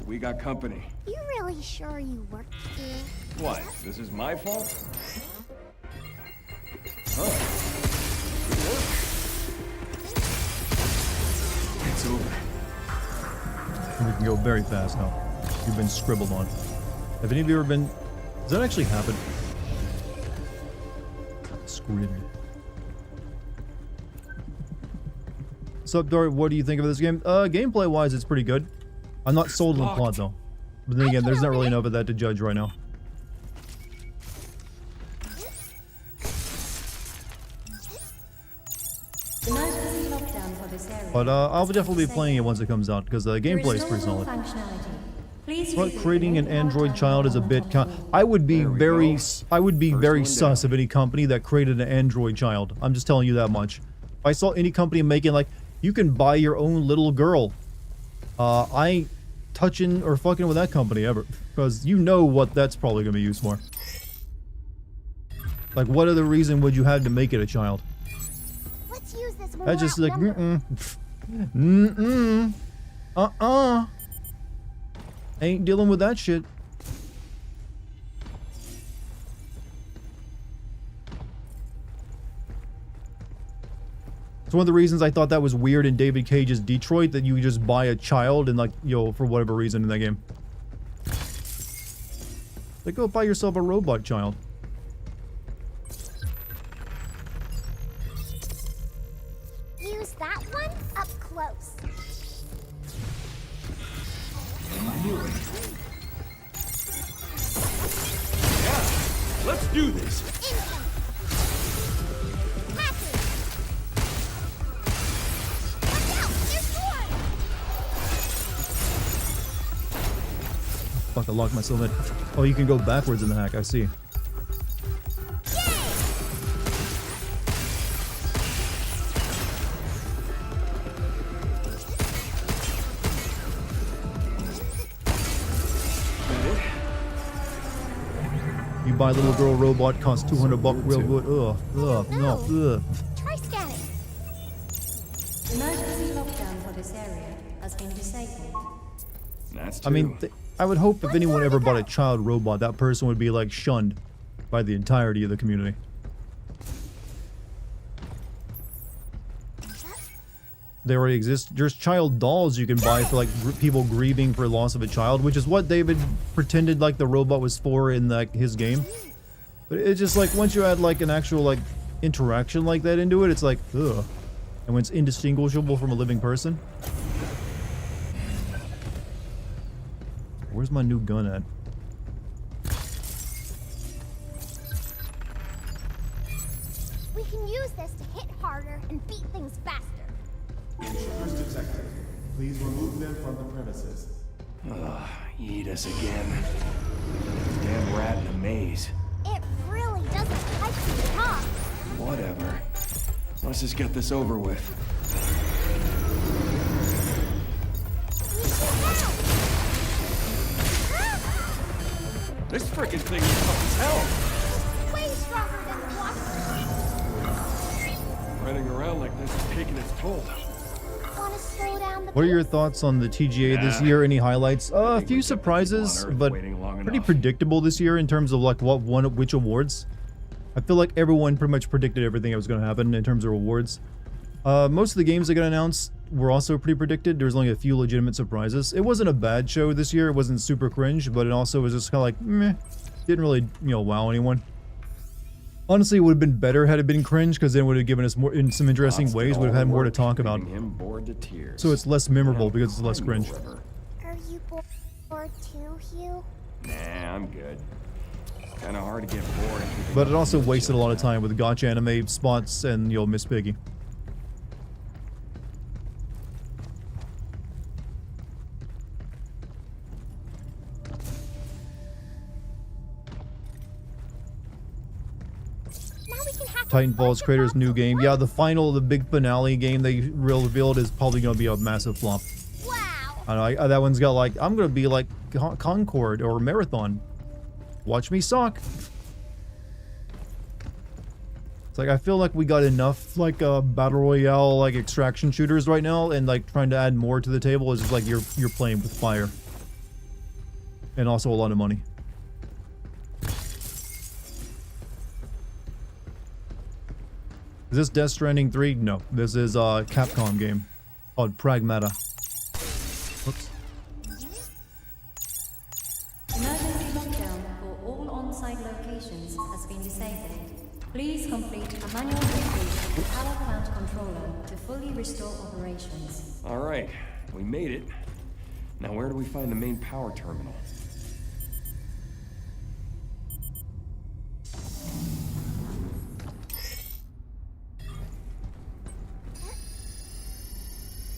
We got company. You really sure you worked here? What? This is my fault? Huh. Good work. It's over. We can go very fast now. You've been scribbled on. Have any of you ever been... Does that actually happen? Scribbled. Sup, Dart? What do you think of this game? Gameplay-wise, it's pretty good. I'm not sold on the plot, though. But then again, there's not really enough of that to judge right now. The night was in lockdown for this area. But I'll definitely be playing it once it comes out, because the gameplay is pretty solid. But creating an android child is a bit I would be very sus of any company that created an android child. I'm just telling you that much. If I saw any company making like, you can buy your own little girl, I ain't touching or fucking with that company ever, because you know what that's probably gonna be used for. Like, what other reason would you have to make it a child? Let's use this when That's just we're like, outnumbered. Ain't dealing with that shit. It's one of the reasons I thought that was weird in David Cage's Detroit, that you just buy a child and like, for whatever reason in that game. Like, go buy yourself a robot child. Use that one up close. Yeah, let's do this. Incoming. Passing. Watch out! There's more! Fuck, I locked myself in. Oh, you can go backwards in the hack, I see. You buy little girl robot, costs $200 real good. No. Try scanning. The emergency lockdown for this area has been disabled. That's I mean, I would hope if anyone ever bought a child robot, that person would be like shunned by the entirety of the community. They already exist. There's child dolls you can buy for like people grieving for loss of a child, which is what David pretended like the robot was for in like his game. But it's just like once you add like an actual like interaction like that into it, it's like ugh. And when it's indistinguishable from a living person. Where's my new gun at? We can use this to hit harder and beat things faster. Intruders detected. Please remove them from the premises. Eat us again. Damn rat in a maze. It really doesn't like to talk. Whatever. Let's just get this over with. This frickin' thing is tough as hell. Way stronger than the Running around like this is taking its toll. Want to slow down the What are your thoughts on the TGA this year? Any highlights? A few surprises, but pretty predictable this year in terms of like what won which awards. I feel like everyone pretty much predicted everything that was going to happen in terms of awards. Most of the games that got announced were also pretty predicted. There was only a few legitimate surprises. It wasn't a bad show this year. It wasn't super cringe, but it also was just kind of like, meh. Didn't really, wow anyone. Honestly, it would have been better had it been cringe, because then it would have given us more, in some interesting ways, would have had more to talk about. So it's less memorable because it's less cringe. Are you bored too, Hugh? Nah, I'm good. Kind of hard to get bored. But it also wasted a lot of time with gotcha anime spots and, you'll Miss Piggy. Now we can hack Titanfall's creators' new game. Yeah, the big finale game they revealed is probably going to be a massive flop. Wow. I know, that one's got like, I'm going to be like Concord or Marathon. Watch me suck. It's like, I feel like we got enough, like, battle royale, like, extraction shooters right now, and, like, trying to add more to the table is just like you're playing with fire. And also a lot of money. Is this Death Stranding 3? No. This is a Capcom game called Pragmata. Oops. Emergency lockdown for all on-site locations has been disabled. Please complete a manual reboot of the power plant controller to fully restore operations. All right, we made it. Now where do we find the main power terminal?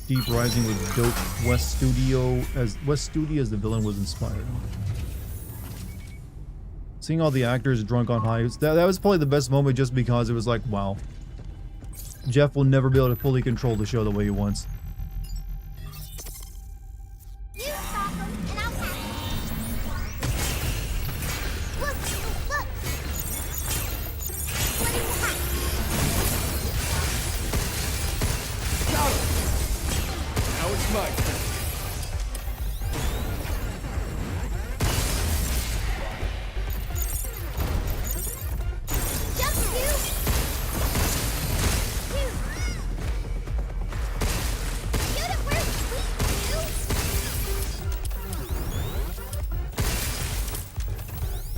Deep Rising with dope. West Studio as the villain was inspired. Seeing all the actors drunk on high, that was probably the best moment just because it was like, wow. Jeff will never be able to fully control the show the way he wants. You stop them, and I'll catch them. Look! Look! What is that? Got him! Now it's my turn.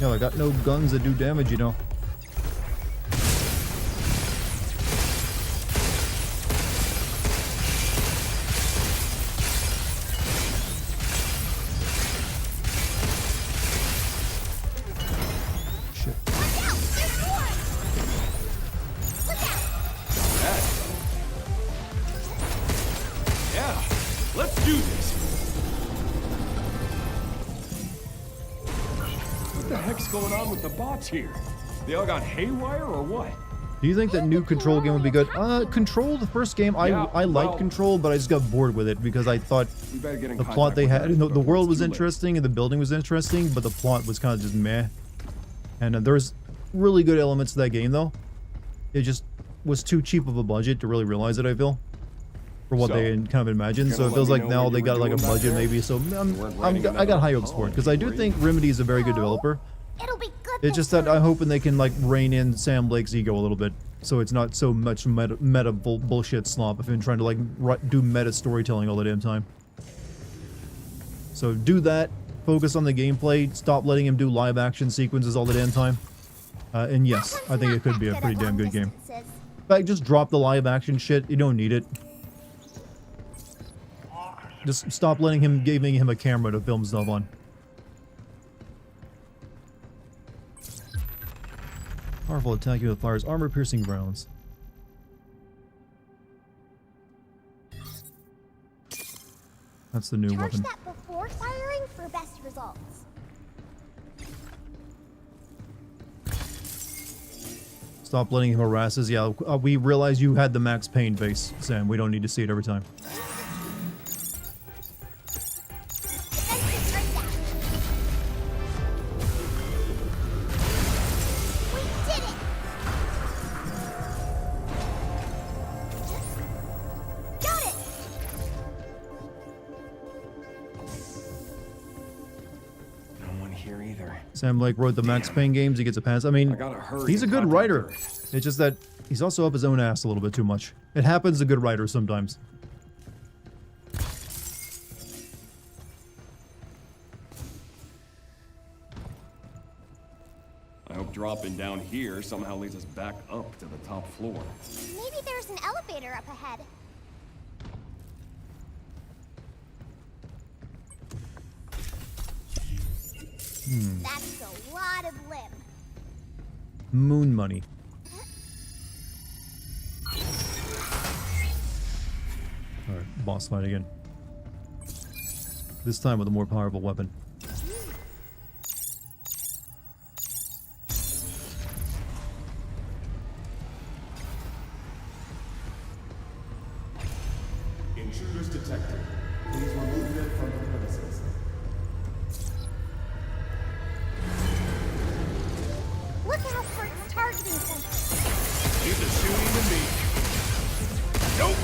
Yo, I got no guns that do damage, you know. Shit. Watch out! There's more! Look out! Yeah, let's do this. What the heck's going on with the bots here? They all got haywire or what? Do you think that new Control game would be good? Control, the first game, I liked well, Control, but I just got bored with it because I thought We better get in the contact plot they with had, them the before world it's was too late. interesting and the building was interesting, but the plot was kind of just meh. And there's really good elements to that game, though. It just was too cheap of a budget to really realize it, I feel. For what So, they kind of imagined, so gonna it let feels me like know now what they you got were like a doing back budget there? maybe, so weren't writing I got high another hopes for it, poem, because I do were you? think Remedy is a very good developer. It'll be good. It's just that I'm hoping they can like rein in Sam Lake's ego a little bit, so it's not so much meta bullshit slop of him trying to like do meta storytelling all the damn time. So do that, focus on the gameplay, stop letting him do live action sequences all the damn time. And yes, I think it could be a pretty damn good game. In fact, just drop the live action shit, you don't need it. Just stop giving him a camera to film stuff on. Powerful attack that fires armor-piercing rounds. That's the new Charge weapon. that before firing for best results. Stop letting him harass us. Yeah, we realize you had the max pain base, Sam. We don't need to see it every time. Defenses right down. We did it! Got it! No one here either. Sam Lake wrote the Max Payne games. He gets a pass. I mean, I gotta hurry he's a and good contact writer. Earth. It's just that he's also up his own ass a little bit too much. It happens to good writers sometimes. I hope dropping down here somehow leads us back up to the top floor. Maybe there's an elevator up ahead. That's a lot of limb. Moon money. Alright, boss fight again. This time with a more powerful weapon. Intruders detected. Please remove them from the premises. Look how Kurt's targeting something. He's a shooting to me. Nope.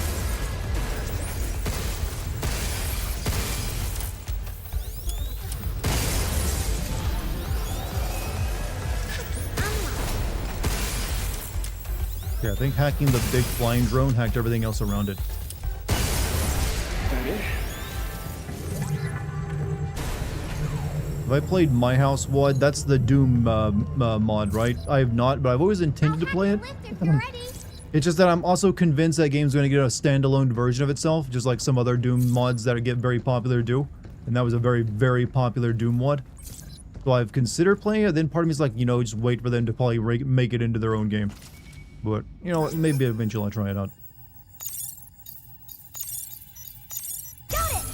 Yeah, I think hacking the big flying drone hacked everything else around it. That it? Have I played My House WOD? That's the Doom mod, right? I have not, but I've always intended to play it. Lift if you're ready. It's just that I'm also convinced that game's going to get a standalone version of itself, just like some other Doom mods that get very popular do. And that was a very, very popular Doom mod. So I've considered playing it, then part of me is like, you know, just wait for them to probably make it into their own game. But, you know, maybe eventually I'll try it out. Got it!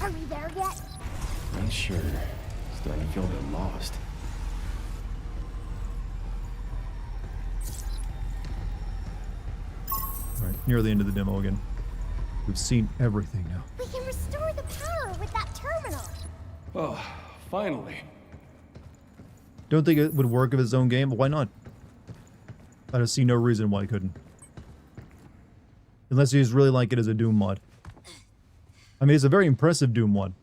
Are we there yet? Not sure. Starting to feel a bit lost. Alright, near the end of the demo again. We've seen everything now. We can restore the power with that terminal. Oh, finally. Don't think it would work if it's its own game, but why not? I just see no reason why it couldn't. Unless you just really like it as a Doom mod. I mean, it's a very impressive Doom mod.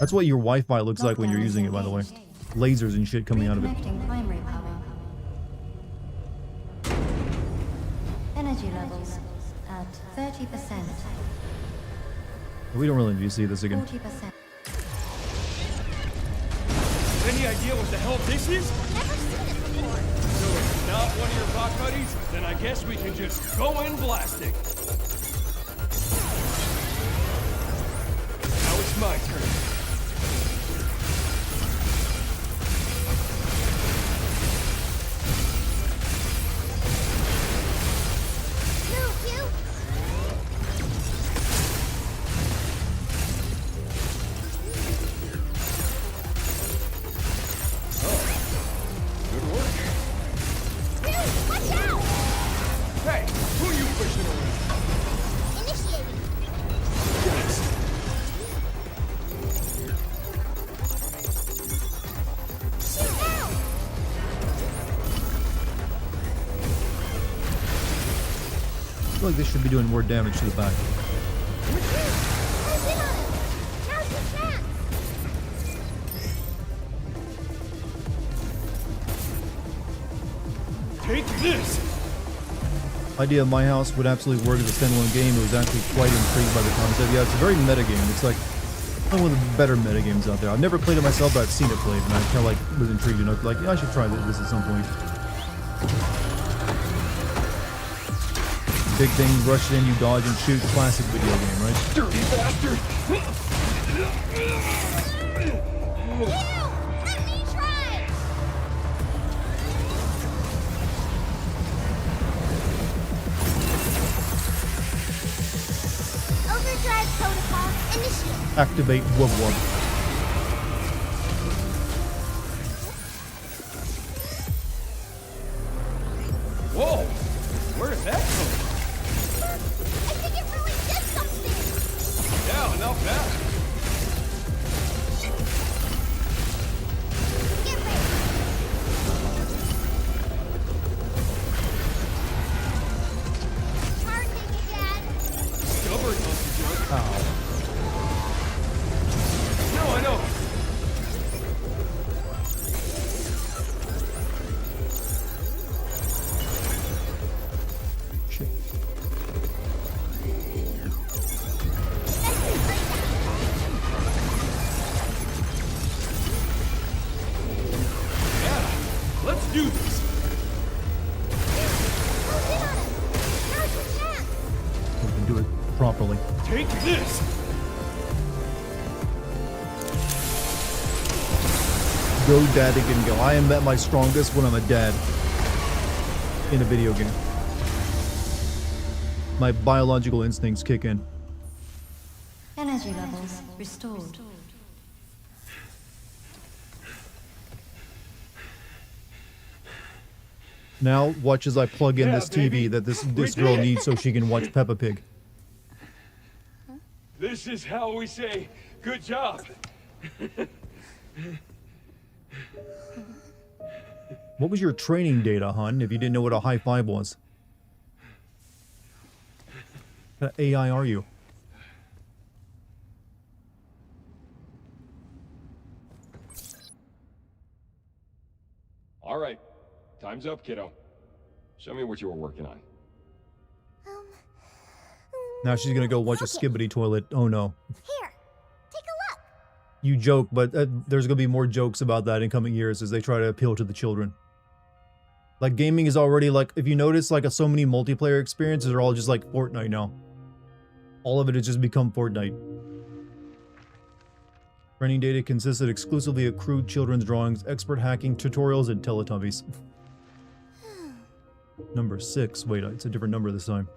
That's what your Wi-Fi looks like when you're using it, by the way. Lasers and shit coming out of it. Reconnecting primary power. Energy levels at 30%, We don't really need to see this again. 40%. Any idea what the hell this is? Never seen it before. So it's not one of your rock buddies? Then I guess we can just go in blasting. Now it's my turn. Move, you! Good work. Dude, watch out! Hey, who are you pushing around? Initiating. Shoot now! I feel like this should be doing more damage to the back. Close in on him! Now's your chance! Take this! Idea of My House would absolutely work as a standalone game. It was actually quite intrigued by the concept. Yeah, it's a very meta game. It's like one of the better meta games out there. I've never played it myself, but I've seen it played, and I kind of like was intrigued enough. Like, yeah, I should try this at some point. Big thing, rush in, you dodge and shoot. Classic video game, right? Dirty bastard! You! Let me try! Overdrive protocol initiate. Activate Wub Wub. Whoa! Where did that come from? I think it really did something. Yeah, not bad. Get ready. Charging again. Stubborn monkey joke. Ow. No! Go Dartigan go. I am at my strongest when I'm a dad in a video game. My biological instincts kick in. Energy levels restored. Now watch as I plug in this TV that this girl needs so she can watch Peppa Pig. This is how we say good job. What was your training data, hun, if you didn't know what a high five was? What kind of AI are you? All right. Time's up, kiddo. Show me what you were working on. Now she's gonna go watch a skibbity toilet. Oh no. Here, take a look. You joke, but there's gonna be more jokes about that in coming years as they try to appeal to the children. Like, gaming is already, like, if you notice, like, so many multiplayer experiences are all just like Fortnite now. All of it has just become Fortnite. Training data consisted exclusively of crude children's drawings, expert hacking, tutorials, and Teletubbies. Number 6. Wait, it's a different number this time.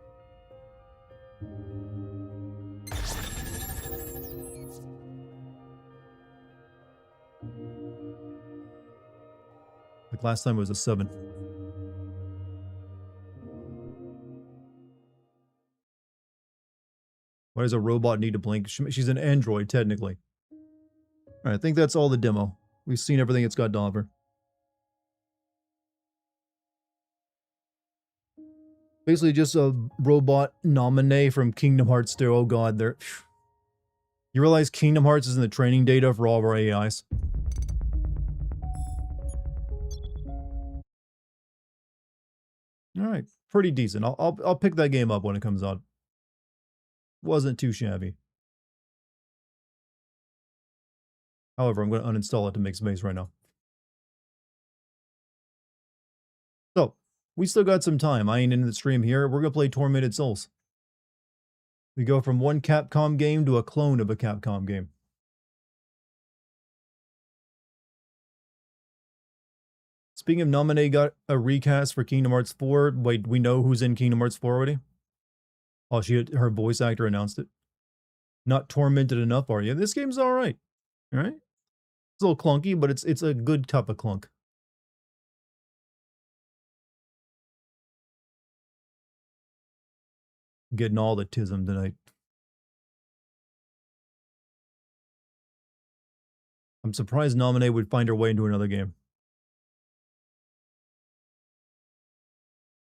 Like last time it was a 7. Why does a robot need to blink? She's an android, technically. Alright, I think that's all the demo. We've seen everything it's got to offer. Basically just a robot nominee from Kingdom Hearts 2. Oh god, they're... You realize Kingdom Hearts is in the training data for all of our AIs? Alright, pretty decent. I'll pick that game up when it comes out. Wasn't too shabby. However, I'm going to uninstall it to make space right now. So, we still got some time. I ain't in the stream here. We're going to play Tormented Souls. We go from one Capcom game to a clone of a Capcom game. Speaking of Nominee got a recast for Kingdom Hearts 4. Wait, we know who's in Kingdom Hearts 4 already? Oh, her voice actor announced it. Not tormented enough, are you? This game's alright. Alright? It's a little clunky, but it's a good cup of clunk. Getting all the tism tonight. I'm surprised Nominee would find her way into another game.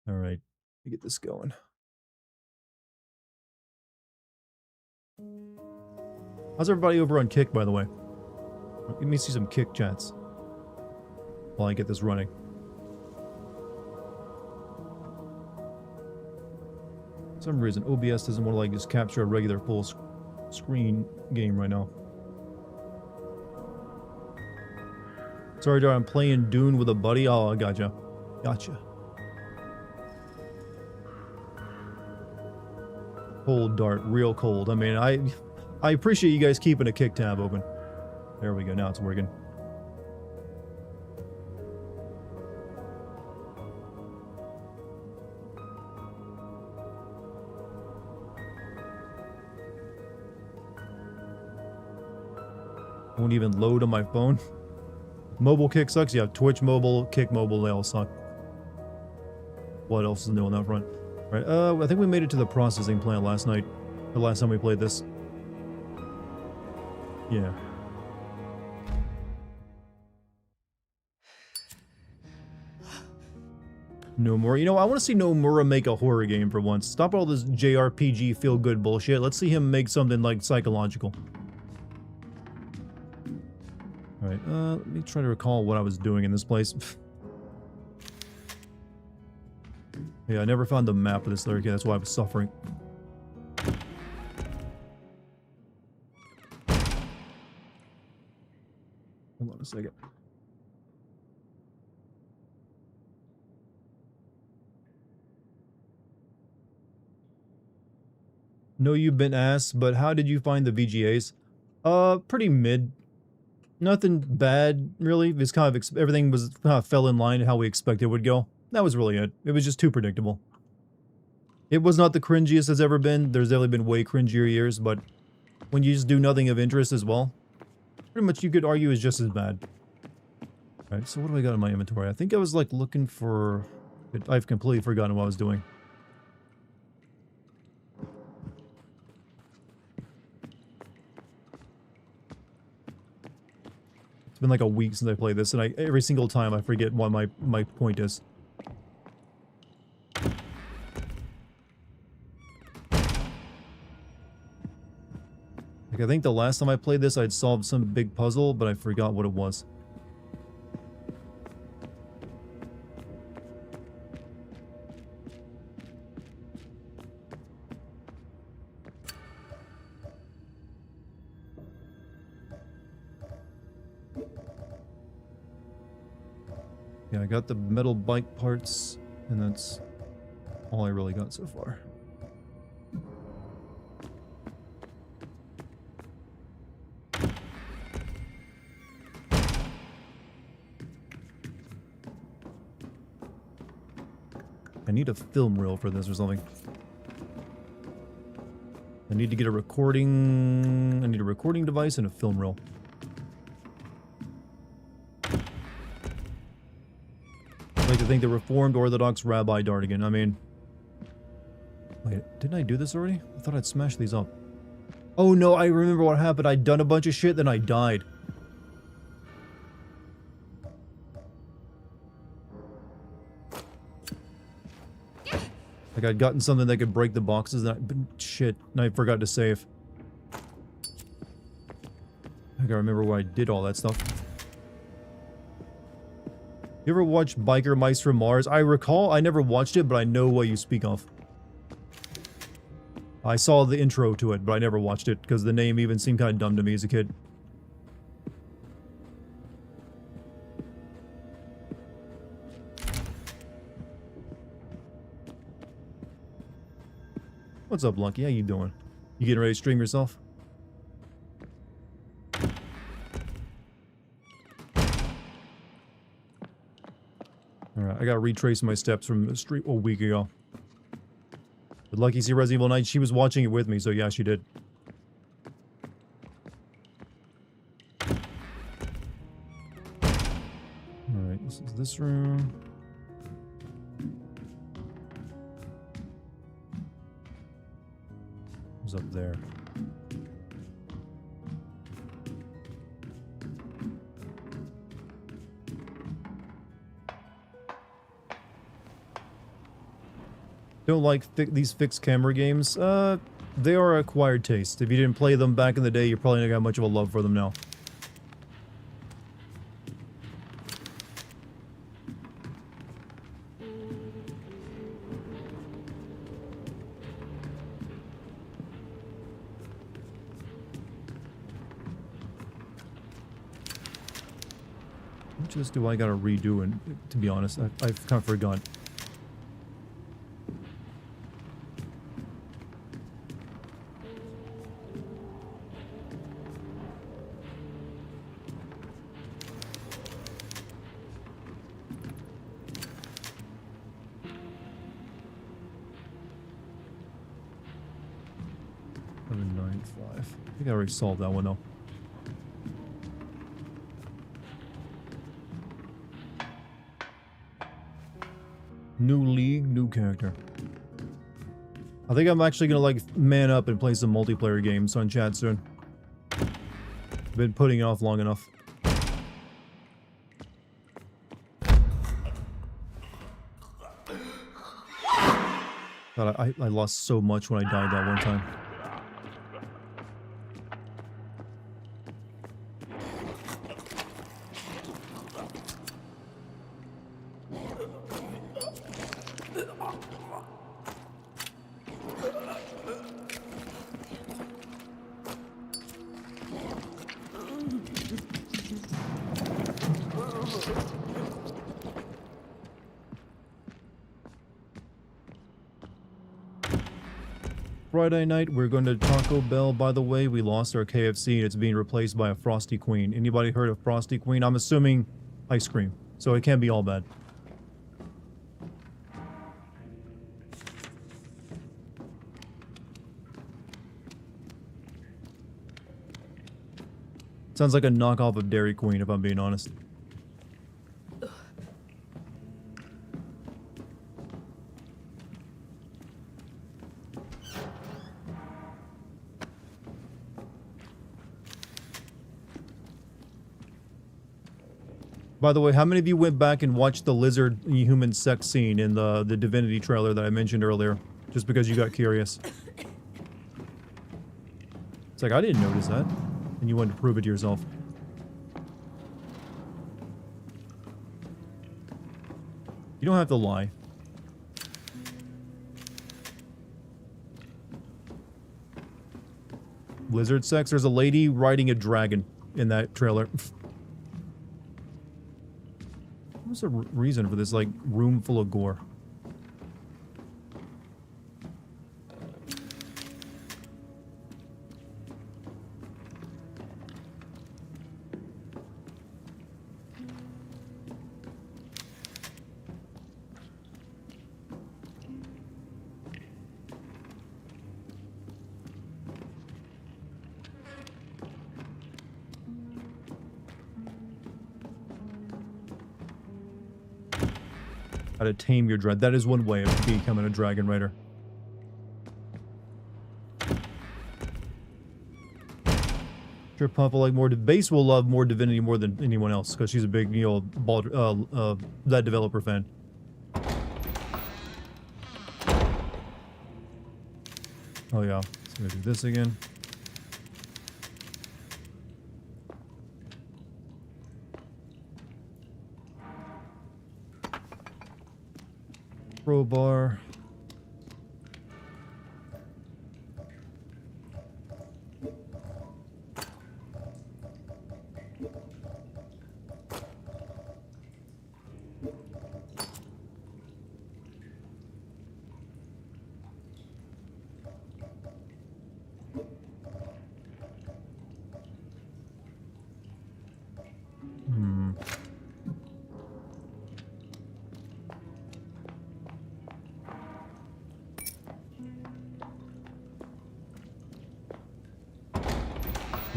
Alright, let me get this going. How's everybody over on Kick, by the way? Let me see some Kick chats while I get this running. For some reason, OBS doesn't want to like just capture a regular full screen game right now. Sorry, Dar, I'm playing Dune with a buddy. Oh, I gotcha. Gotcha. Cold Dart, real cold. I mean, I appreciate you guys keeping a Kick tab open. There we go, now it's working. Won't even load on my phone. Mobile Kick sucks. Yeah, Twitch mobile, Kick mobile, they all suck. What else is new on that front? Right, I think we made it to the processing plant last night. The last time we played this. Yeah. Nomura. You know, I want to see Nomura make a horror game for once. Stop all this JRPG feel-good bullshit. Let's see him make something, like, psychological. Alright, let me try to recall what I was doing in this place. Yeah, I never found the map of this lyric. That's why I was suffering. Hold on a second. Know you've been asked, but how did you find the VGAs? Pretty mid. Nothing bad, really. It's kind of everything was kind of fell in line how we expected it would go. That was really it. It was just too predictable. It was not the cringiest it's ever been. There's definitely been way cringier years, but when you just do nothing of interest as well, pretty much you could argue is just as bad. Alright, so what do I got in my inventory? I think I was like looking for... I've completely forgotten what I was doing. It's been like a week since I played this, and every single time I forget what my point is. Like, I think the last time I played this, I'd solved some big puzzle, but I forgot what it was. Yeah, I got the metal bike parts, and that's all I really got so far. I need a film reel for this or something. I need to get a recording... I need a recording device and a film reel. Like to think the Reformed Orthodox Rabbi Dartigan. I mean... Wait, didn't I do this already? I thought I'd smash these up. Oh no, I remember what happened. I'd done a bunch of shit, then I died. Like I'd gotten something that could break the boxes, and shit, and I forgot to save. I gotta remember where I did all that stuff. You ever watch Biker Mice from Mars? I recall, I never watched it, but I know what you speak of. I saw the intro to it, but I never watched it, because the name even seemed kind of dumb to me as a kid. What's up, Lucky? How you doing? You getting ready to stream yourself? Alright, I gotta retrace my steps from the street a week ago. But Lucky see Resident Evil 9, she was watching it with me, so yeah, she did. Alright, this is this room. Who's up there? Don't like these fixed camera games. They are acquired taste. If you didn't play them back in the day, you're probably not got much of a love for them now. What just do I gotta redo? And to be honest, I've kind of forgotten. I think I already solved that one though. New league, new character. I think I'm actually gonna like man up and play some multiplayer games on chat soon. Been putting it off long enough. God, I lost so much when I died that one time. Friday night, we're going to Taco Bell. By the way, we lost our KFC and it's being replaced by a Frosty Queen. Anybody heard of Frosty Queen? I'm assuming ice cream, so it can't be all bad. Sounds like a knockoff of Dairy Queen, if I'm being honest. By the way, how many of you went back and watched the lizard human sex scene in the Divinity trailer that I mentioned earlier? Just because you got curious. It's like, I didn't notice that. And you wanted to prove it to yourself. You don't have to lie. Lizard sex? There's a lady riding a dragon in that trailer. What's the reason for this, like, room full of gore? How to tame your dread. That is one way of becoming a dragon rider. Sure, Puff will like more. Base will love more Divinity more than anyone else because she's a big, you know, that developer fan. Oh yeah, so I'm gonna do this again. Crowbar.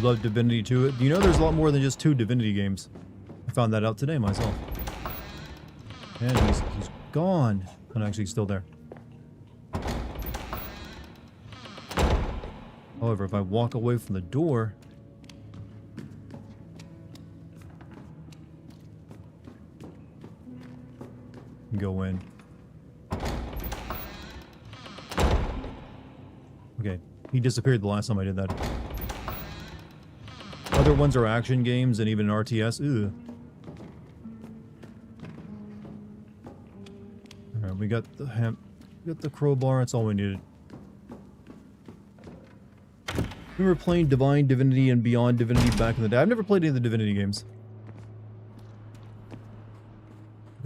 Love Divinity 2. Do you know there's a lot more than just 2 Divinity games? I found that out today myself. And he's gone. I'm actually still there. However, if I walk away from the door... go in. Okay, he disappeared the last time I did that. Other ones are action games and even RTS. Ugh. Alright, we got the crowbar, that's all we needed. We were playing Divine Divinity and Beyond Divinity back in the day. I've never played any of the Divinity games.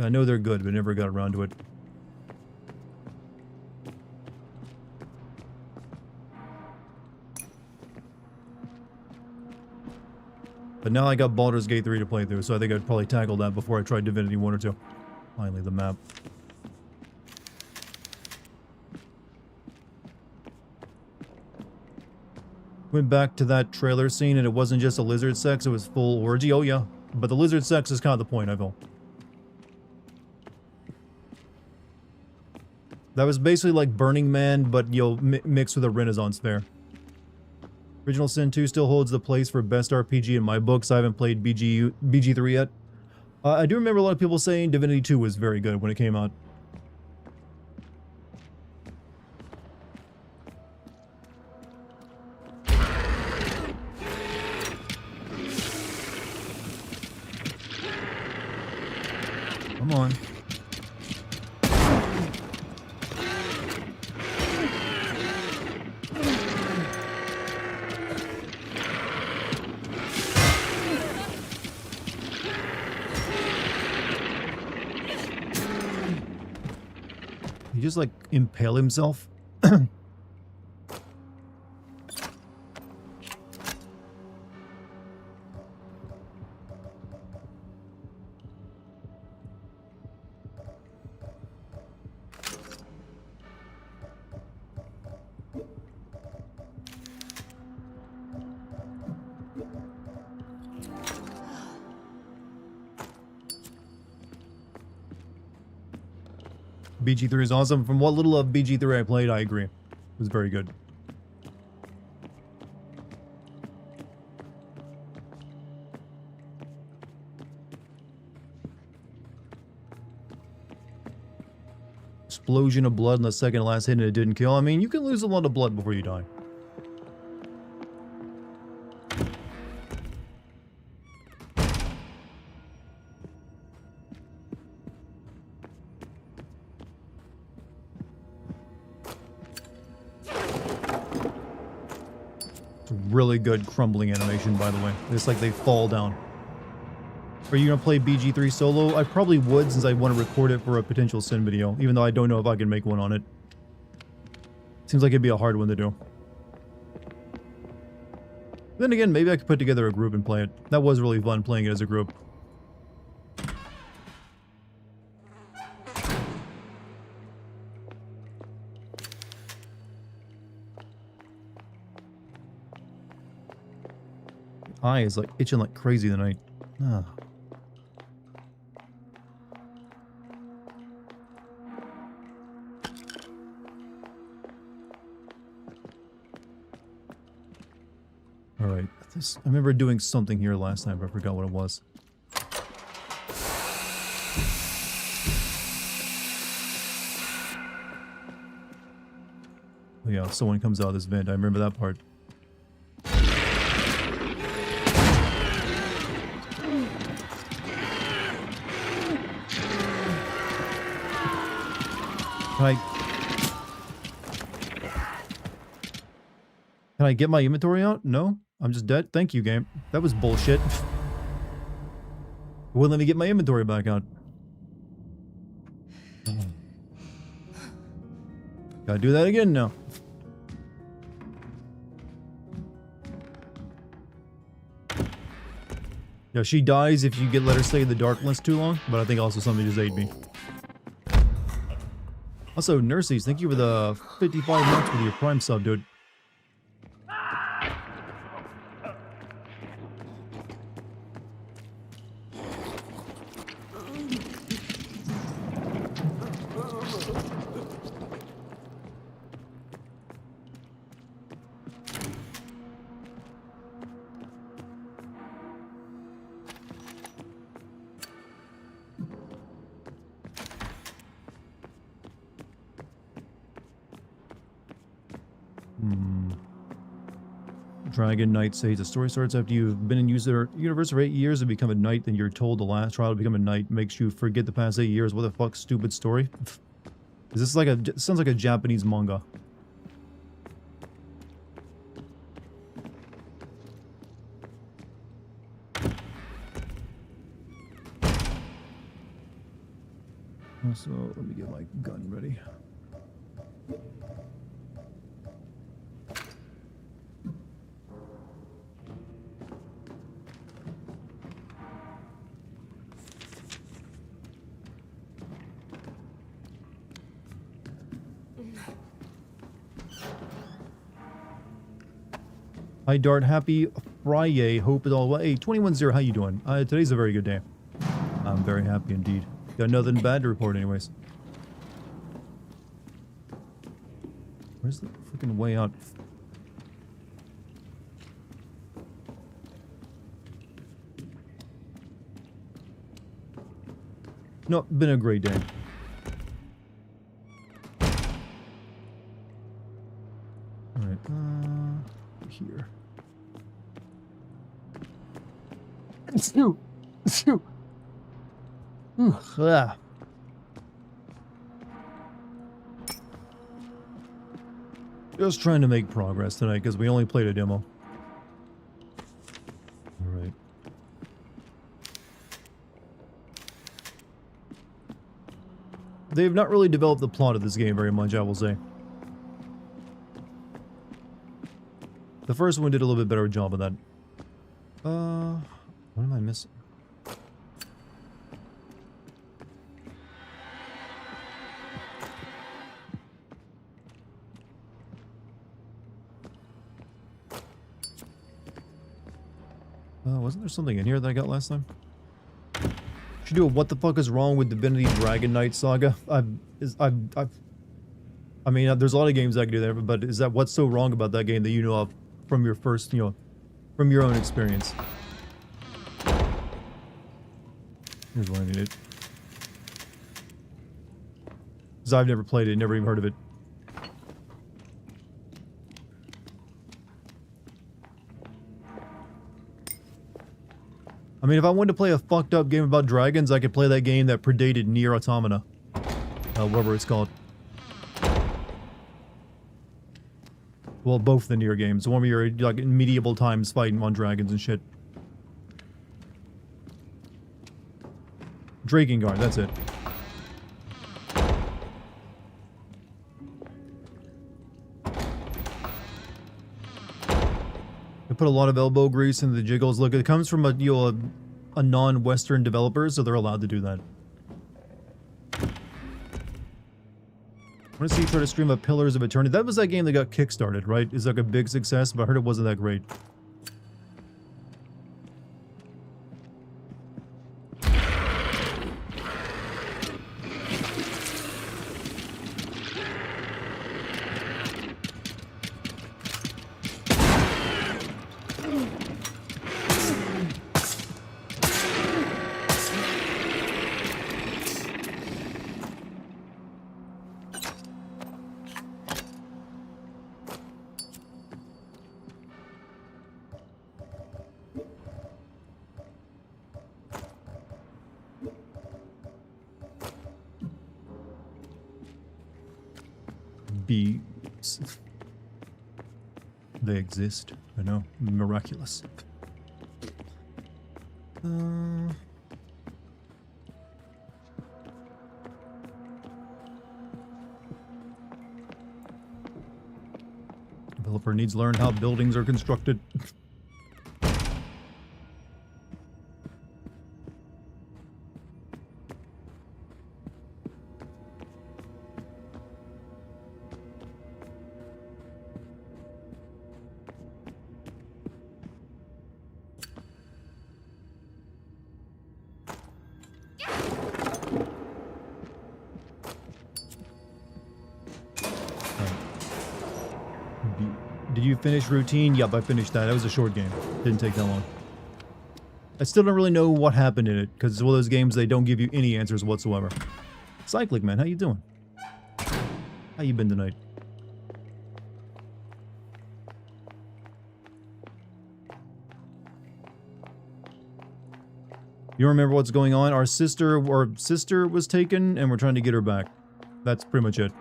I know they're good, but never got around to it. But now I got Baldur's Gate 3 to play through, so I think I'd probably tackle that before I tried Divinity 1 or 2. Finally, the map. Went back to that trailer scene and it wasn't just a lizard sex, it was full orgy. Oh yeah, but the lizard sex is kind of the point, I feel. That was basically like Burning Man, but you'll mix with a Renaissance fair. Original Sin 2 still holds the place for best RPG in my books. I haven't played BG3 yet. I do remember a lot of people saying Divinity 2 was very good when it came out. Come on. He just like impale himself. BG3 is awesome. From what little of BG3 I played, I agree. It was very good. Explosion of blood in the second to last hit and it didn't kill. I mean, you can lose a lot of blood before you die. It's a really good crumbling animation, by the way. It's like they fall down. Are you going to play BG3 solo? I probably would, since I want to record it for a potential Sin video, even though I don't know if I can make one on it. Seems like it'd be a hard one to do. Then again, maybe I could put together a group and play it. That was really fun playing it as a group. Eye is like itching like crazy tonight. Ah. Alright, I remember doing something here last time, but I forgot what it was. Oh yeah, someone comes out of this vent, I remember that part. Can I get my inventory out? No? I'm just dead? Thank you, game. That was bullshit. Wouldn't let me get my inventory back out. Gotta do that again now. Yeah, she dies if you let her stay in the darkness too long, but I think also something just ate me. Also, Nurses, thank you for the 55 months with your Prime sub, dude. Dragon Knight says the story starts after you've been in universe for 8 years and become a knight, then you're told the last trial to become a knight makes you forget the past 8 years. What the fuck, stupid story? Is this like it sounds like a Japanese manga. So let me get my gun ready. Hi Dart, happy Friday. Hope it all well. Hey, 21-0, how you doing? Today's a very good day. I'm very happy indeed. Got nothing bad to report anyways. Where's the freaking way out? No, been a great day. Alright, here. Just trying to make progress tonight because we only played a demo. Alright. They've not really developed the plot of this game very much, I will say. The first one did a little bit better job of that. What am I missing? wasn't there something in here that I got last time? Should do a what the fuck is wrong with Divinity Dragon Knight Saga? I mean, there's a lot of games I can do there, but is that what's so wrong about that game that you know of from your first, you know, from your own experience? Here's what I needed. Because I've never played it, never even heard of it. I mean, if I wanted to play a fucked up game about dragons, I could play that game that predated Nier Automata. Whatever it's called. Well, both the Nier games. The one where you're like in medieval times fighting on dragons and shit. Drakengard, that's it. I put a lot of elbow grease into the jiggles. Look, it comes from a, you know, a non-Western developer, so they're allowed to do that. I want to see you try to stream up Pillars of Eternity. That was that game that got kickstarted, right? It's like a big success, but I heard it wasn't that great. Bees. They exist. I know. Miraculous. Developer needs to learn how buildings are constructed. Did you finish Routine? Yep, I finished that. That was a short game. Didn't take that long. I still don't really know what happened in it, because it's one of those games they don't give you any answers whatsoever. Cyclic Man, how you doing? How you been tonight? You don't remember what's going on? Our sister was taken, and we're trying to get her back. That's pretty much it.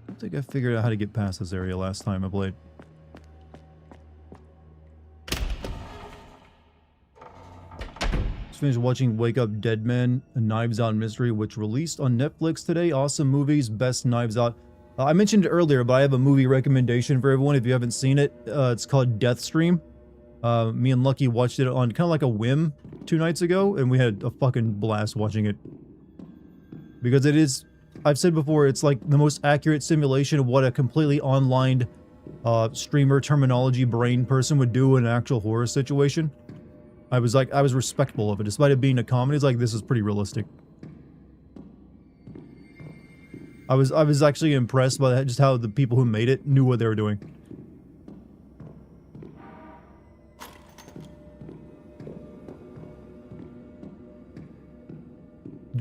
I think I figured out how to get past this area last time I played. Just finished watching Wake Up Dead Men, a Knives Out mystery, which released on Netflix today. Awesome movies, best Knives Out. I mentioned it earlier, but I have a movie recommendation for everyone if you haven't seen it. It's called Deathstream. Me and Lucky watched it on kind of like a whim 2 nights ago, and we had a fucking blast watching it. Because it is... I've said before, it's like the most accurate simulation of what a completely online streamer terminology brain person would do in an actual horror situation. I was respectful of it. Despite it being a comedy, it's like, this is pretty realistic. I was actually impressed by just how the people who made it knew what they were doing.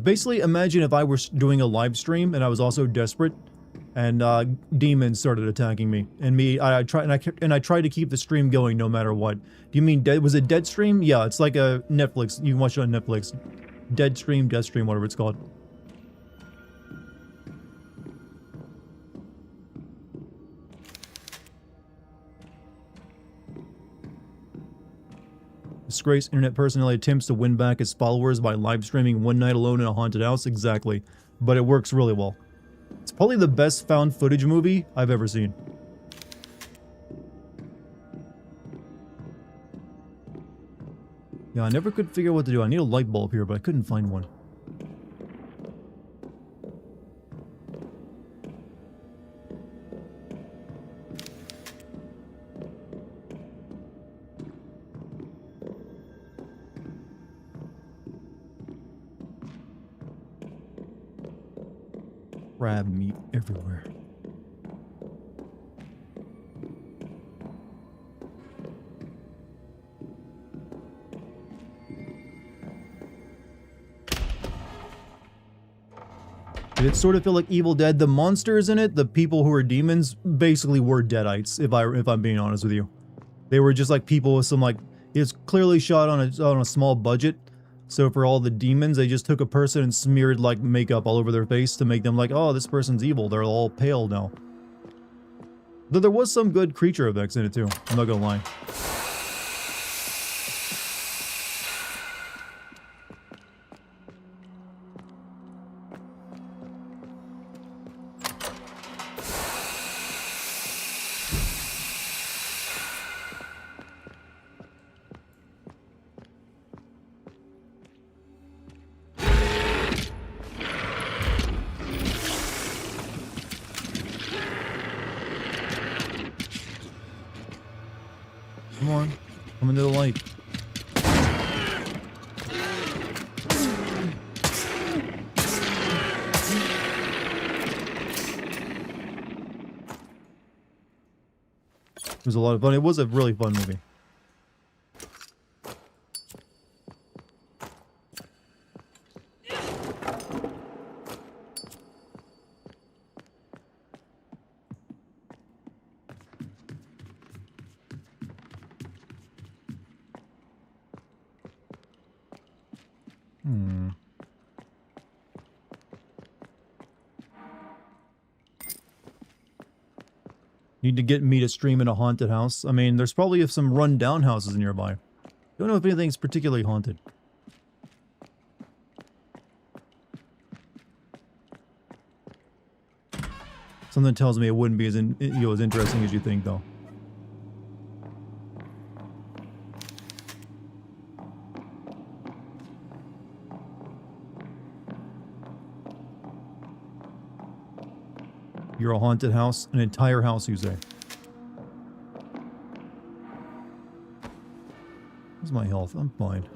Basically, imagine if I were doing a live stream and I was also desperate, and demons started attacking me, and I tried to keep the stream going no matter what. Do you mean dead? Was it Dead Stream? Yeah, it's like a Netflix. You can watch it on Netflix. Dead Stream, Death Stream, whatever it's called. Disgraced internet personality attempts to win back his followers by live streaming one night alone in a haunted house. Exactly. But it works really well. It's probably the best found footage movie I've ever seen. Yeah, I never could figure out what to do. I need a light bulb here, but I couldn't find one. Crab meat everywhere. Did it sort of feel like Evil Dead? The monsters in it, the people who are demons, basically were deadites, if I'm being honest with you. They were just like people with some like, it's clearly shot on a small budget. So for all the demons, they just took a person and smeared like makeup all over their face to make them like, oh, this person's evil. They're all pale now. Though there was some good creature effects in it too. I'm not gonna lie. Come on, come into the light. It was a lot of fun. It was a really fun movie. Need to get me to stream in a haunted house. I mean, there's probably some run-down houses nearby. Don't know if anything's particularly haunted. Something tells me it wouldn't be as as interesting as you think, though. You're a haunted house? An entire house, you say? How's my health? I'm fine.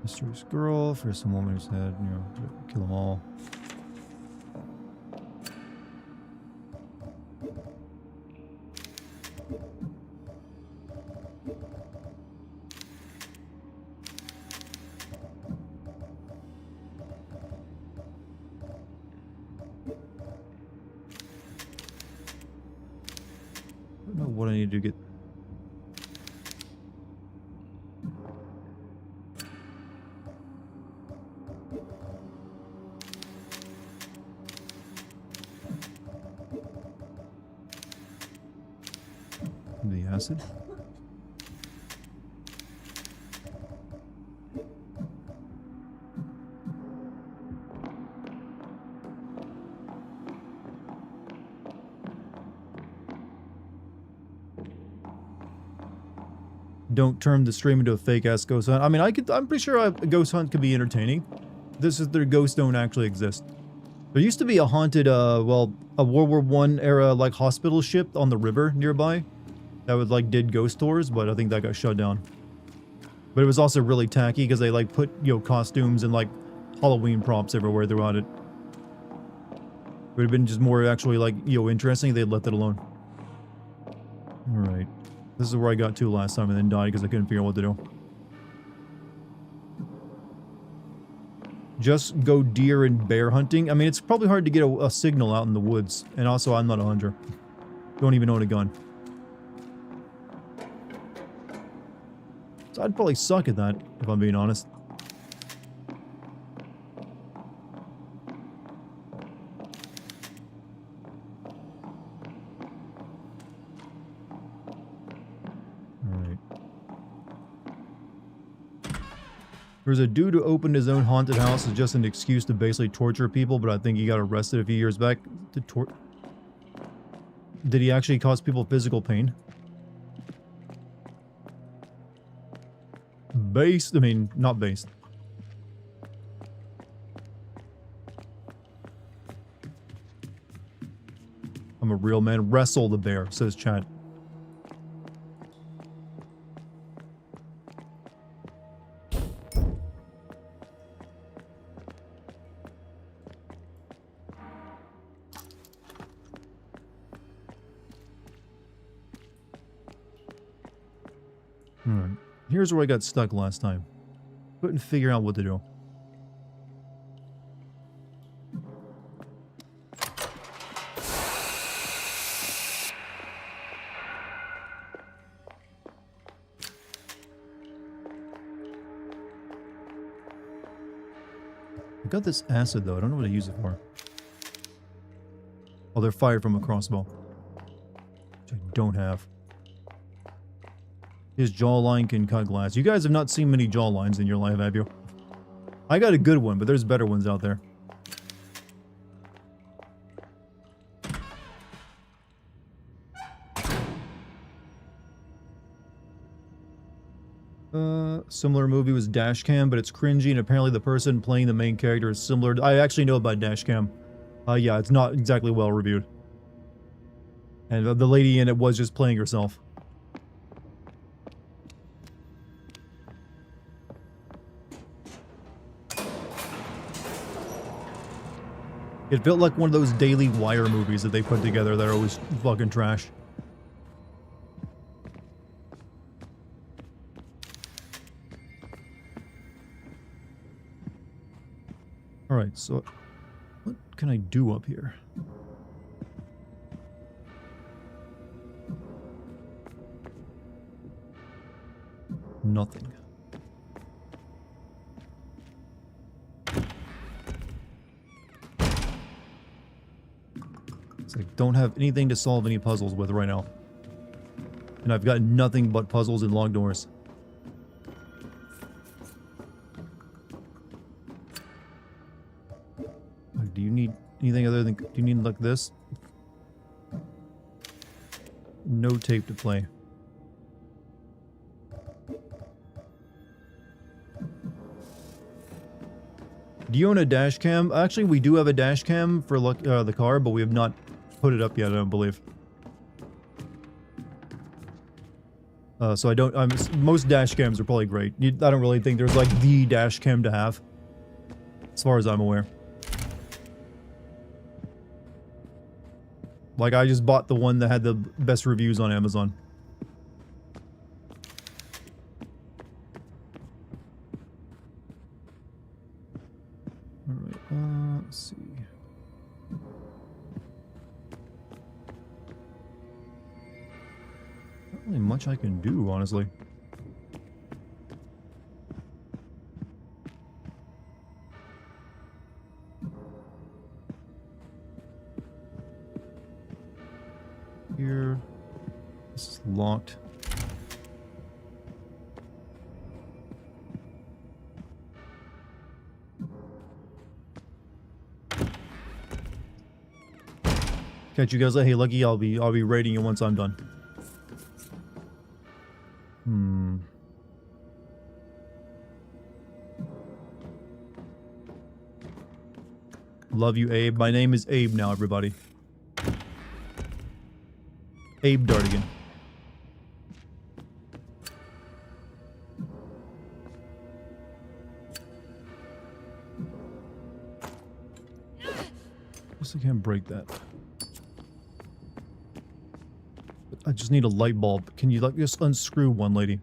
Mysterious girl, first some woman who's had, you know, kill them all. I don't know what I need to get. The acid. Don't turn the stream into a fake ass ghost hunt. I mean, I'm pretty sure a ghost hunt could be entertaining. This is their ghosts don't actually exist. There used to be a haunted, well, a World War I era like hospital ship on the river nearby. That would like did ghost tours, but I think that got shut down. But it was also really tacky because they like put, you know, costumes and like Halloween props everywhere throughout it. It would have been just more actually like, you know, interesting if they'd left it alone. Alright. This is where I got to last time and then died because I couldn't figure out what to do. Just go deer and bear hunting. I mean, it's probably hard to get a signal out in the woods. And also, I'm not a hunter. Don't even own a gun. So I'd probably suck at that, if I'm being honest. Alright. There's a dude who opened his own haunted house as just an excuse to basically torture people, but I think he got arrested a few years back. Did he actually cause people physical pain? Based? I mean, not based. I'm a real man. Wrestle the bear, says Chad. Alright. Here's where I got stuck last time. Couldn't figure out what to do. I got this acid though, I don't know what to use it for. Oh, they're fired from a crossbow. Which I don't have. His jawline can cut glass. You guys have not seen many jawlines in your life, have you? I got a good one, but there's better ones out there. Similar movie was Dashcam, but it's cringy, and apparently the person playing the main character is similar. I actually know about Dashcam. Yeah, it's not exactly well reviewed. And the lady in it was just playing herself. It felt like one of those Daily Wire movies that they put together that are always fucking trash. Alright, so what can I do up here? Nothing. I don't have anything to solve any puzzles with right now. And I've got nothing but puzzles and locked doors. Do you need anything other than... Do you need like this? No tape to play. Do you own a dash cam? Actually, we do have a dash cam for the car, but we have not put it up yet, I don't believe. So I don't... most dash cams are probably great. I don't really think there's like the dash cam to have. As far as I'm aware. Like, I just bought the one that had the best reviews on Amazon. Alright, let's see. Not really much I can do, honestly. Here. This is locked. Catch you guys later. Hey, Lucky, I'll be raiding you once I'm done. Love you, Abe. My name is Abe now, everybody. Abe Dartigan. Guess I can't break that. I just need a light bulb. Can you like just unscrew one, lady?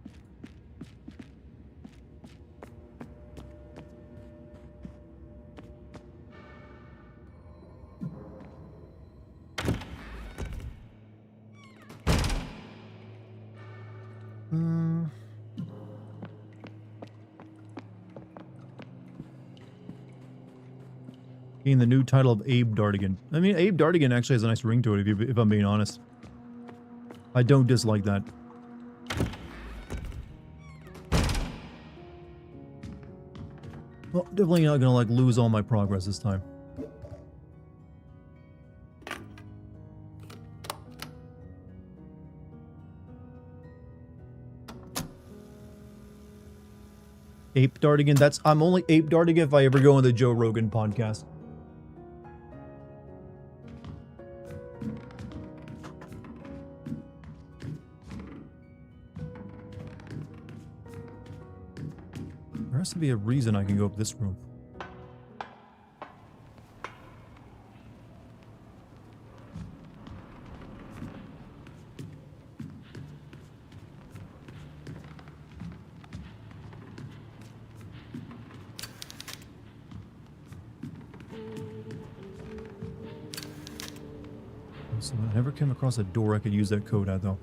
Gain the new title of Abe Dartigan. I mean, Abe Dartigan actually has a nice ring to it, if I'm being honest. I don't dislike that. Well, definitely not gonna, like, lose all my progress this time. Ape Dartigan, that's... I'm only Ape Dartigan if I ever go on the Joe Rogan podcast. There has to be a reason I can go up this room. So I never came across a door I could use that code at, though.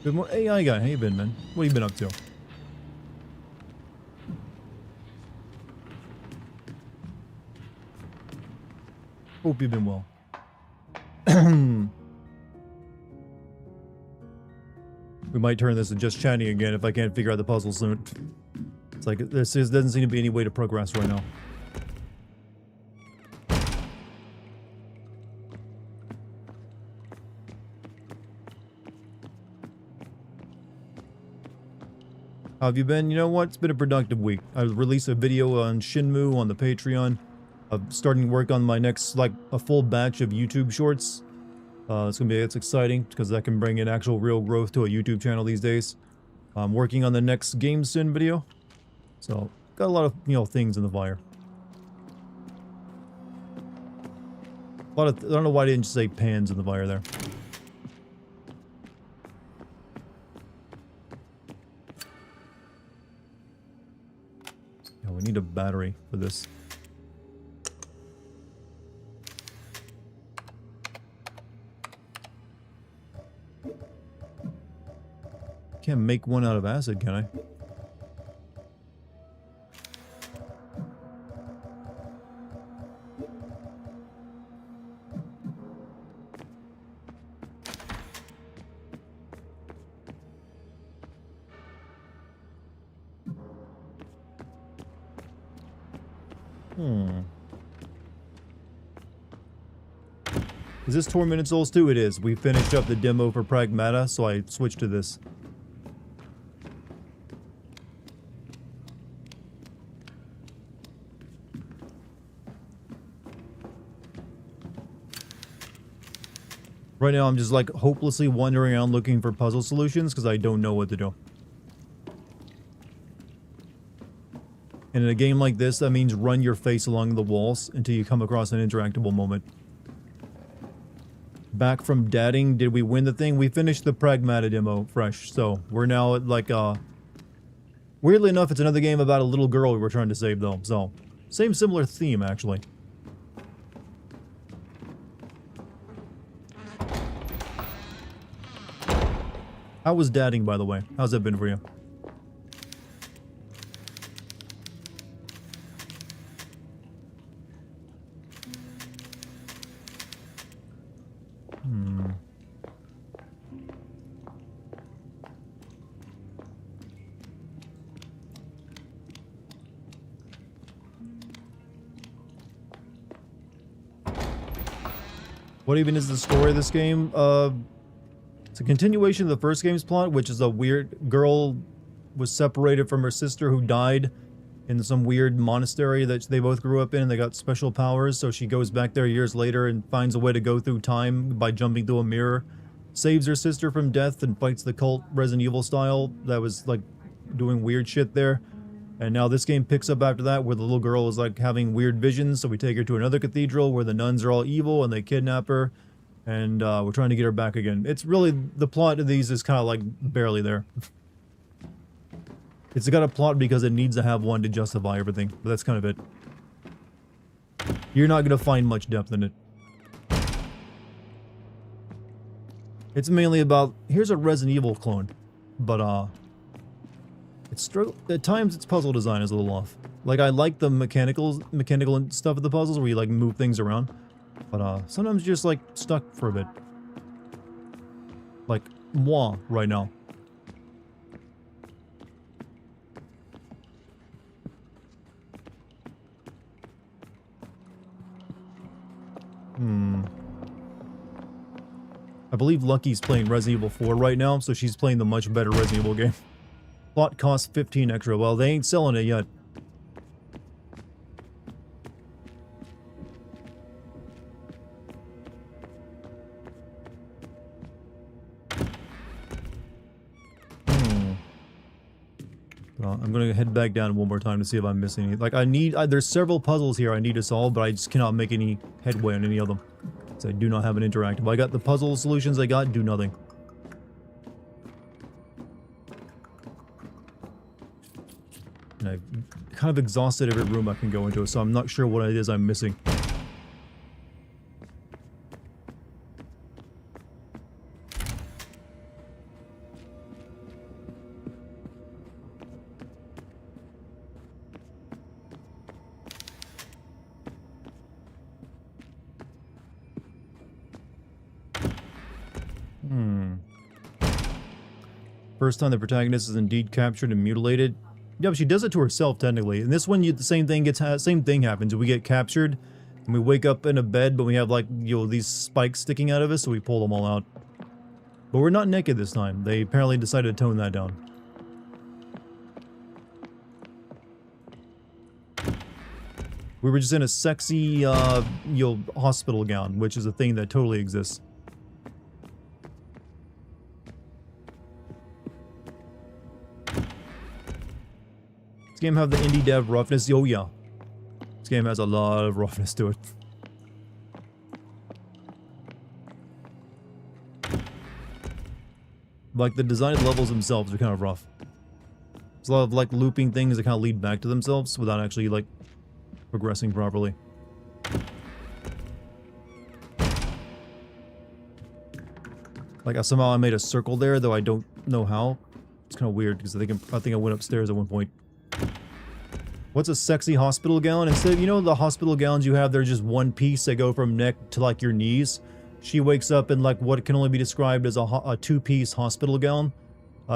Good morning, AI guy. How you been, man? What have you been up to? Hope you've been well. We might turn this to just chatting again if I can't figure out the puzzle soon. It's like, doesn't seem to be any way to progress right now. How have you been? You know what? It's been a productive week. I released a video on Shenmue on the Patreon. I'm starting to work on my next, like, a full batch of YouTube shorts. It's exciting because that can bring in actual real growth to a YouTube channel these days. I'm working on the next Game Sin video. So, got a lot of, you know, things in the fire. I don't know why I didn't just say pans in the fire there. Yeah, we need a battery for this. Can't make one out of acid, can I? Is this Tormented Souls 2? It is. We finished up the demo for Pragmata, so I switched to this. Right now, I'm just like hopelessly wandering around looking for puzzle solutions because I don't know what to do. And in a game like this, that means run your face along the walls until you come across an interactable moment. Back from dadding, did we win the thing? We finished the Pragmata demo fresh, so we're now at like weirdly enough, it's another game about a little girl we were trying to save though, so similar theme actually. How was dadding, by the way? How's that been for you? What even is the story of this game? It's a continuation of the first game's plot, which is a weird girl was separated from her sister who died in some weird monastery that they both grew up in, and they got special powers, so she goes back there years later and finds a way to go through time by jumping through a mirror, saves her sister from death, and fights the cult Resident Evil style that was like doing weird shit there. And now this game picks up after that, where the little girl is like having weird visions, so we take her to another cathedral where the nuns are all evil and they kidnap her, and we're trying to get her back again. It's really, the plot of these is kind of like barely there. It's got a plot because it needs to have one to justify everything, but that's kind of it. You're not going to find much depth in it. It's mainly about, here's a Resident Evil clone, but it's at times its puzzle design is a little off. Like, I like the mechanical stuff of the puzzles where you like move things around, but sometimes you're just like stuck for a bit. Like moi right now. I believe Lucky's playing Resident Evil 4 right now, so she's playing the much better Resident Evil game. Plot costs 15 extra. Well, they ain't selling it yet. Well, I'm gonna head back down one more time to see if I'm missing anything. Like, there's several puzzles here I need to solve, but I just cannot make any headway on any of them. So I do not have an interactive. I got the puzzle solutions I got, do nothing. And I've kind of exhausted every room I can go into, so I'm not sure what it is I'm missing. First time the protagonist is indeed captured and mutilated. Yeah, but she does it to herself technically. In this one, the same thing happens. We get captured, and we wake up in a bed, but we have like these spikes sticking out of us, so we pull them all out. But we're not naked this time. They apparently decided to tone that down. We were just in a sexy, hospital gown, which is a thing that totally exists. This game have the indie dev roughness. Oh yeah. This game has a lot of roughness to it. Like, the design of the levels themselves are kind of rough. There's a lot of, like, looping things that kind of lead back to themselves without actually, like, progressing properly. Like, somehow I made a circle there, though I don't know how. It's kind of weird, because I think I went upstairs at one point. What's a sexy hospital gown? Instead of, you know, the hospital gowns you have, they're just one piece that go from neck to, like, your knees. She wakes up in, like, what can only be described as a two-piece hospital gown.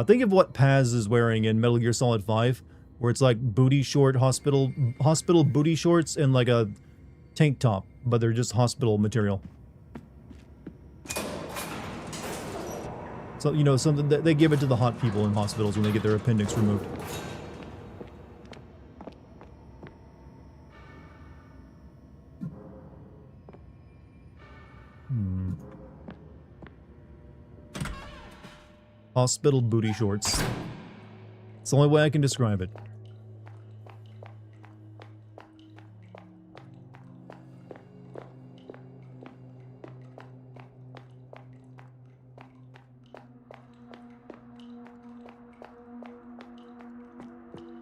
Think of what Paz is wearing in Metal Gear Solid 5, where it's, like, booty short hospital booty shorts and, like, a tank top, but they're just hospital material. So, you know, something that they give it to the hot people in hospitals when they get their appendix removed. Hospital booty shorts. It's the only way I can describe it.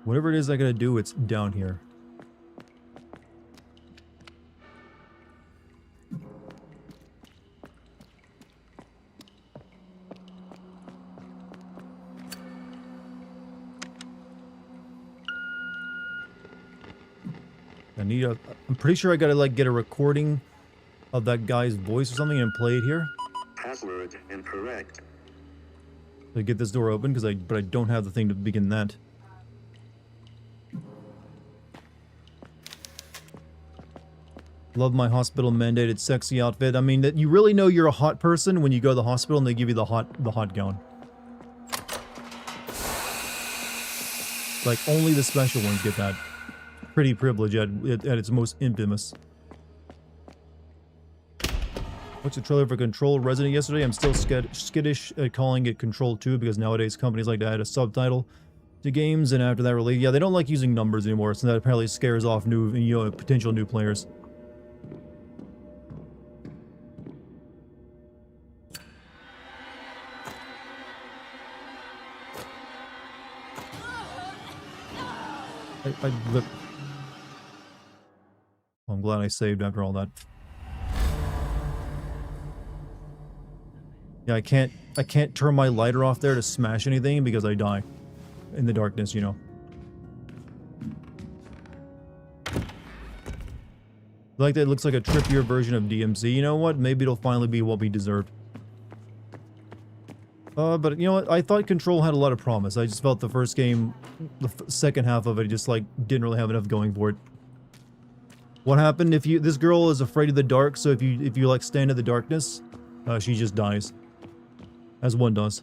Whatever it is I gotta do, it's down here. I'm pretty sure I gotta, like, get a recording of that guy's voice or something and play it here. Password incorrect. To get this door open, but I don't have the thing to begin that. Love my hospital mandated sexy outfit. I mean, that you really know you're a hot person when you go to the hospital and they give you the hot gown. Like only the special ones get that. Pretty privilege at its most infamous. What's the trailer for Control Resident yesterday? I'm still skittish at calling it Control 2 because nowadays companies like to add a subtitle to games and after that release. Yeah, they don't like using numbers anymore, so that apparently scares off new, potential new players. I'm glad I saved after all that. Yeah, I can't turn my lighter off there to smash anything because I die in the darkness, you know. Like that, it looks like a trippier version of DMC. You know what? Maybe it'll finally be what we deserved. But you know what? I thought Control had a lot of promise. I just felt the first game, the second half of it, just like didn't really have enough going for it. What happened if this girl is afraid of the dark, so if you like stand in the darkness, she just dies. As one does.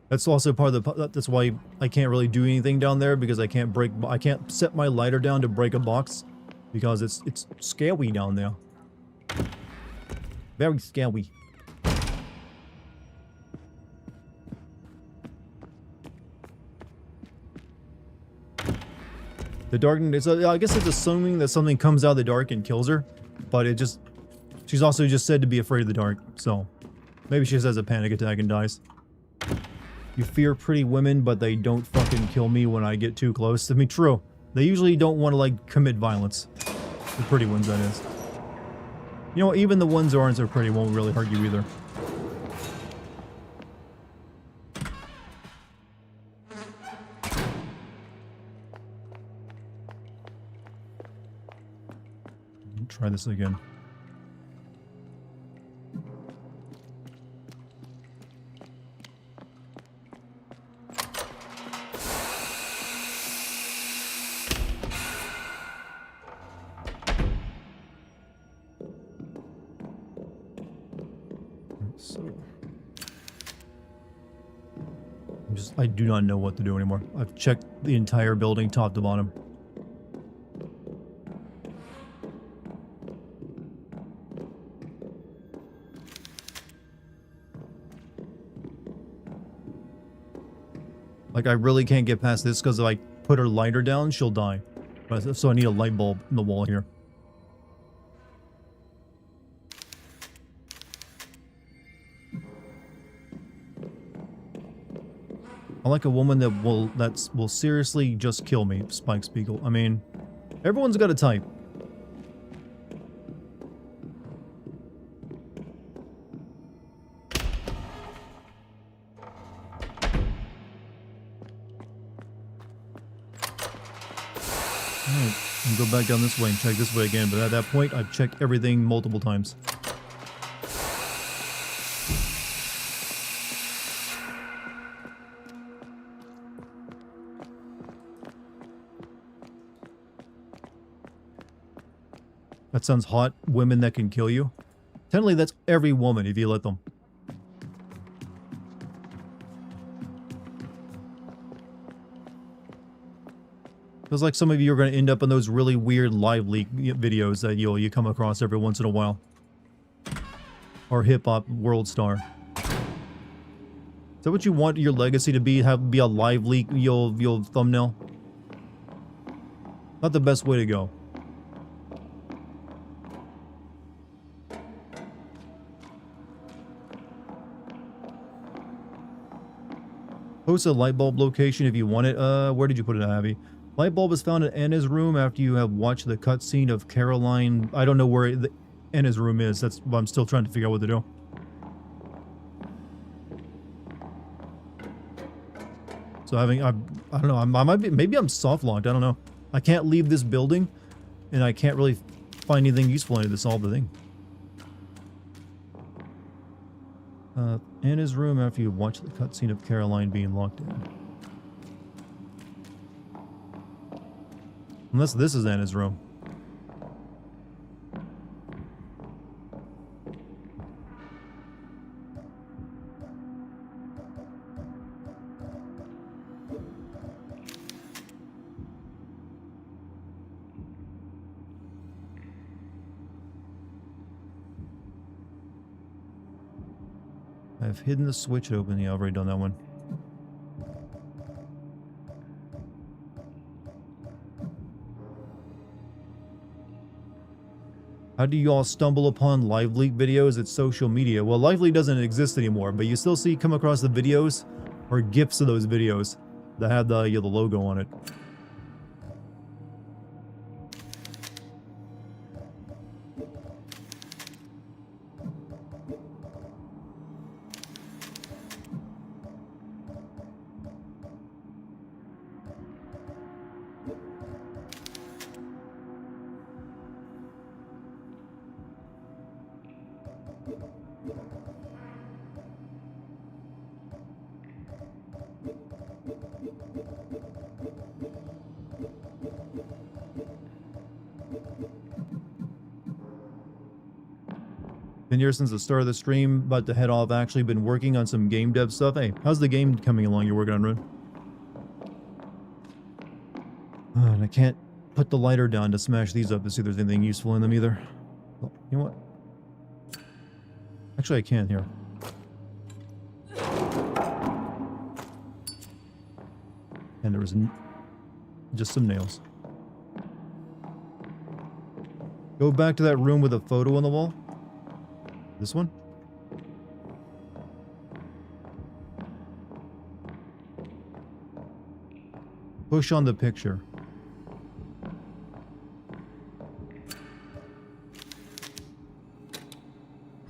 That's also part of that's why I can't really do anything down there because I can't set my lighter down to break a box because it's scary down there. Very scary. The darkness, I guess it's assuming that something comes out of the dark and kills her, but she's also just said to be afraid of the dark, so maybe she just has a panic attack and dies. You fear pretty women, but they don't fucking kill me when I get too close. I mean, true. They usually don't want to, like, commit violence. The pretty ones, that is. You know, even the ones that aren't so pretty won't really hurt you either. Try this again. So I do not know what to do anymore. I've checked the entire building top to bottom. Like, I really can't get past this because if I put her lighter down, she'll die. So I need a light bulb in the wall here. I like a woman that will seriously just kill me, Spike Spiegel. I mean, everyone's got a type. Alright, I'll go back down this way and check this way again, but at that point, I've checked everything multiple times. That sounds hot. Women that can kill you. Technically, that's every woman if you let them. Feels like some of you are going to end up in those really weird live leak videos that you come across every once in a while. Or hip-hop world star. Is that what you want your legacy to be? Be a live leak your thumbnail? Not the best way to go. Post a light bulb location if you want it. Where did you put it, Abby? Light bulb is found in Anna's room after you have watched the cutscene of Caroline. I don't know where Anna's room is. That's what I'm still trying to figure out what to do. So I don't know. I might be. Maybe I'm soft locked. I don't know. I can't leave this building, and I can't really find anything useful in it to solve the thing. Anna's room after you watch the cutscene of Caroline being locked in. Unless this is Anna's room. I've hidden the switch open. Yeah, I've already done that one. How do you all stumble upon live leak videos at social media? Well, live leak doesn't exist anymore, but you still come across the videos or GIFs of those videos that have the logo on it. Been here since the start of the stream, about to head off. Actually been working on some game dev stuff. Hey, how's the game coming along you're working on, Rune? And I can't put the lighter down to smash these up to see if there's anything useful in them either. Oh, you know what? Actually, I can here. And there was just some nails. Go back to that room with a photo on the wall. This one? Push on the picture.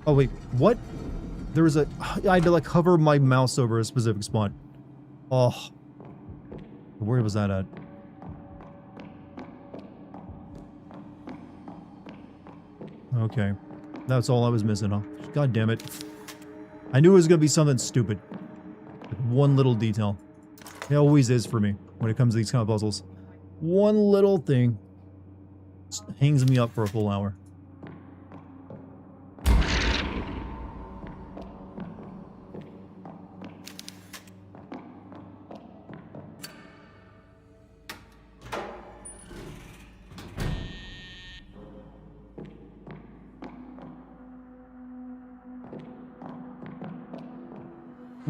Oh wait, what? There was I had to like hover my mouse over a specific spot. Oh. Where was that at? Okay. That's all I was missing, huh? God damn it. I knew it was gonna be something stupid. Like one little detail. It always is for me when it comes to these kind of puzzles. One little thing just hangs me up for a full hour.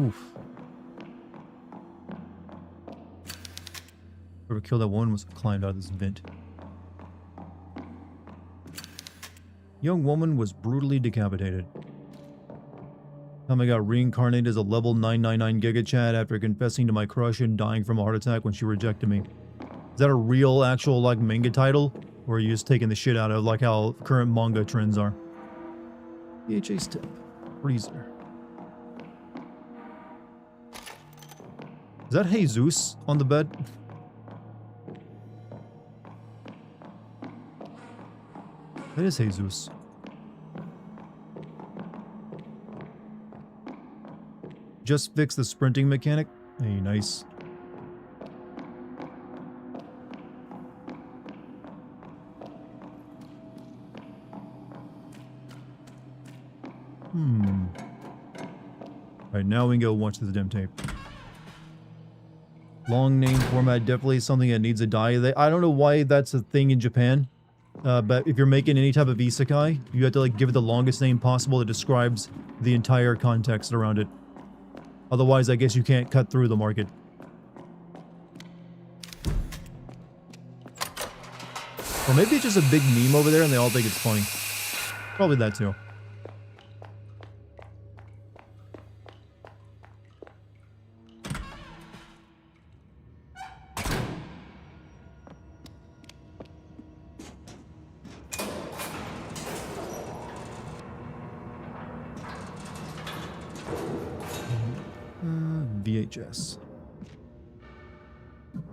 Oof. Whoever killed that one was climbed out of this vent. Young woman was brutally decapitated. Time I got reincarnated as a level 999 Giga Chad after confessing to my crush and dying from a heart attack when she rejected me. Is that a real, actual, like, manga title? Or are you just taking the shit out of, like, how current manga trends are? VHA step. Freezer. Is that Jesus on the bed? That is Jesus. Just fix the sprinting mechanic. Hey, nice. Alright, now we can go watch this damn tape. Long name format, definitely something that needs a die. I don't know why that's a thing in Japan. But if you're making any type of isekai, you have to like give it the longest name possible that describes the entire context around it. Otherwise, I guess you can't cut through the market. Or maybe it's just a big meme over there and they all think it's funny. Probably that too. VHS.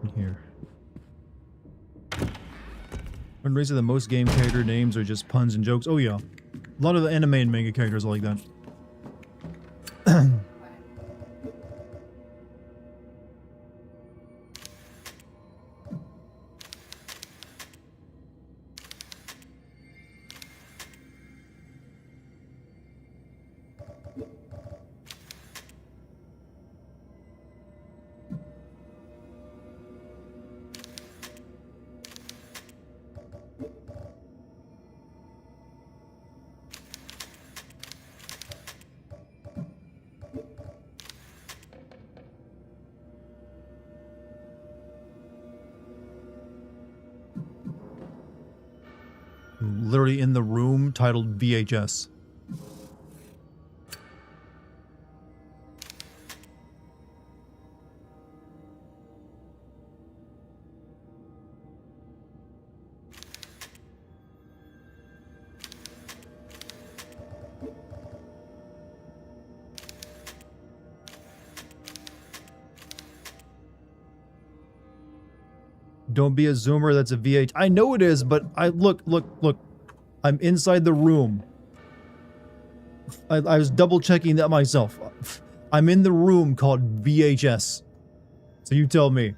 In here. Fundraiser, the most game character names are just puns and jokes. Oh yeah. A lot of the anime and manga characters are like that. Literally in the room titled VHS. Don't be a zoomer, that's a VH. I know it is, but look. I'm inside the room. I was double checking that myself. I'm in the room called VHS. So you tell me.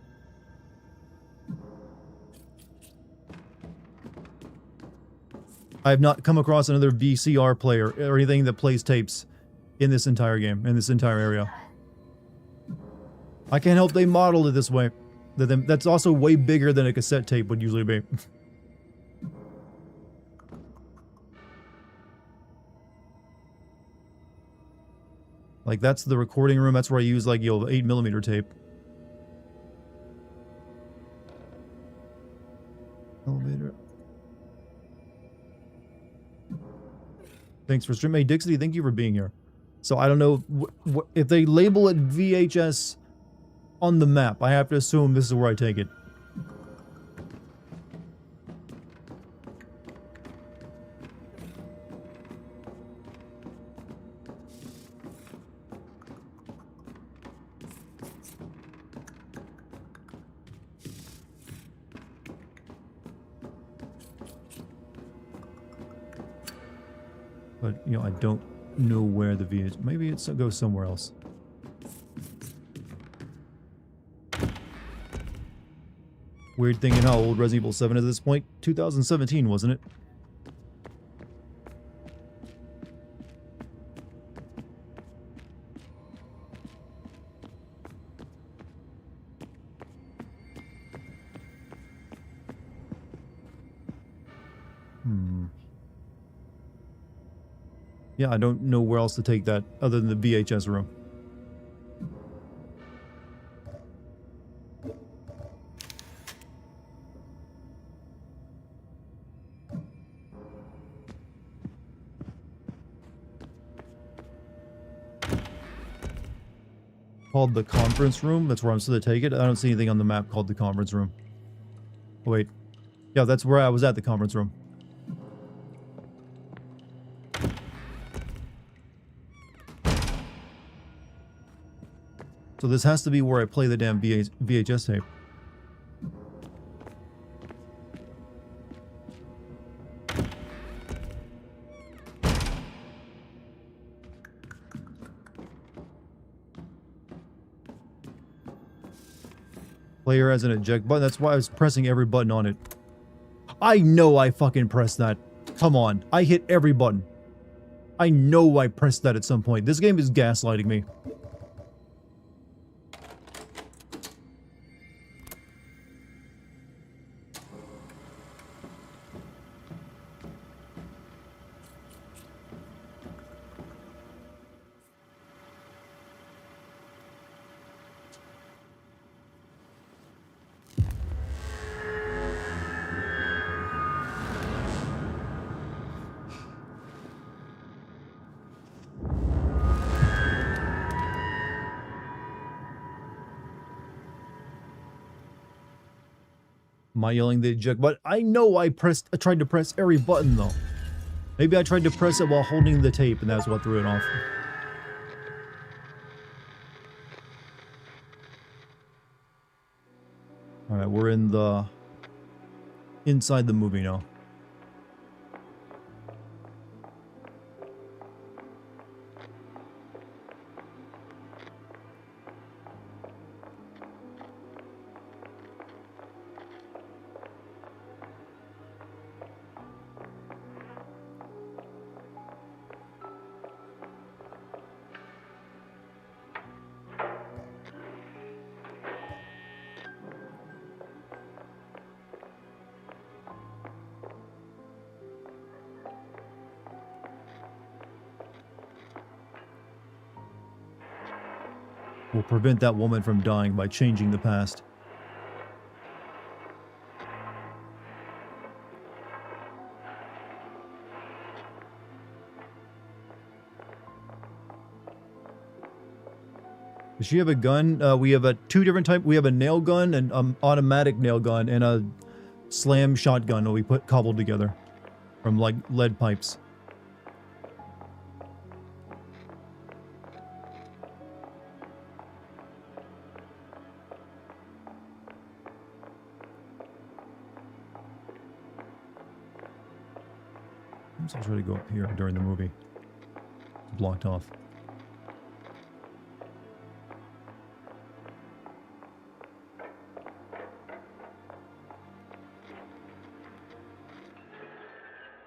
I have not come across another VCR player or anything that plays tapes in this entire game, in this entire area. I can't help they modeled it this way. That's also way bigger than a cassette tape would usually be. Like, that's the recording room. That's where I use, like, 8mm tape. Elevator. Thanks for streaming. Hey, Dixie, thank you for being here. So, I don't know if they label it VHS on the map. I have to assume this is where I take it. But, I don't know where the VH... Maybe it goes somewhere else. Weird thing in how old Resident Evil 7 is at this point. 2017, wasn't it? Yeah, I don't know where else to take that other than the VHS room. Called the conference room. That's where I'm supposed to take it. I don't see anything on the map called the conference room. Oh, wait. Yeah, that's where I was at, the conference room. So this has to be where I play the damn VHS tape. Player has an eject button. That's why I was pressing every button on it. I know I fucking pressed that. Come on. I hit every button. I know I pressed that at some point. This game is gaslighting me. Am I yelling the eject button? I know I tried to press every button though. Maybe I tried to press it while holding the tape and that's what threw it off. Alright, we're inside the movie now. We'll prevent that woman from dying by changing the past. Does she have a gun? We have a two different type. We have a nail gun, and automatic nail gun, and a slam shotgun that we put cobbled together from like lead pipes. I'll try to go up here during the movie. It's blocked off.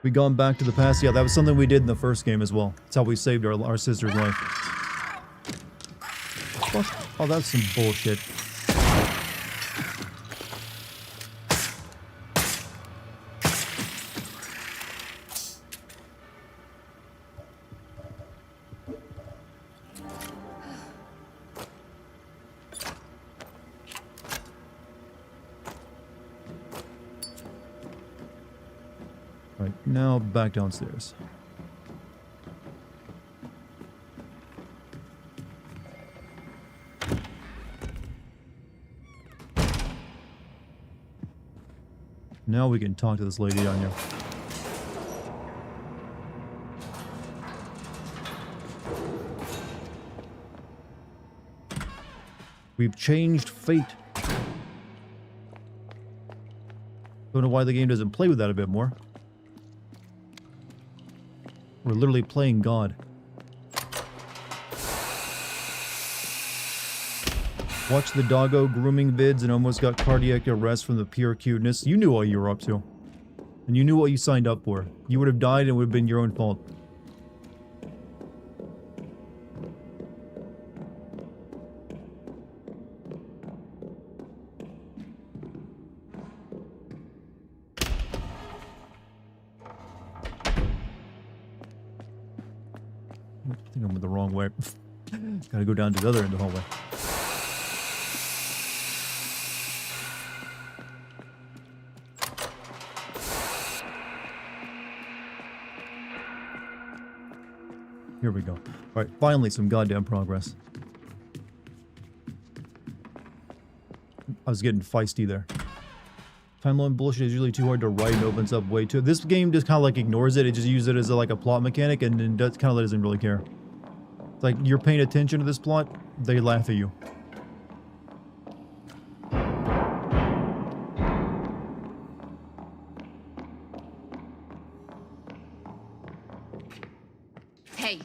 We gone back to the past? Yeah, that was something we did in the first game as well. That's how we saved our sister's life. What? Oh, that's some bullshit. Right, now back downstairs. Now we can talk to this lady down here. We've changed fate. Don't know why the game doesn't play with that a bit more. We're literally playing God. Watched the doggo grooming vids and almost got cardiac arrest from the pure cuteness. You knew what you were up to. And you knew what you signed up for. You would have died and it would have been your own fault. I think I'm in the wrong way. Gotta go down to the other end of the hallway. Here we go. Alright, finally some goddamn progress. I was getting feisty there. Timeline bullshit is usually too hard to write and opens up way too... This game just kind of like ignores it. It just uses it as like a plot mechanic and then kind of doesn't really care. It's like you're paying attention to this plot, they laugh at you. Hey,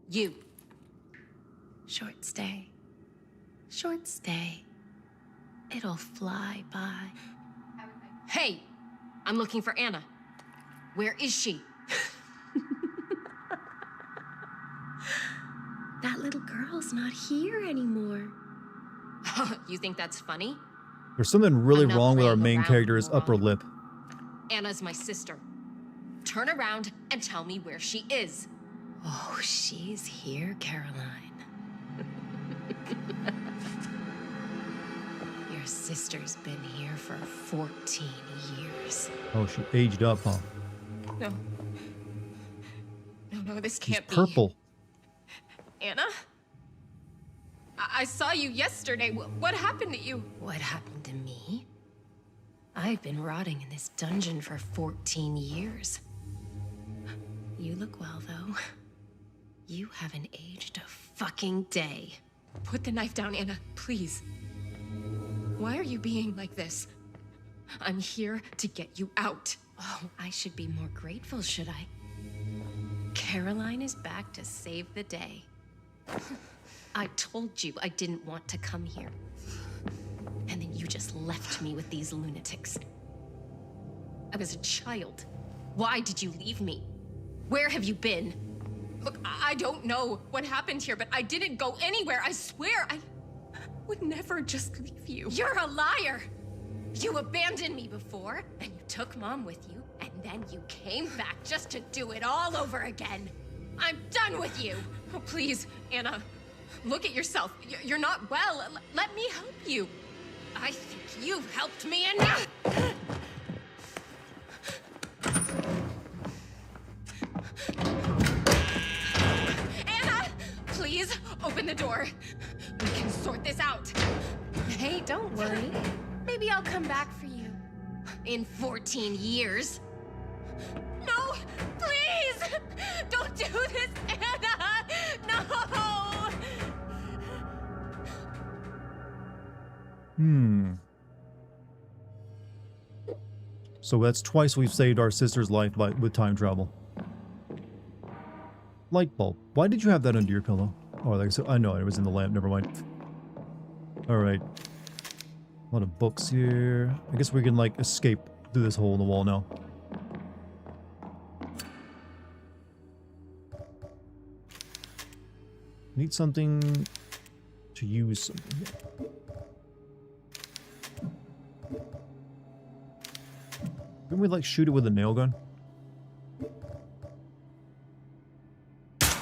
you. Short stay. Short stay. It'll fly by. Hey, I'm looking for Anna. Where is she? That little girl's not here anymore. You think that's funny? There's something really I'm not wrong with our playing main around, character's moron. upper lip. Anna's my sister. Turn around and tell me where she is. Oh, she's here, Caroline. Your sister's been here for 14 years. Oh, she aged up, huh? No. No, this can't be. Purple. Anna? I saw you yesterday. What happened to you? What happened to me? I've been rotting in this dungeon for 14 years. You look well, though. You haven't aged a fucking day. Put the knife down, Anna, please. Why are you being like this? I'm here to get you out. Oh, I should be more grateful, should I? Caroline is back to save the day. I told you I didn't want to come here. And then you just left me with these lunatics. I was a child. Why did you leave me? Where have you been? Look, I don't know what happened here, but I didn't go anywhere. I swear, I would never just leave you. You're a liar! You abandoned me before, and you took Mom with you, and then you came back just to do it all over again. I'm done with you! Oh, please, Anna, look at yourself. You're not well. Let me help you. I think you've helped me enough! Anna, please, open the door. don't worry. Maybe I'll come back for you. In 14 years. No! Please! Don't do this, Anna! No! So that's twice we've saved our sister's life with time travel. Light bulb. Why did you have that under your pillow? Oh, like I said, I know it was in the lamp. Never mind. Alright. A lot of books here. I guess we can, like, escape through this hole in the wall now. Need something to use something here. Couldn't we, like, shoot it with a nail gun?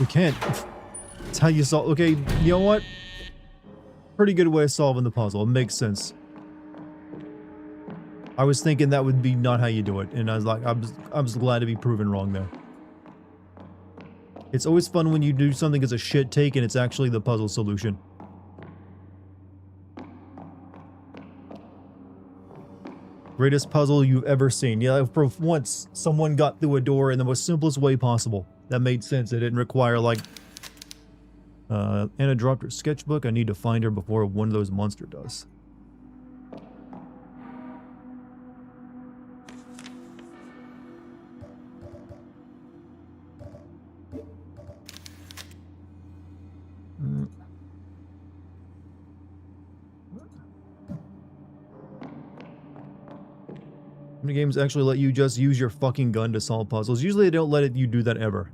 We can't. That's how you solve. Okay, you know what? Pretty good way of solving the puzzle. It makes sense. I was thinking that would be not how you do it, and I was like, I'm just glad to be proven wrong there. It's always fun when you do something as a shit take and it's actually the puzzle solution. Greatest puzzle you've ever seen. Yeah, for once, someone got through a door in the most simplest way possible. That made sense. It didn't require, like... Anna dropped her sketchbook. I need to find her before one of those monsters does. How many games actually let you just use your fucking gun to solve puzzles? Usually they don't let you do that ever.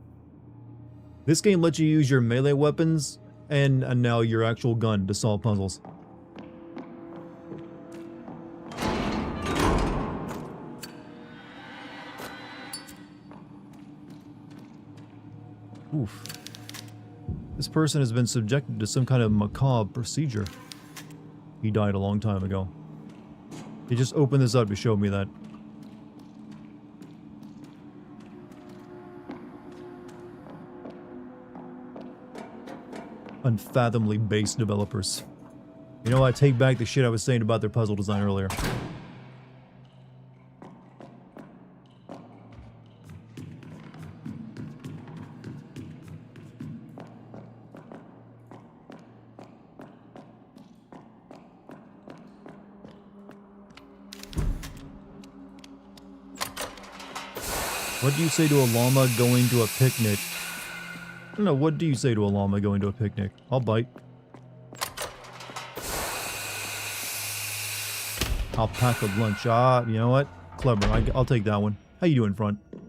This game lets you use your melee weapons and now your actual gun to solve puzzles. Oof. This person has been subjected to some kind of macabre procedure. He died a long time ago. He just opened this up to show me that. Unfathomably base developers. You know, I take back the shit I was saying about their puzzle design earlier. What do you say to a llama going to a picnic? I don't know, what do you say to a llama going to a picnic? I'll bite. I'll pack a lunch. Ah, you know what? Clever. I'll take that one. How you doing, front? You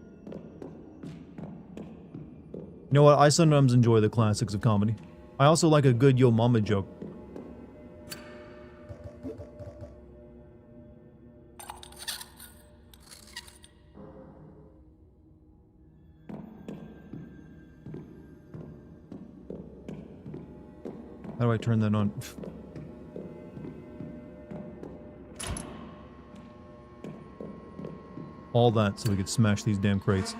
know what? I sometimes enjoy the classics of comedy. I also like a good yo mama joke. How do I turn that on? All that so we could smash these damn crates.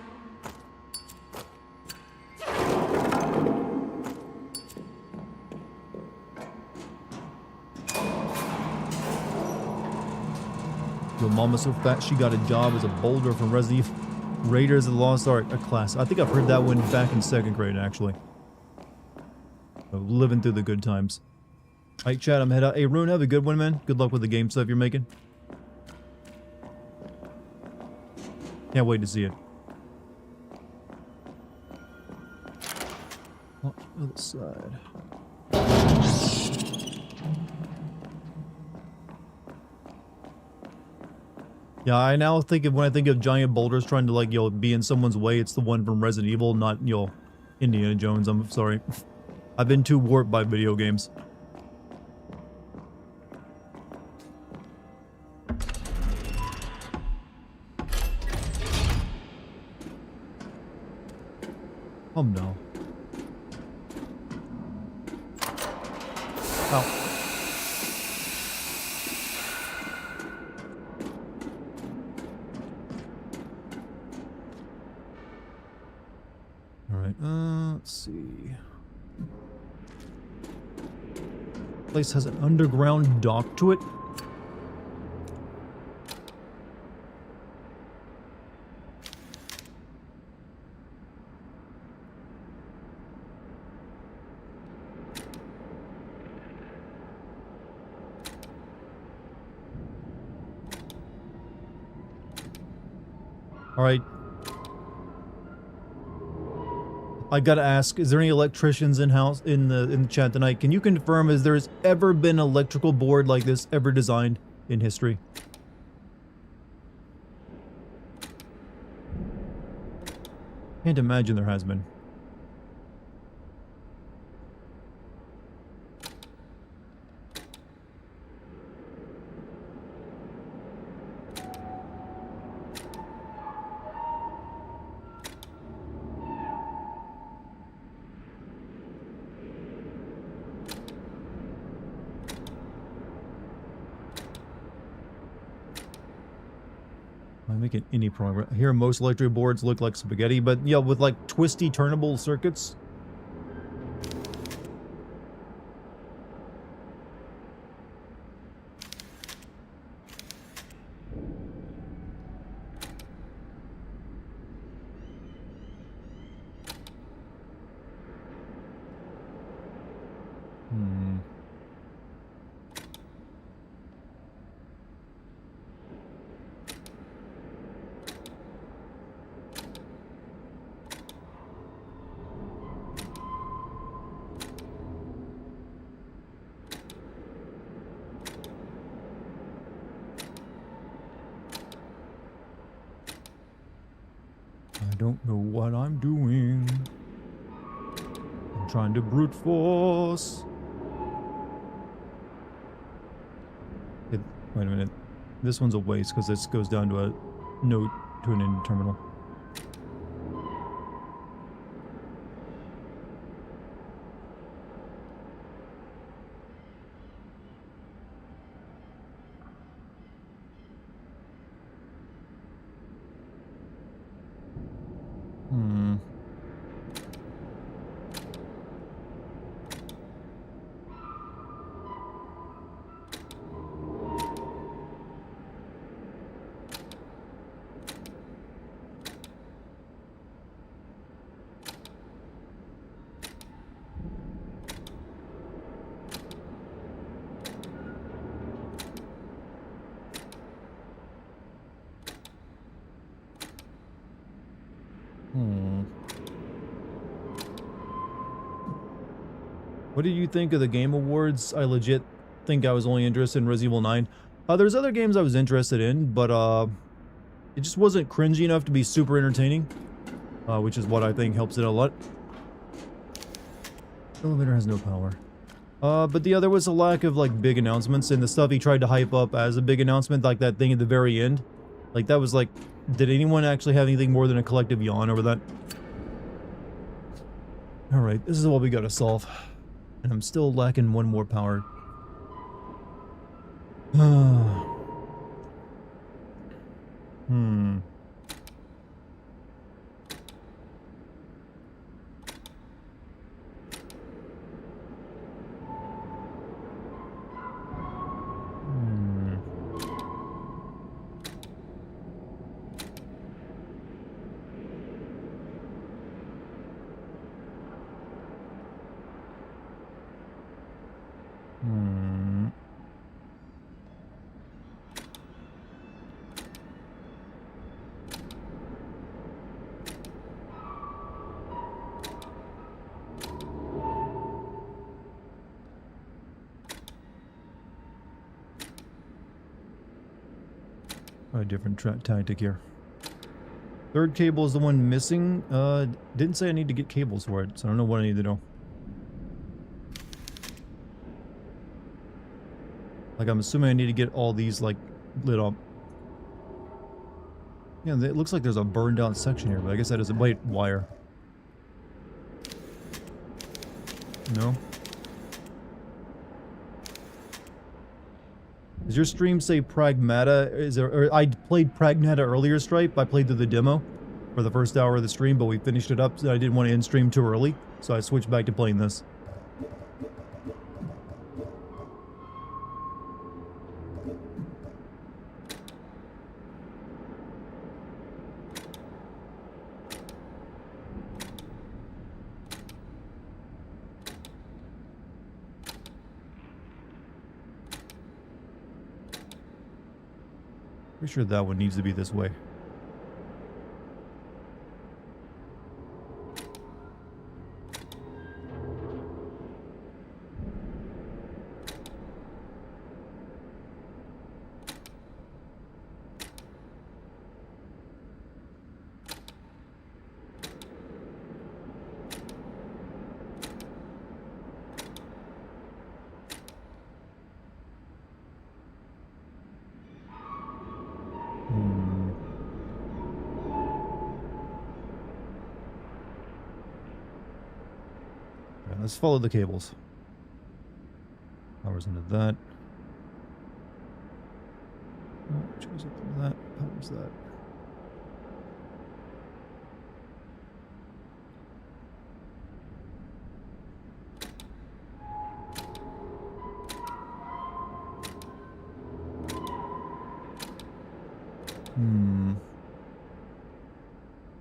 Your mama's so fat she got a job as a boulder from Resident Evil. Raiders of the Lost Ark, a class. I think I've heard that one back in 2nd grade, actually. Living through the good times. Alright, chat, I'm head out. Hey, Rune, have a good one, man. Good luck with the game stuff you're making. Can't wait to see it. Oh, other side. Yeah, I now think of when I think of giant boulders trying to, like, be in someone's way, it's the one from Resident Evil, not, Indiana Jones. I'm sorry. I've been too warped by video games. Oh no. Ow. Alright, let's see. Place has an underground dock to it. Alright. I gotta ask, is there any electricians in the chat tonight? Can you confirm if there's ever been an electrical board like this ever designed in history? Can't imagine there has been. I'm making any progress. Here, most electric boards look like spaghetti, but yeah, with like twisty, turnable circuits. I don't know what I'm doing. I'm trying to brute force. Wait a minute. This one's a waste because this goes down to a note to an end terminal. What did you think of the Game Awards? I legit think I was only interested in Resident Evil 9. There's other games I was interested in, but it just wasn't cringy enough to be super entertaining, which is what I think helps it a lot. Elevator has no power. But yeah, there was a lack of like big announcements, and the stuff he tried to hype up as a big announcement, like that thing at the very end. Like that was like, did anyone actually have anything more than a collective yawn over that? Alright, this is what we gotta solve. And I'm still lacking one more power. A different tactic here. Third cable is the one missing. Didn't say I need to get cables for it, so I don't know what I need to do. Like, I'm assuming I need to get all these, like, lit up. Yeah, it looks like there's a burned out section here, but I guess that is a white wire. No? Does your stream say Pragmata? Is there, or I played Pragmata earlier, Stripe. I played through the demo for the first hour of the stream, but we finished it up, so I didn't want to end stream too early, so I switched back to playing this. Pretty sure that one needs to be this way. let's follow the cables. Powers into that. Oh, which goes up into that. Powers that.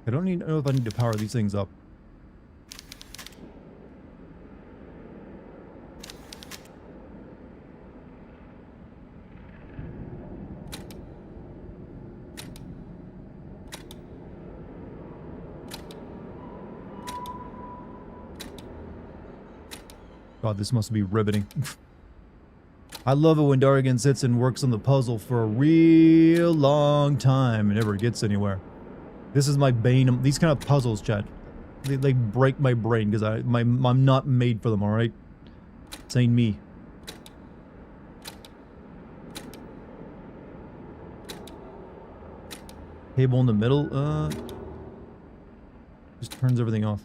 I don't know if I need to power these things up. God, this must be riveting. I love it when Dartigan sits and works on the puzzle for a real long time and never gets anywhere. This is my bane. These kind of puzzles, chat, they break my brain because I'm not made for them. All right, this ain't me. Cable in the middle. Just turns everything off.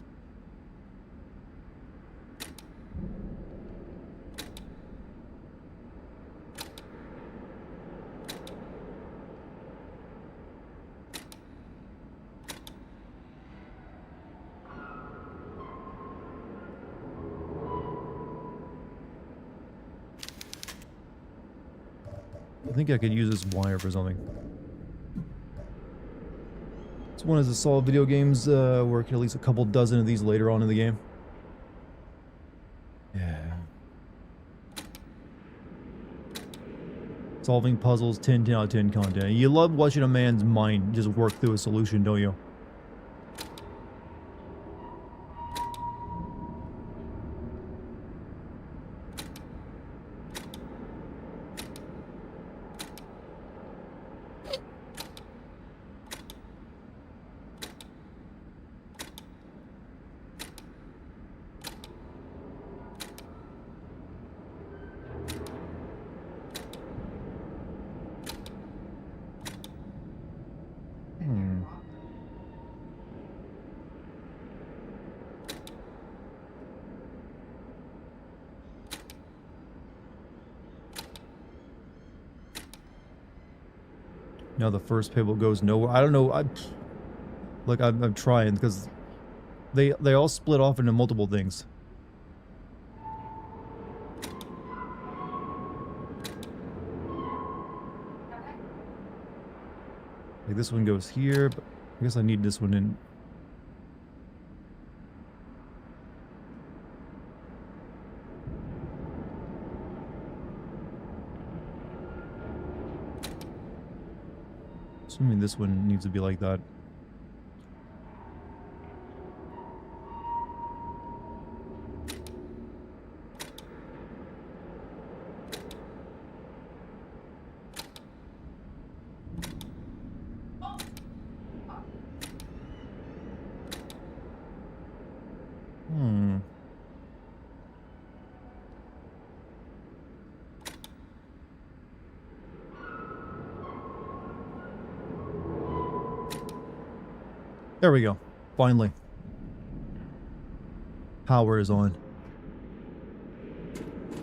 I think I could use this wire for something. This one is to solve video games. Work at least a couple dozen of these later on in the game. Yeah. Solving puzzles, 10 out of 10 content. You love watching a man's mind just work through a solution, don't you? Now the first cable goes nowhere. I don't know. I'm trying because they all split off into multiple things. Like this one goes here, but I guess I need this one in. Assuming this one needs to be like that. There we go. Finally. Power is on.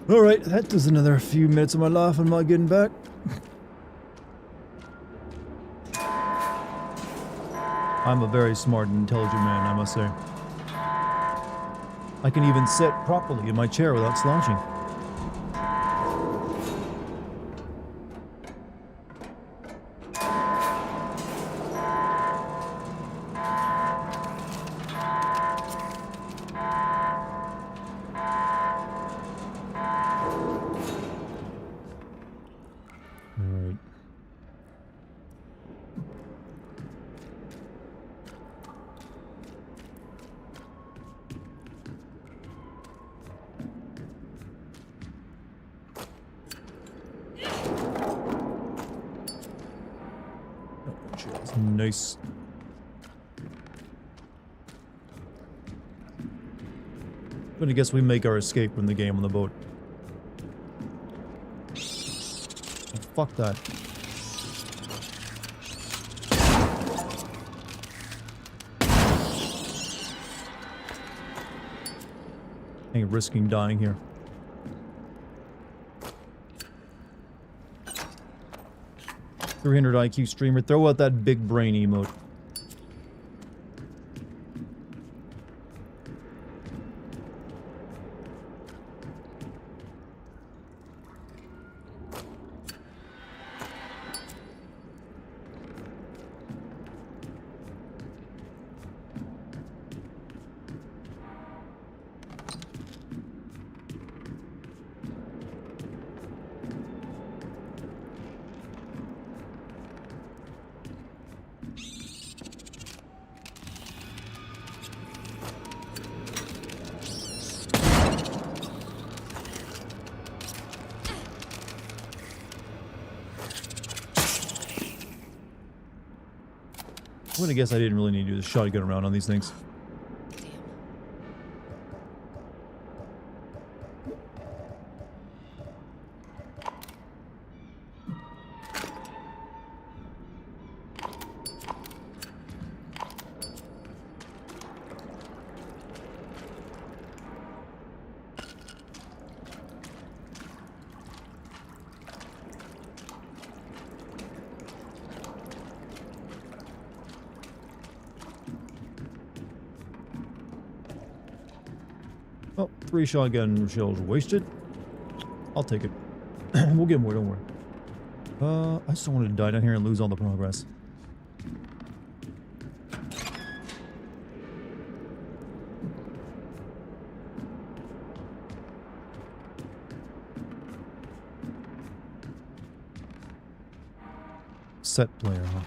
Alright, that does another few minutes of my life I'm not getting back. I'm a very smart and intelligent man, I must say. I can even sit properly in my chair without slouching. Nice. But I guess we make our escape from the game on the boat. Oh, fuck that. Ain't risking dying here. $300 IQ streamer. Throw out that big brain emote. I'm gonna guess I didn't really need to do the shotgun around on these things. Oh, 3 shotgun shells wasted. I'll take it. We'll get more, don't worry. I just don't want to die down here and lose all the progress. Set player, huh?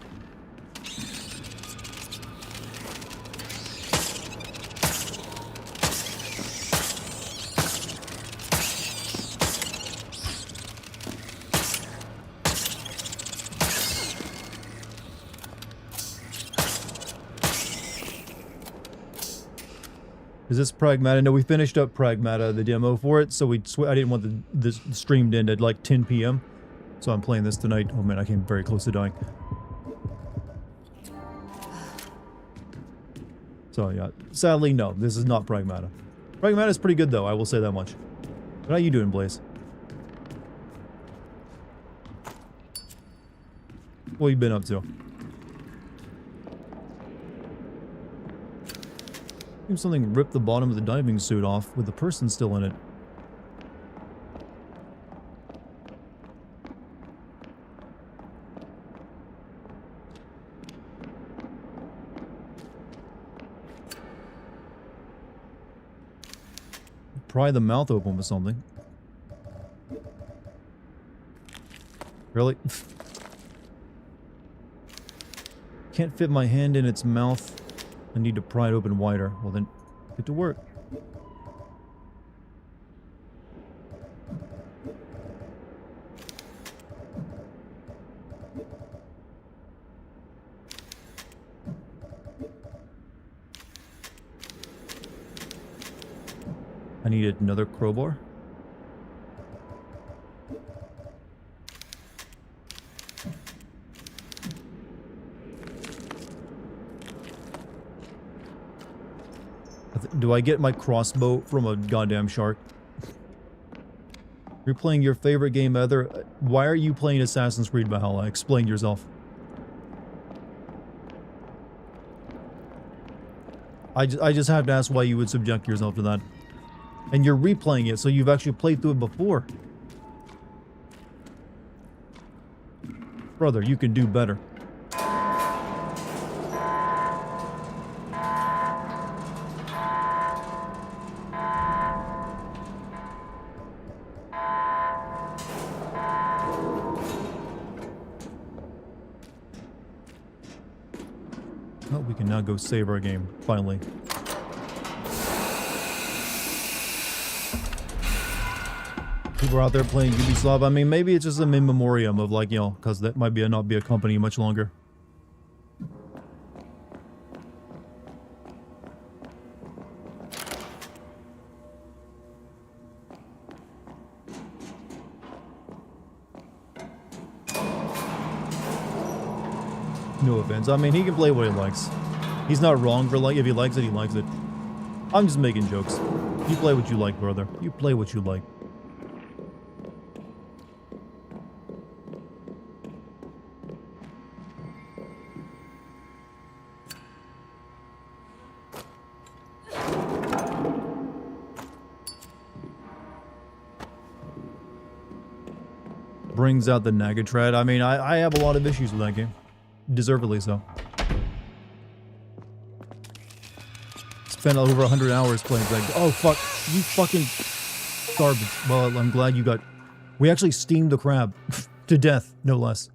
Is this Pragmata? No, we finished up Pragmata, the demo for it, so I didn't want this stream to end at like 10 p.m. So I'm playing this tonight. Oh man, I came very close to dying. So yeah, sadly, no, this is not Pragmata. Pragmata is pretty good though, I will say that much. How you doing, Blaze? What you been up to? Seems something ripped the bottom of the diving suit off with the person still in it. Pry the mouth open with something. Really? Can't fit my hand in its mouth. I need to pry it open wider. Well then, get to work. I needed another crowbar. Do I get my crossbow from a goddamn shark? You're playing your favorite game ever. Why are you playing Assassin's Creed Valhalla? Explain yourself. I just have to ask why you would subject yourself to that. And you're replaying it, so you've actually played through it before. Brother, you can do better. Oh, we can now go save our game, finally. People are out there playing Ubisoft. I mean, maybe it's just a in memoriam of, like, you know, because that might be not be a company much longer. No offense. I mean, he can play what he likes. He's not wrong for, like, if he likes it, he likes it. I'm just making jokes. You play what you like, brother. You play what you like. Brings out the Nagatred. I mean, I have a lot of issues with that game. Deservedly so. Spent over 100 hours playing that. Oh, fuck. You fucking garbage. Well, I'm glad you got... We actually steamed the crab. To death, no less.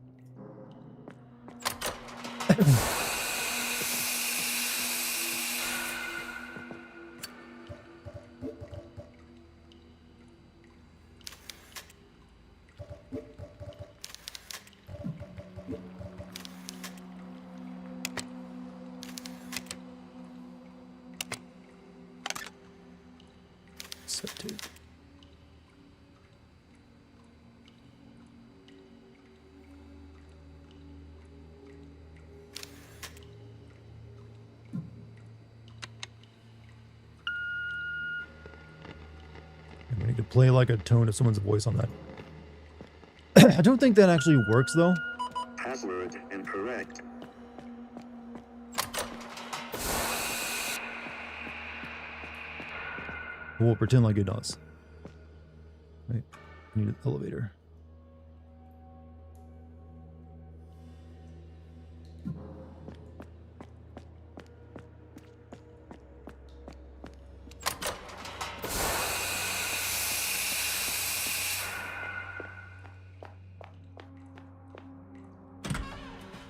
I need to play like a tone of someone's voice on that. I don't think that actually works though. Password incorrect. We'll pretend like it does. Wait, I need an elevator.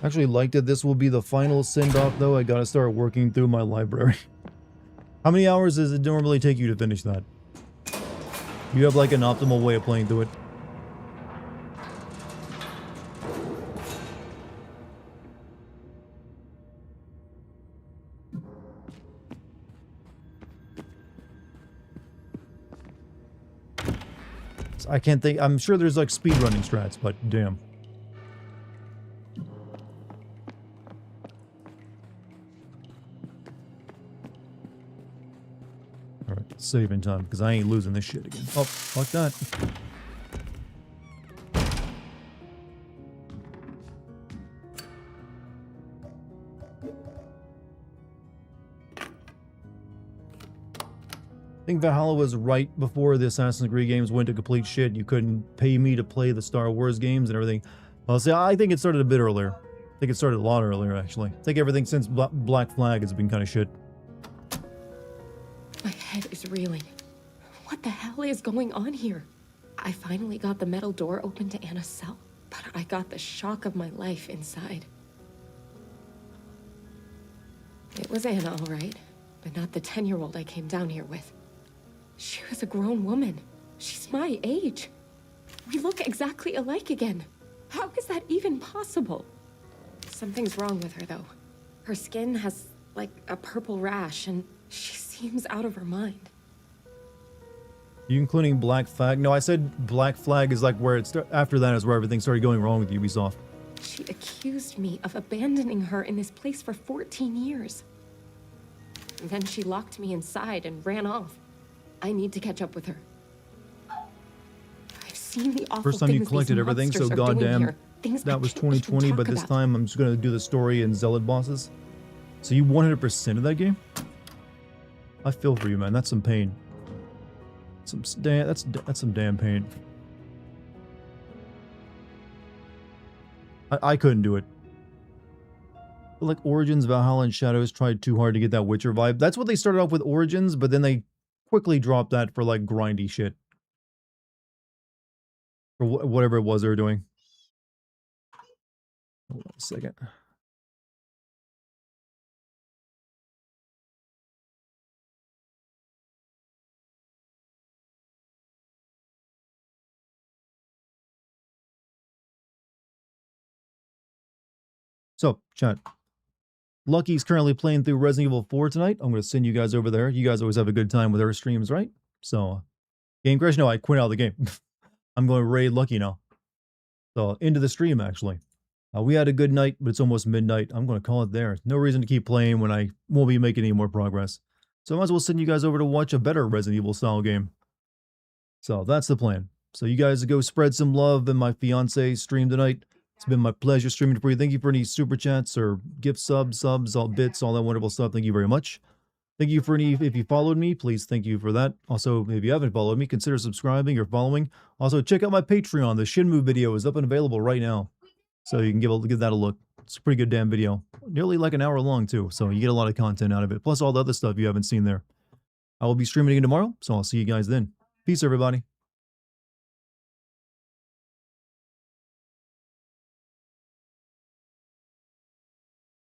Actually liked it. This will be the final send-off though. I gotta start working through my library. How many hours does it normally take you to finish that? You have like an optimal way of playing through it? I can't think. I'm sure there's like speedrunning strats, but damn. Alright, saving time, because I ain't losing this shit again. Oh, fuck that. I think Valhalla was right before the Assassin's Creed games went to complete shit. You couldn't pay me to play the Star Wars games and everything. Well, see, I think it started a bit earlier. I think it started a lot earlier, actually. I think everything since Black Flag has been kind of shit. My head is reeling. What the hell is going on here? I finally got the metal door open to Anna's cell, but I got the shock of my life inside. It was Anna, all right, but not the 10-year-old I came down here with. She was a grown woman. She's my age. We look exactly alike again. How is that even possible? Something's wrong with her, though. Her skin has, like, a purple rash, and she seems out of her mind. You including Black Flag? No, I said Black Flag is like where it's after that is where everything started going wrong with Ubisoft. She accused me of abandoning her in this place for 14 years. And then she locked me inside and ran off. I need to catch up with her. I've seen the awful First time you things collected these everything, so monsters are doing goddamn here. Things that I was can't even 2020, but talk this about. time I'm just gonna do the story and Zealot bosses. So you 100% of that game? I feel for you, man. That's some pain. That's some damn pain. I couldn't do it. Like Origins, Valhalla, and Shadows tried too hard to get that Witcher vibe. That's what they started off with Origins, but then they quickly dropped that for like grindy shit. For whatever it was they were doing. Hold on a second. So, chat. Lucky's currently playing through Resident Evil 4 tonight. I'm going to send you guys over there. You guys always have a good time with our streams, right? So, Game Crash, no, I quit out of the game. I'm going to raid Lucky now. So, into the stream, actually. We had a good night, but it's almost midnight. I'm going to call it there. No reason to keep playing when I won't be making any more progress. So I might as well send you guys over to watch a better Resident Evil style game. So that's the plan. So you guys go spread some love in my fiance stream tonight. It's been my pleasure streaming for you. Thank you for any super chats or gift subs, all bits, all that wonderful stuff. Thank you very much. Thank you for any, if you followed me, please thank you for that. Also, if you haven't followed me, consider subscribing or following. Also, check out my Patreon. The Shinmu video is up and available right now. So you can give that a look. It's a pretty good damn video. Nearly like an hour long too, so you get a lot of content out of it. Plus all the other stuff you haven't seen there. I will be streaming again tomorrow, so I'll see you guys then. Peace, everybody.